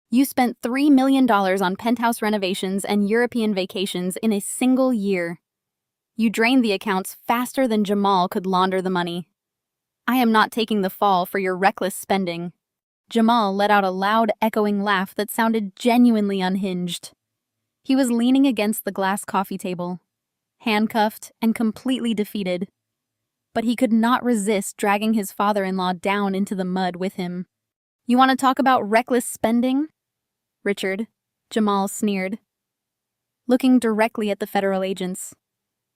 "You spent $3 million on penthouse renovations and European vacations in a single year. You drained the accounts faster than Jamal could launder the money. I am not taking the fall for your reckless spending." Jamal let out a loud, echoing laugh that sounded genuinely unhinged. He was leaning against the glass coffee table, handcuffed and completely defeated. But he could not resist dragging his father-in-law down into the mud with him. "You want to talk about reckless spending?" "Richard," Jamal sneered, looking directly at the federal agents.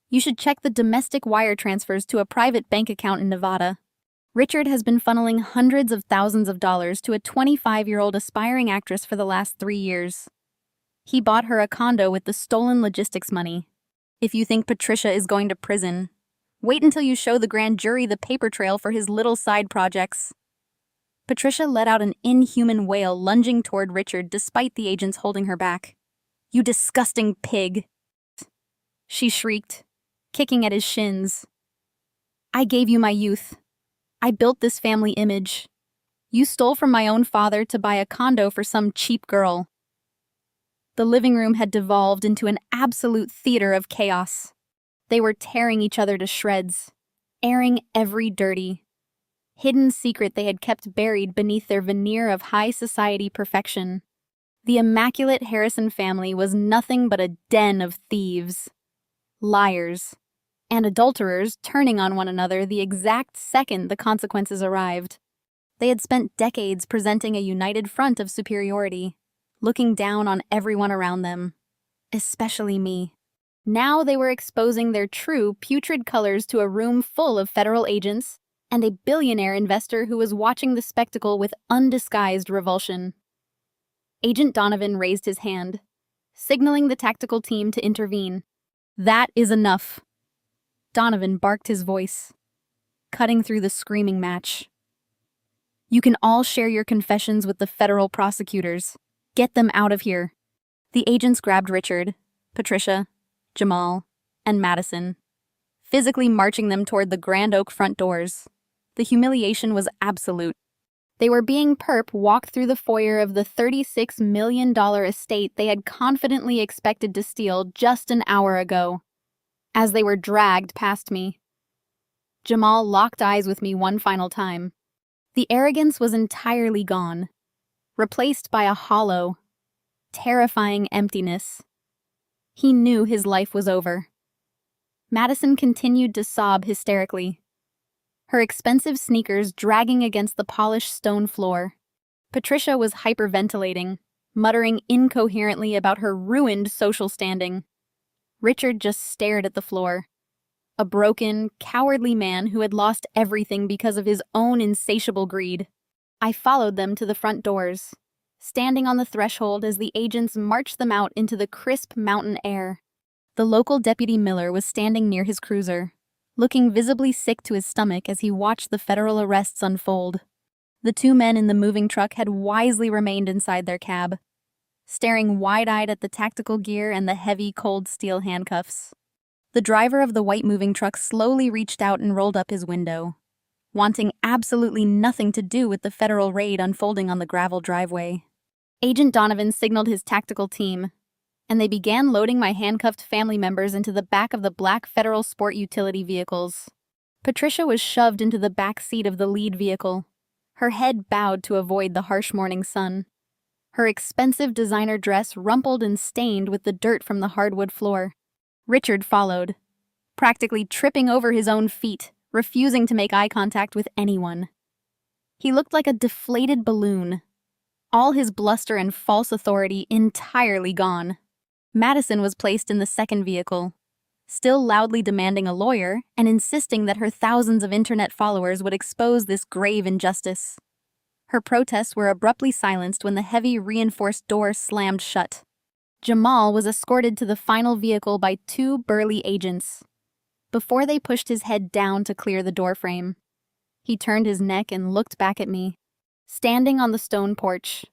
"You should check the domestic wire transfers to a private bank account in Nevada. Richard has been funneling hundreds of thousands of dollars to a 25-year-old aspiring actress for the last 3 years. He bought her a condo with the stolen logistics money. If you think Patricia is going to prison, wait until you show the grand jury the paper trail for his little side projects." Patricia let out an inhuman wail, lunging toward Richard despite the agents holding her back. "You disgusting pig!" she shrieked, kicking at his shins. "I gave you my youth. I built this family image. You stole from my own father to buy a condo for some cheap girl." The living room had devolved into an absolute theater of chaos. They were tearing each other to shreds, airing every dirty, hidden secret they had kept buried beneath their veneer of high society perfection. The immaculate Harrison family was nothing but a den of thieves, liars, and adulterers turning on one another the exact second the consequences arrived. They had spent decades presenting a united front of superiority, looking down on everyone around them, especially me. Now they were exposing their true, putrid colors to a room full of federal agents and a billionaire investor who was watching the spectacle with undisguised revulsion. Agent Donovan raised his hand, signaling the tactical team to intervene. "That is enough." Donovan barked his voice, cutting through the screaming match. "You can all share your confessions with the federal prosecutors. Get them out of here." The agents grabbed Richard, Patricia, Jamal, and Madison, physically marching them toward the Grand Oak front doors. The humiliation was absolute. They were being walked through the foyer of the $36 million estate they had confidently expected to steal just an hour ago. As they were dragged past me, Jamal locked eyes with me one final time. The arrogance was entirely gone, replaced by a hollow, terrifying emptiness. He knew his life was over. Madison continued to sob hysterically, her expensive sneakers dragging against the polished stone floor. Patricia was hyperventilating, muttering incoherently about her ruined social standing. Richard just stared at the floor, a broken, cowardly man who had lost everything because of his own insatiable greed. I followed them to the front doors, standing on the threshold as the agents marched them out into the crisp mountain air. The local Deputy Miller was standing near his cruiser, looking visibly sick to his stomach as he watched the federal arrests unfold. The two men in the moving truck had wisely remained inside their cab, staring wide-eyed at the tactical gear and the heavy, cold steel handcuffs. The driver of the white moving truck slowly reached out and rolled up his window, wanting absolutely nothing to do with the federal raid unfolding on the gravel driveway. Agent Donovan signaled his tactical team, and they began loading my handcuffed family members into the back of the black federal sport utility vehicles. Patricia was shoved into the back seat of the lead vehicle, her head bowed to avoid the harsh morning sun. Her expensive designer dress rumpled and stained with the dirt from the hardwood floor. Richard followed, practically tripping over his own feet, refusing to make eye contact with anyone. He looked like a deflated balloon, all his bluster and false authority entirely gone. Madison was placed in the second vehicle, still loudly demanding a lawyer and insisting that her thousands of internet followers would expose this grave injustice. Her protests were abruptly silenced when the heavy, reinforced door slammed shut. Jamal was escorted to the final vehicle by two burly agents. Before they pushed his head down to clear the doorframe, he turned his neck and looked back at me. Standing on the stone porch,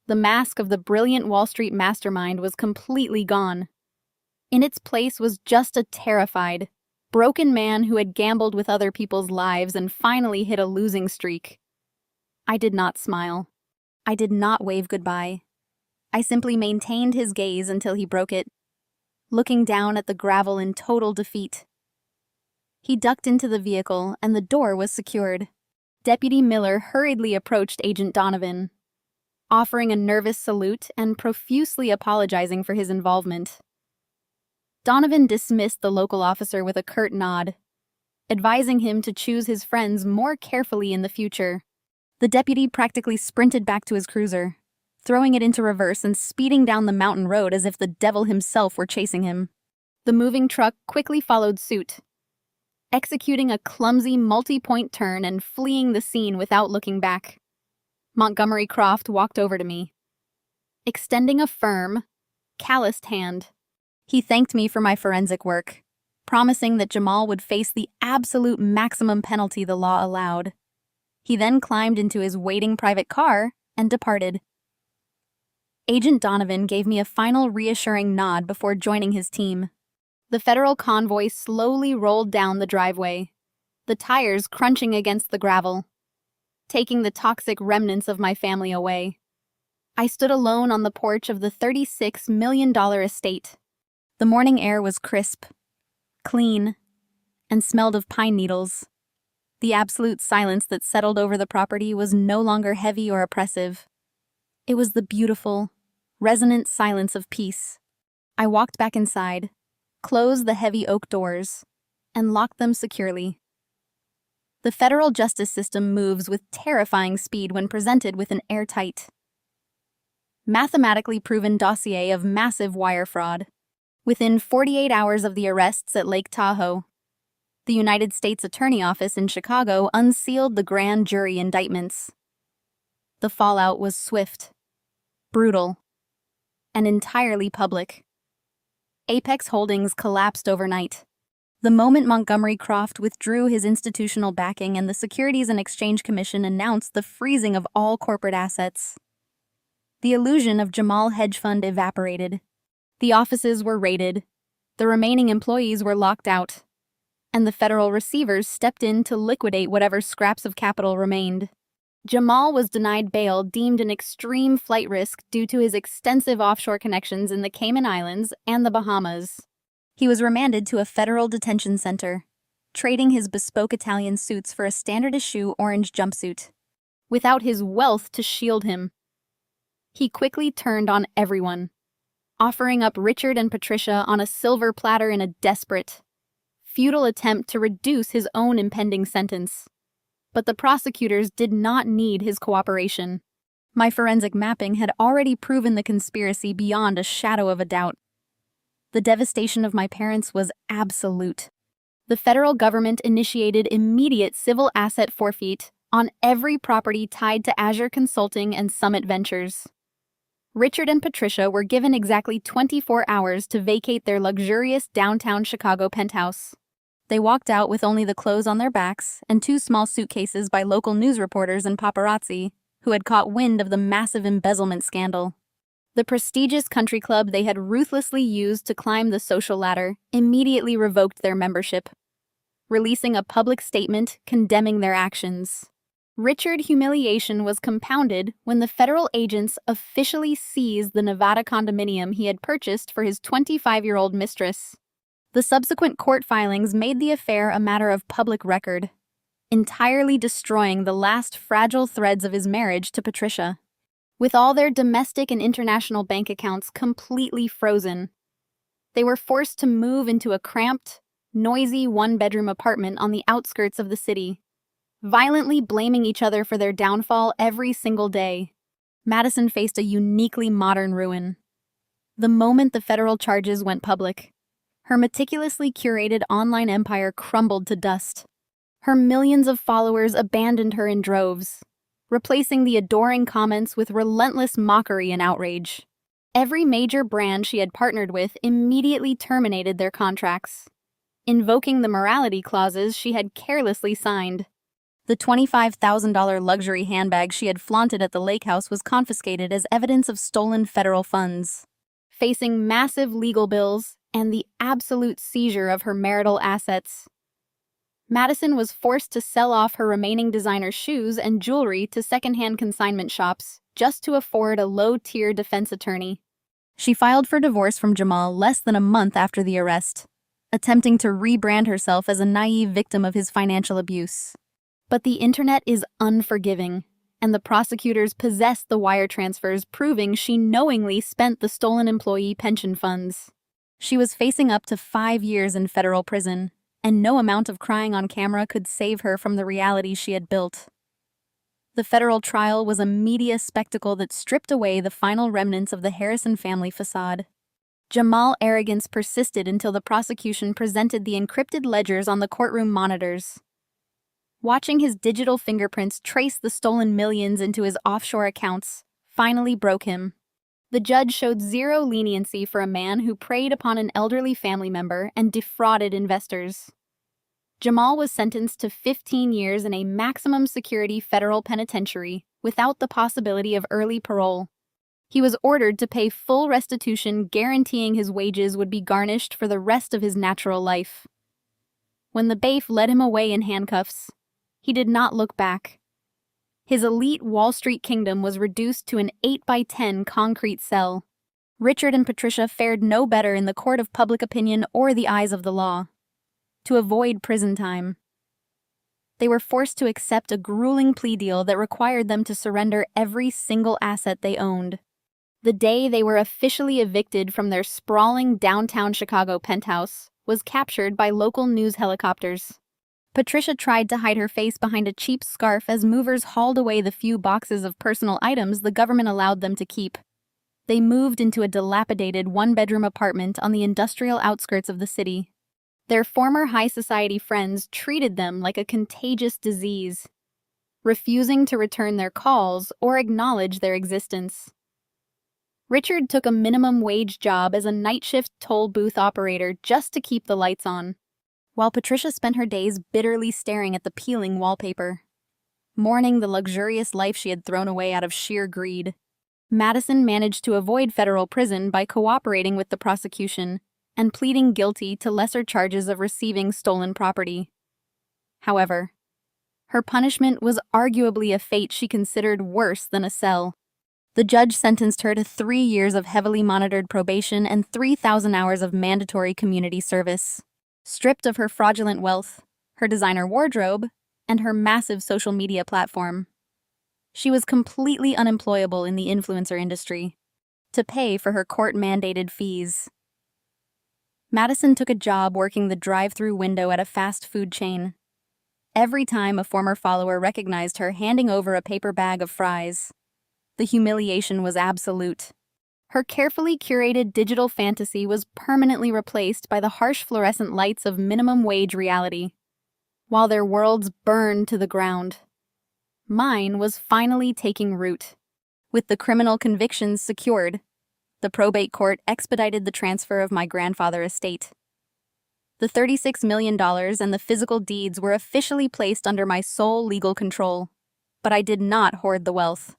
the mask of the brilliant Wall Street mastermind was completely gone. In its place was just a terrified, broken man who had gambled with other people's lives and finally hit a losing streak. I did not smile. I did not wave goodbye. I simply maintained his gaze until he broke it, looking down at the gravel in total defeat. He ducked into the vehicle, and the door was secured. Deputy Miller hurriedly approached Agent Donovan, offering a nervous salute and profusely apologizing for his involvement. Donovan dismissed the local officer with a curt nod, advising him to choose his friends more carefully in the future. The deputy practically sprinted back to his cruiser, throwing it into reverse and speeding down the mountain road as if the devil himself were chasing him. The moving truck quickly followed suit, executing a clumsy multi-point turn and fleeing the scene without looking back. Montgomery Croft walked over to me, extending a firm, calloused hand. He thanked me for my forensic work, promising that Jamal would face the absolute maximum penalty the law allowed. He then climbed into his waiting private car and departed. Agent Donovan gave me a final reassuring nod before joining his team. The federal convoy slowly rolled down the driveway, the tires crunching against the gravel, taking the toxic remnants of my family away. I stood alone on the porch of the $36 million estate. The morning air was crisp, clean, and smelled of pine needles. The absolute silence that settled over the property was no longer heavy or oppressive. It was the beautiful, resonant silence of peace. I walked back inside, closed the heavy oak doors, and locked them securely. The federal justice system moves with terrifying speed when presented with an airtight, mathematically proven dossier of massive wire fraud. Within 48 hours of the arrests at Lake Tahoe, the United States Attorney Office in Chicago unsealed the grand jury indictments. The fallout was swift, brutal, and entirely public. Apex Holdings collapsed overnight. The moment Montgomery Croft withdrew his institutional backing and the Securities and Exchange Commission announced the freezing of all corporate assets, the illusion of Jamal hedge fund evaporated. The offices were raided, the remaining employees were locked out, and the federal receivers stepped in to liquidate whatever scraps of capital remained. Jamal was denied bail, deemed an extreme flight risk due to his extensive offshore connections in the Cayman Islands and the Bahamas. He was remanded to a federal detention center, trading his bespoke Italian suits for a standard-issue orange jumpsuit. Without his wealth to shield him, he quickly turned on everyone, offering up Richard and Patricia on a silver platter in a desperate, futile attempt to reduce his own impending sentence. But the prosecutors did not need his cooperation. My forensic mapping had already proven the conspiracy beyond a shadow of a doubt. The devastation of my parents was absolute. The federal government initiated immediate civil asset forfeit on every property tied to Azure Consulting and Summit Ventures. Richard and Patricia were given exactly 24 hours to vacate their luxurious downtown Chicago penthouse. They walked out with only the clothes on their backs and 2 small suitcases by local news reporters and paparazzi who had caught wind of the massive embezzlement scandal. The prestigious country club they had ruthlessly used to climb the social ladder immediately revoked their membership, releasing a public statement condemning their actions. Richard's humiliation was compounded when the federal agents officially seized the Nevada condominium he had purchased for his 25-year-old mistress. The subsequent court filings made the affair a matter of public record, entirely destroying the last fragile threads of his marriage to Patricia. With all their domestic and international bank accounts completely frozen, they were forced to move into a cramped, noisy one-bedroom apartment on the outskirts of the city, violently blaming each other for their downfall every single day. Madison faced a uniquely modern ruin. The moment the federal charges went public, her meticulously curated online empire crumbled to dust. Her millions of followers abandoned her in droves, replacing the adoring comments with relentless mockery and outrage. Every major brand she had partnered with immediately terminated their contracts, invoking the morality clauses she had carelessly signed. The $25,000 luxury handbag she had flaunted at the lake house was confiscated as evidence of stolen federal funds. Facing massive legal bills and the absolute seizure of her marital assets, Madison was forced to sell off her remaining designer shoes and jewelry to secondhand consignment shops just to afford a low-tier defense attorney. She filed for divorce from Jamal less than a month after the arrest, attempting to rebrand herself as a naive victim of his financial abuse. But the internet is unforgiving, and the prosecutors possessed the wire transfers proving she knowingly spent the stolen employee pension funds. She was facing up to 5 years in federal prison, and no amount of crying on camera could save her from the reality she had built. The federal trial was a media spectacle that stripped away the final remnants of the Harrison family facade. Jamal's arrogance persisted until the prosecution presented the encrypted ledgers on the courtroom monitors. Watching his digital fingerprints trace the stolen millions into his offshore accounts finally broke him. The judge showed zero leniency for a man who preyed upon an elderly family member and defrauded investors. Jamal was sentenced to 15 years in a maximum security federal penitentiary without the possibility of early parole. He was ordered to pay full restitution, guaranteeing his wages would be garnished for the rest of his natural life. When the bailiff led him away in handcuffs, he did not look back. His elite Wall Street kingdom was reduced to an 8x10 concrete cell. Richard and Patricia fared no better in the court of public opinion or the eyes of the law. To avoid prison time, they were forced to accept a grueling plea deal that required them to surrender every single asset they owned. The day they were officially evicted from their sprawling downtown Chicago penthouse was captured by local news helicopters. Patricia tried to hide her face behind a cheap scarf as movers hauled away the few boxes of personal items the government allowed them to keep. They moved into a dilapidated one-bedroom apartment on the industrial outskirts of the city. Their former high society friends treated them like a contagious disease, refusing to return their calls or acknowledge their existence. Richard took a minimum wage job as a night shift toll booth operator just to keep the lights on, while Patricia spent her days bitterly staring at the peeling wallpaper, mourning the luxurious life she had thrown away out of sheer greed. Madison managed to avoid federal prison by cooperating with the prosecution and pleading guilty to lesser charges of receiving stolen property. However, Her punishment was arguably a fate she considered worse than a cell. The judge sentenced her to 3 years of heavily monitored probation and 3,000 hours of mandatory community service. Stripped of her fraudulent wealth, her designer wardrobe, and her massive social media platform, she was completely unemployable in the influencer industry to pay for her court-mandated fees. Madison took a job working the drive-through window at a fast food chain. Every time a former follower recognized her handing over a paper bag of fries, the humiliation was absolute. Her carefully curated digital fantasy was permanently replaced by the harsh fluorescent lights of minimum wage reality, while their worlds burned to the ground. Mine was finally taking root. With the criminal convictions secured, the probate court expedited the transfer of my grandfather's estate. The $36 million and the physical deeds were officially placed under my sole legal control, but I did not hoard the wealth.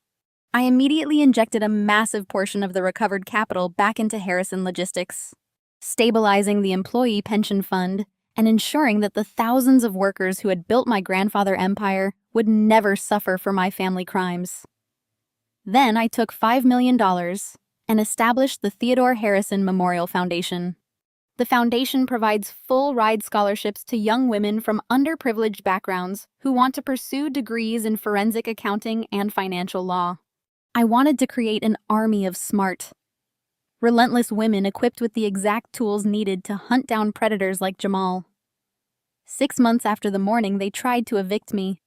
I immediately injected a massive portion of the recovered capital back into Harrison Logistics, stabilizing the employee pension fund and ensuring that the thousands of workers who had built my grandfather's empire would never suffer for my family crimes. Then I took $5 million and established the Theodore Harrison Memorial Foundation. The foundation provides full-ride scholarships to young women from underprivileged backgrounds who want to pursue degrees in forensic accounting and financial law. I wanted to create an army of smart, relentless women equipped with the exact tools needed to hunt down predators like Jamal. 6 months after the morning they tried to evict me,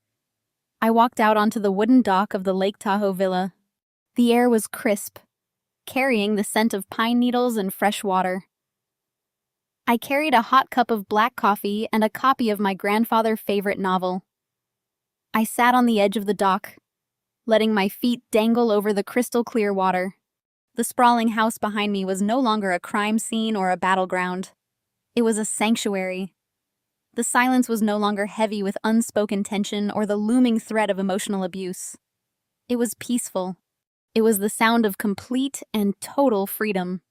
I walked out onto the wooden dock of the Lake Tahoe villa. The air was crisp, carrying the scent of pine needles and fresh water. I carried a hot cup of black coffee and a copy of my grandfather's favorite novel. I sat on the edge of the dock, letting my feet dangle over the crystal-clear water. The sprawling house behind me was no longer a crime scene or a battleground. It was a sanctuary. The silence was no longer heavy with unspoken tension or the looming threat of emotional abuse. It was peaceful. It was the sound of complete and total freedom.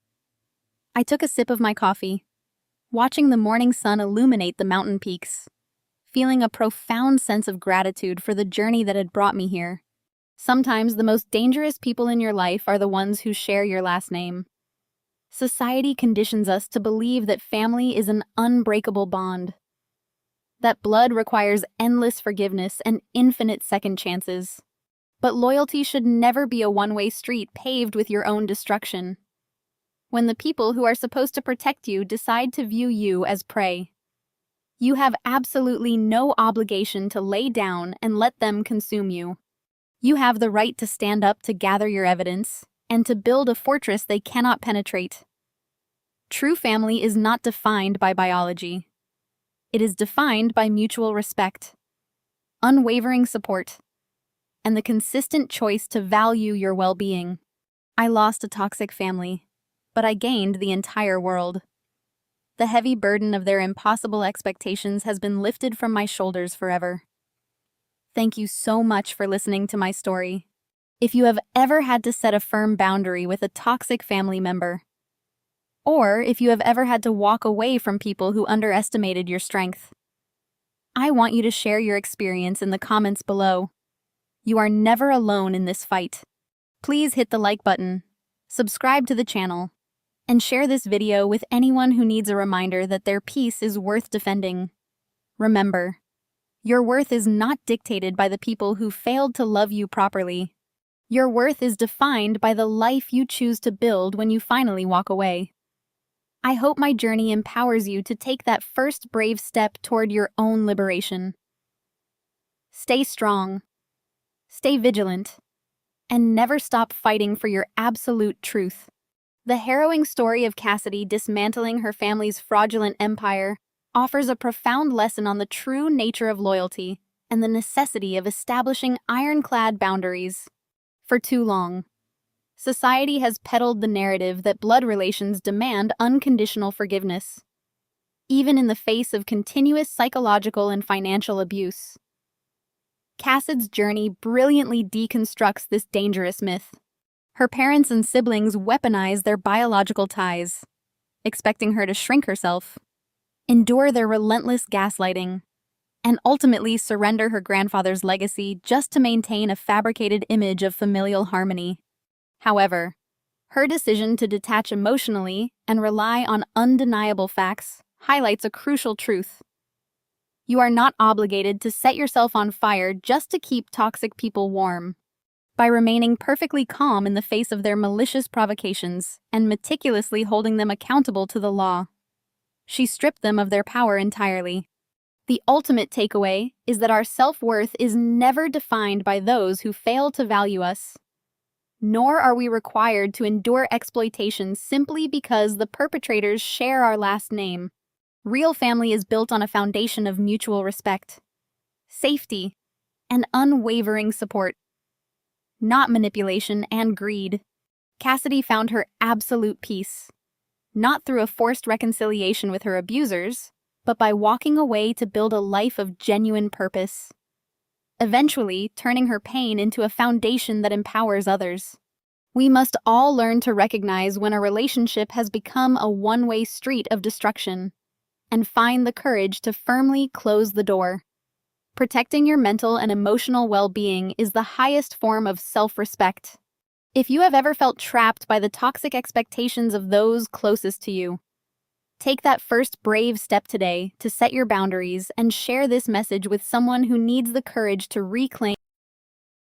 I took a sip of my coffee, watching the morning sun illuminate the mountain peaks, feeling a profound sense of gratitude for the journey that had brought me here. Sometimes the most dangerous people in your life are the ones who share your last name. Society conditions us to believe that family is an unbreakable bond, that blood requires endless forgiveness and infinite second chances. But loyalty should never be a one-way street paved with your own destruction. When the people who are supposed to protect you decide to view you as prey, you have absolutely no obligation to lay down and let them consume you. You have the right to stand up to gather your evidence and to build a fortress they cannot penetrate. True family is not defined by biology. It is defined by mutual respect, unwavering support, and the consistent choice to value your well-being. I lost a toxic family, but I gained the entire world. The heavy burden of their impossible expectations has been lifted from my shoulders forever. Thank you so much for listening to my story. If you have ever had to set a firm boundary with a toxic family member, or if you have ever had to walk away from people who underestimated your strength, I want you to share your experience in the comments below. You are never alone in this fight. Please hit the like button, subscribe to the channel, and share this video with anyone who needs a reminder that their peace is worth defending. Remember, your worth is not dictated by the people who failed to love you properly. Your worth is defined by the life you choose to build when you finally walk away. I hope my journey empowers you to take that first brave step toward your own liberation. Stay strong, stay vigilant, and never stop fighting for your absolute truth. The harrowing story of Cassidy dismantling her family's fraudulent empire offers a profound lesson on the true nature of loyalty and the necessity of establishing ironclad boundaries. For too long, society has peddled the narrative that blood relations demand unconditional forgiveness, even in the face of continuous psychological and financial abuse. Cassid's journey brilliantly deconstructs this dangerous myth. Her parents and siblings weaponize their biological ties, expecting her to shrink herself, endure their relentless gaslighting, and ultimately surrender her grandfather's legacy just to maintain a fabricated image of familial harmony. However, her decision to detach emotionally and rely on undeniable facts highlights a crucial truth. You are not obligated to set yourself on fire just to keep toxic people warm. By remaining perfectly calm in the face of their malicious provocations and meticulously holding them accountable to the law, she stripped them of their power entirely. The ultimate takeaway is that our self-worth is never defined by those who fail to value us, nor are we required to endure exploitation simply because the perpetrators share our last name. Real family is built on a foundation of mutual respect, safety, and unwavering support, not manipulation and greed. Cassidy found her absolute peace, not through a forced reconciliation with her abusers, but by walking away to build a life of genuine purpose, eventually turning her pain into a foundation that empowers others. We must all learn to recognize when a relationship has become a one-way street of destruction, and find the courage to firmly close the door. Protecting your mental and emotional well-being is the highest form of self-respect. If you have ever felt trapped by the toxic expectations of those closest to you, take that first brave step today to set your boundaries and share this message with someone who needs the courage to reclaim